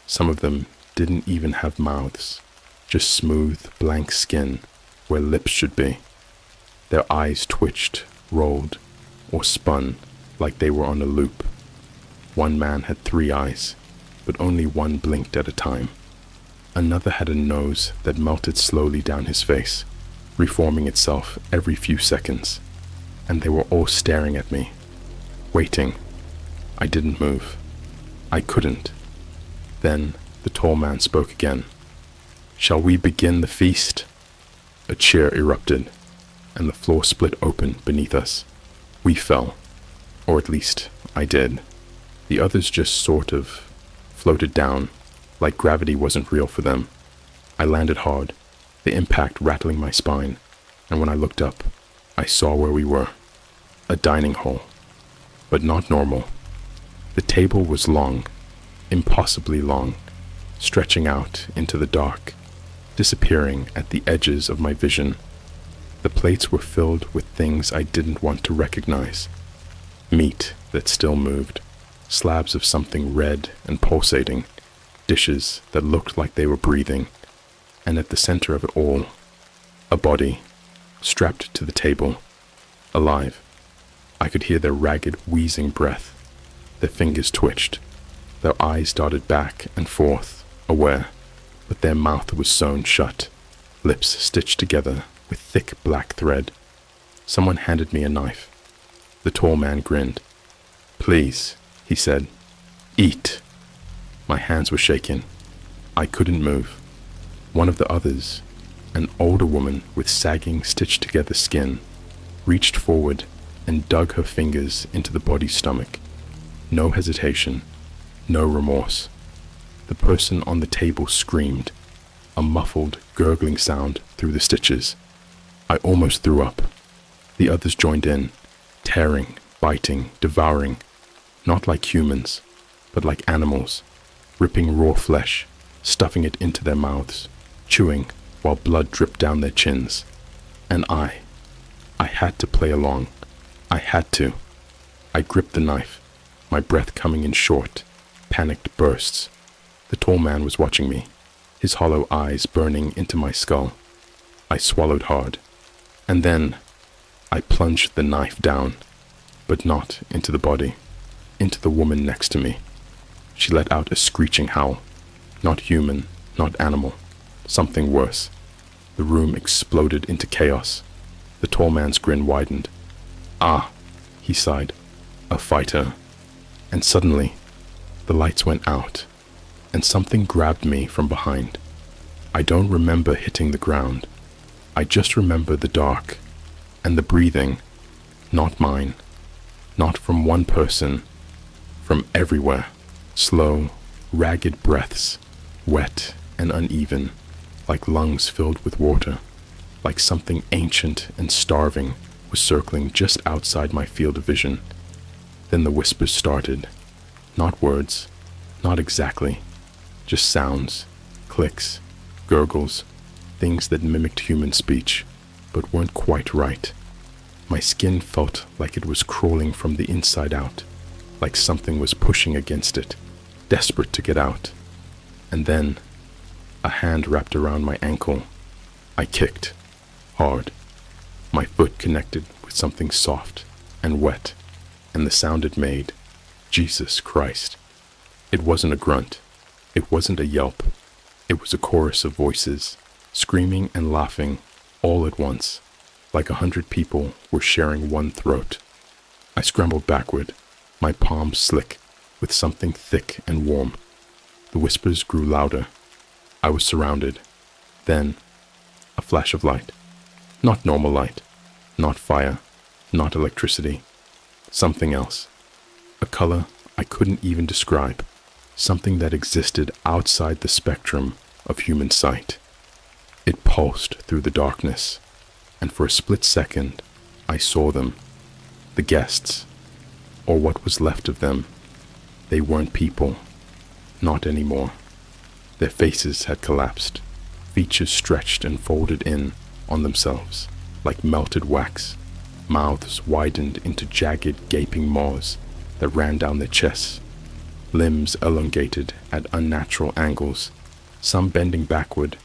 Some of them didn't even have mouths, just smooth, blank skin where lips should be. Their eyes twitched, rolled, or spun like they were on a loop. One man had 3 eyes, but only one blinked at a time. Another had a nose that melted slowly down his face, reforming itself every few seconds. And they were all staring at me, waiting. I didn't move. I couldn't. Then the tall man spoke again. "Shall we begin the feast?" A cheer erupted, and the floor split open beneath us. We fell, or at least I did. The others just sort of floated down, like gravity wasn't real for them. I landed hard, the impact rattling my spine, and when I looked up, I saw where we were. A dining hall, but not normal. The table was long, impossibly long, stretching out into the dark, disappearing at the edges of my vision. The plates were filled with things I didn't want to recognize. Meat that still moved, slabs of something red and pulsating, dishes that looked like they were breathing, and at the center of it all, a body, strapped to the table, alive. I could hear their ragged, wheezing breath. Their fingers twitched. Their eyes darted back and forth, aware, but their mouth was sewn shut, lips stitched together with thick black thread. Someone handed me a knife. The tall man grinned. "Please," he said, "eat." My hands were shaking. I couldn't move. One of the others, an older woman with sagging, stitched-together skin, reached forward and dug her fingers into the body's stomach. No hesitation, no remorse. The person on the table screamed, a muffled, gurgling sound through the stitches. I almost threw up. The others joined in, tearing, biting, devouring, not like humans, but like animals, ripping raw flesh, stuffing it into their mouths, chewing while blood dripped down their chins. And I had to play along. I had to. I gripped the knife, my breath coming in short, panicked bursts. The tall man was watching me, his hollow eyes burning into my skull. I swallowed hard, and then I plunged the knife down, but not into the body, into the woman next to me. She let out a screeching howl. Not human, not animal, something worse. The room exploded into chaos. The tall man's grin widened. "Ah," he sighed, "a fighter." And suddenly, the lights went out, and something grabbed me from behind. I don't remember hitting the ground. I just remember the dark, and the breathing, not mine, not from one person, from everywhere. Slow, ragged breaths, wet and uneven, like lungs filled with water, like something ancient and starving was circling just outside my field of vision. Then the whispers started. Not words, not exactly, just sounds, clicks, gurgles, things that mimicked human speech, but weren't quite right. My skin felt like it was crawling from the inside out, like something was pushing against it, desperate to get out. And then, a hand wrapped around my ankle. I kicked, hard. My foot connected with something soft and wet, and the sound it made, Jesus Christ. It wasn't a grunt. It wasn't a yelp. It was a chorus of voices, screaming and laughing all at once, like 100 people were sharing one throat. I scrambled backward, my palms slick with something thick and warm. The whispers grew louder. I was surrounded. Then, a flash of light. Not normal light, not fire, not electricity. Something else. A color I couldn't even describe. Something that existed outside the spectrum of human sight. It pulsed through the darkness, and for a split second, I saw them. The guests, or what was left of them. They weren't people. Not anymore. Their faces had collapsed, features stretched and folded in on themselves, like melted wax. Mouths widened into jagged, gaping maws that ran down their chests. Limbs elongated at unnatural angles, some bending backward,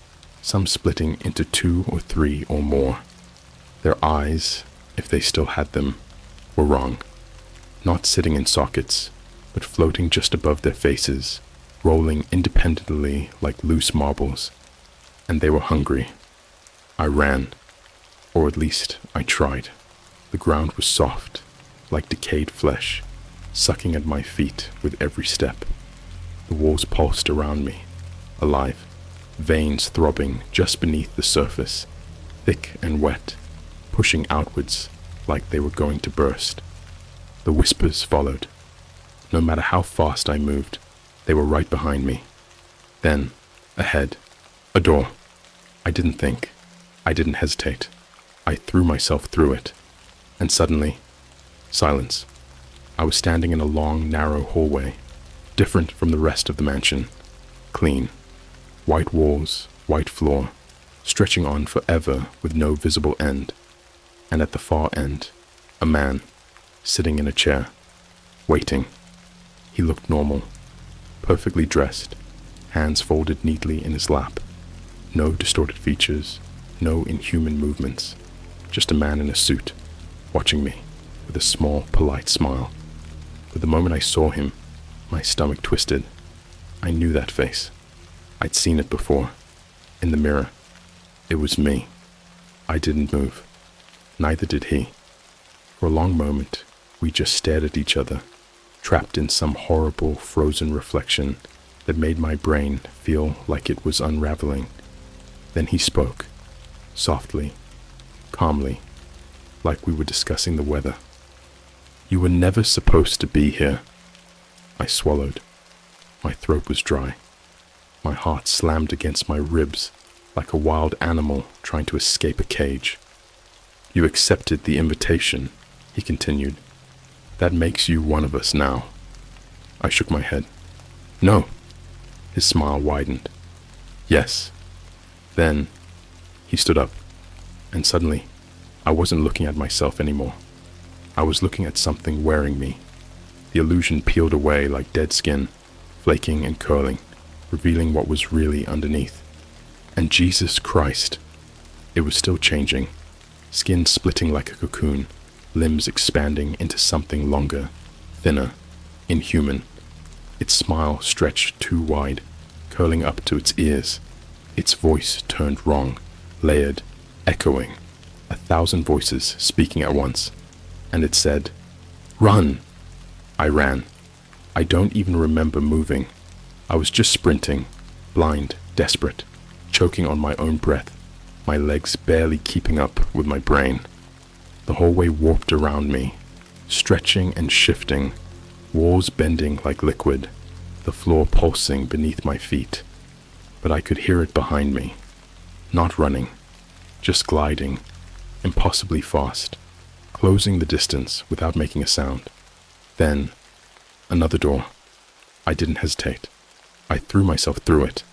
some splitting into 2 or 3 or more. Their eyes, if they still had them, were wrong. Not sitting in sockets, but floating just above their faces, rolling independently like loose marbles. And they were hungry. I ran, or at least I tried. The ground was soft, like decayed flesh, sucking at my feet with every step. The walls pulsed around me, alive, veins throbbing just beneath the surface, thick and wet, pushing outwards like they were going to burst. The whispers followed. No matter how fast I moved, they were right behind me. Then, ahead, a door. I didn't think. I didn't hesitate. I threw myself through it. And suddenly, silence. I was standing in a long, narrow hallway, different from the rest of the mansion. Clean. White walls, white floor, stretching on forever with no visible end. And at the far end, a man, sitting in a chair, waiting. He looked normal, perfectly dressed, hands folded neatly in his lap. No distorted features, no inhuman movements. Just a man in a suit, watching me with a small, polite smile. But the moment I saw him, my stomach twisted. I knew that face. I'd seen it before, in the mirror. It was me. I didn't move. Neither did he. For a long moment, we just stared at each other, trapped in some horrible, frozen reflection that made my brain feel like it was unraveling. Then he spoke, softly, calmly, like we were discussing the weather. "You were never supposed to be here." I swallowed. My throat was dry. My heart slammed against my ribs like a wild animal trying to escape a cage. "You accepted the invitation," he continued. "That makes you one of us now." I shook my head. "No." His smile widened. "Yes." Then he stood up, and suddenly I wasn't looking at myself anymore. I was looking at something wearing me. The illusion peeled away like dead skin, flaking and curling, revealing what was really underneath. And Jesus Christ, it was still changing, skin splitting like a cocoon, limbs expanding into something longer, thinner, inhuman. Its smile stretched too wide, curling up to its ears. Its voice turned wrong, layered, echoing, 1,000 voices speaking at once. And it said, "Run!" I ran. I don't even remember moving. I was just sprinting, blind, desperate, choking on my own breath, my legs barely keeping up with my brain. The hallway warped around me, stretching and shifting, walls bending like liquid, the floor pulsing beneath my feet. But I could hear it behind me, not running, just gliding, impossibly fast, closing the distance without making a sound. Then, another door. I didn't hesitate. I threw myself through it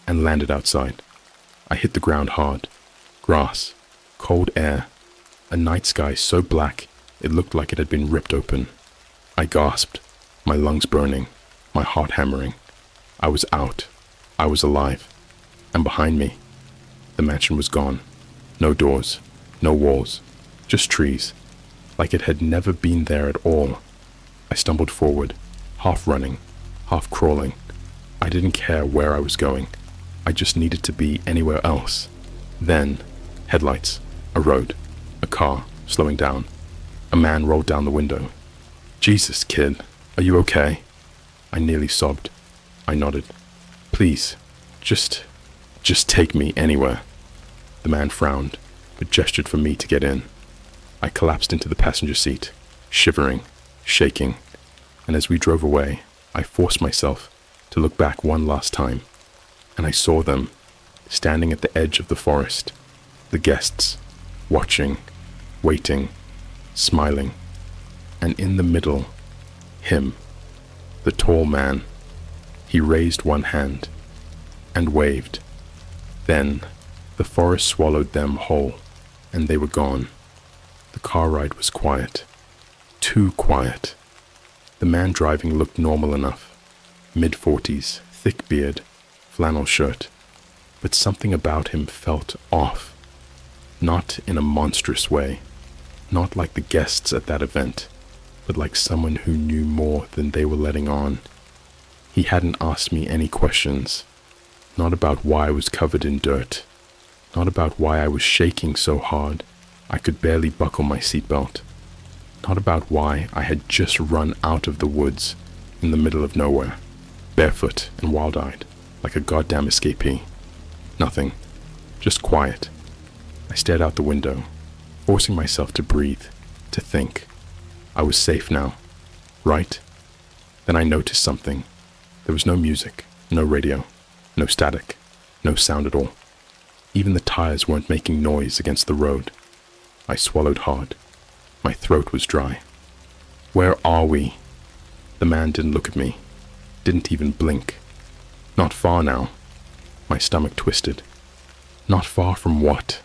and landed outside. I hit the ground hard. Grass, cold air, a night sky so black it looked like it had been ripped open. I gasped, my lungs burning, my heart hammering. I was out. I was alive. And behind me, the mansion was gone. No doors, no walls, just trees, like it had never been there at all. I stumbled forward, half running, half crawling. I didn't care where I was going. I just needed to be anywhere else. Then, headlights, a road, a car slowing down. A man rolled down the window. "Jesus, kid, are you okay?" I nearly sobbed. I nodded. "Please, just take me anywhere." The man frowned, but gestured for me to get in. I collapsed into the passenger seat, shivering, shaking, and as we drove away, I forced myself to look back one last time, and I saw them, standing at the edge of the forest, the guests, watching, waiting, smiling, and in the middle, him, the tall man. He raised one hand and waved. Then the forest swallowed them whole, and they were gone. The car ride was quiet, too quiet. The man driving looked normal enough, mid-40s, thick beard, flannel shirt, but something about him felt off, not in a monstrous way, not like the guests at that event, but like someone who knew more than they were letting on. He hadn't asked me any questions, not about why I was covered in dirt, not about why I was shaking so hard I could barely buckle my seatbelt, not about why I had just run out of the woods in the middle of nowhere, barefoot and wild-eyed, like a goddamn escapee. Nothing, just quiet. I stared out the window, forcing myself to breathe, to think. I was safe now, right? Then I noticed something. There was no music, no radio, no static, no sound at all. Even the tires weren't making noise against the road. I swallowed hard. My throat was dry. "Where are we?" The man didn't look at me, didn't even blink. "Not far now." My stomach twisted. "Not far from what?"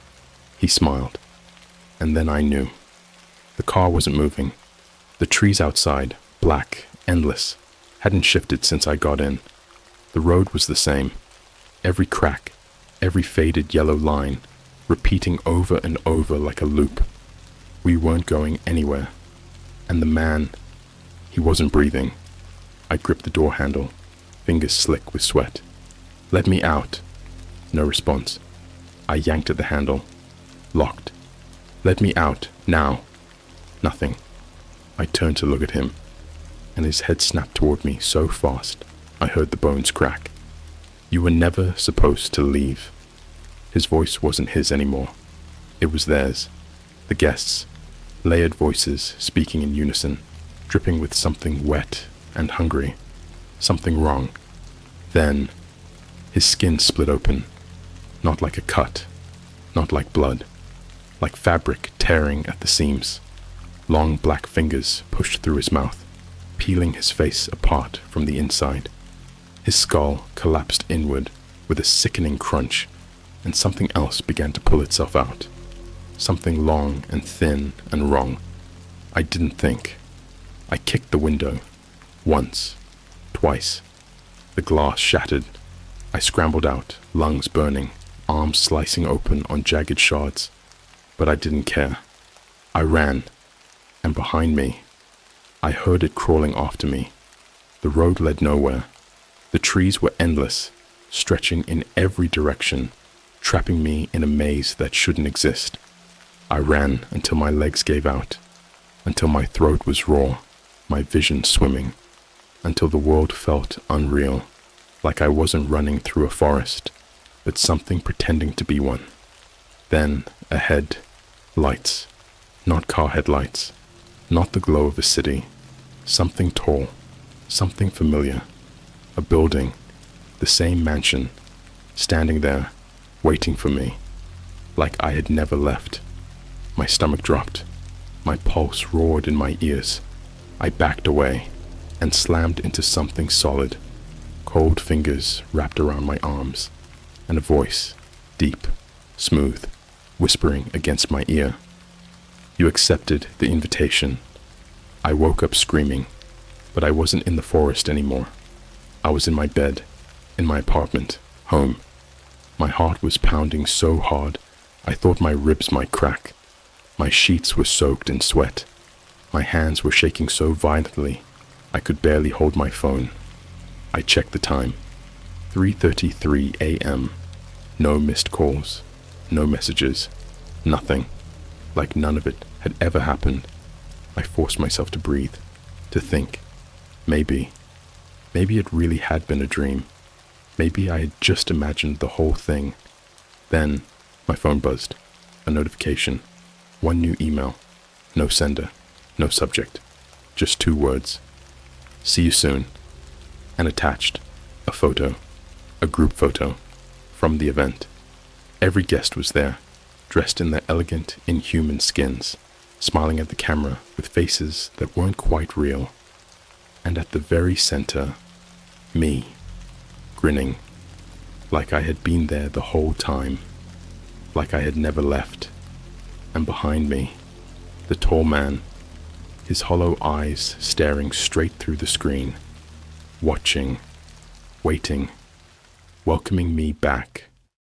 He smiled. And then I knew. The car wasn't moving. The trees outside, black, endless, hadn't shifted since I got in. The road was the same. Every crack, every faded yellow line, repeating over and over like a loop. We weren't going anywhere. And the man, he wasn't breathing. I gripped the door handle, fingers slick with sweat. "Let me out." No response. I yanked at the handle. Locked. "Let me out, now." Nothing. I turned to look at him, and his head snapped toward me so fast I heard the bones crack. "You were never supposed to leave." His voice wasn't his anymore. It was theirs. The guests, layered voices speaking in unison, dripping with something wet and hungry, something wrong. Then, His skin split open, not like a cut, not like blood, like fabric tearing at the seams. Long black fingers pushed through his mouth, peeling his face apart from the inside. His skull collapsed inward with a sickening crunch, and something else began to pull itself out. Something long and thin and wrong. I didn't think. I kicked the window. Once. Twice. The glass shattered. I scrambled out, lungs burning, arms slicing open on jagged shards. But I didn't care. I ran. And behind me, I heard it crawling after me. The road led nowhere. The trees were endless, stretching in every direction, trapping me in a maze that shouldn't exist. I ran until my legs gave out, until my throat was raw, my vision swimming, until the world felt unreal, like I wasn't running through a forest, but something pretending to be one. Then, ahead, lights, not car headlights, not the glow of a city, something tall, something familiar, a building, the same mansion, standing there, waiting for me, like I had never left. My stomach dropped, my pulse roared in my ears. I backed away and slammed into something solid. Cold fingers wrapped around my arms, and a voice, deep, smooth, whispering against my ear. You accepted the invitation. I woke up screaming, but I wasn't in the forest anymore. I was in my bed, in my apartment, home. My heart was pounding so hard, I thought my ribs might crack. My sheets were soaked in sweat. My hands were shaking so violently, I could barely hold my phone. I checked the time. 3:33 a.m. No missed calls, no messages, nothing. Like none of it had ever happened. I forced myself to breathe, to think. Maybe it really had been a dream. Maybe I had just imagined the whole thing. Then, my phone buzzed. A notification. One new email. No sender. No subject. Just 2 words. See you soon. And attached, a photo. A group photo. From the event. Every guest was there, dressed in their elegant, inhuman skins, smiling at the camera with faces that weren't quite real. And at the very center, me, grinning, like I had been there the whole time, like I had never left. And behind me, the tall man, his hollow eyes staring straight through the screen, watching, waiting, welcoming me back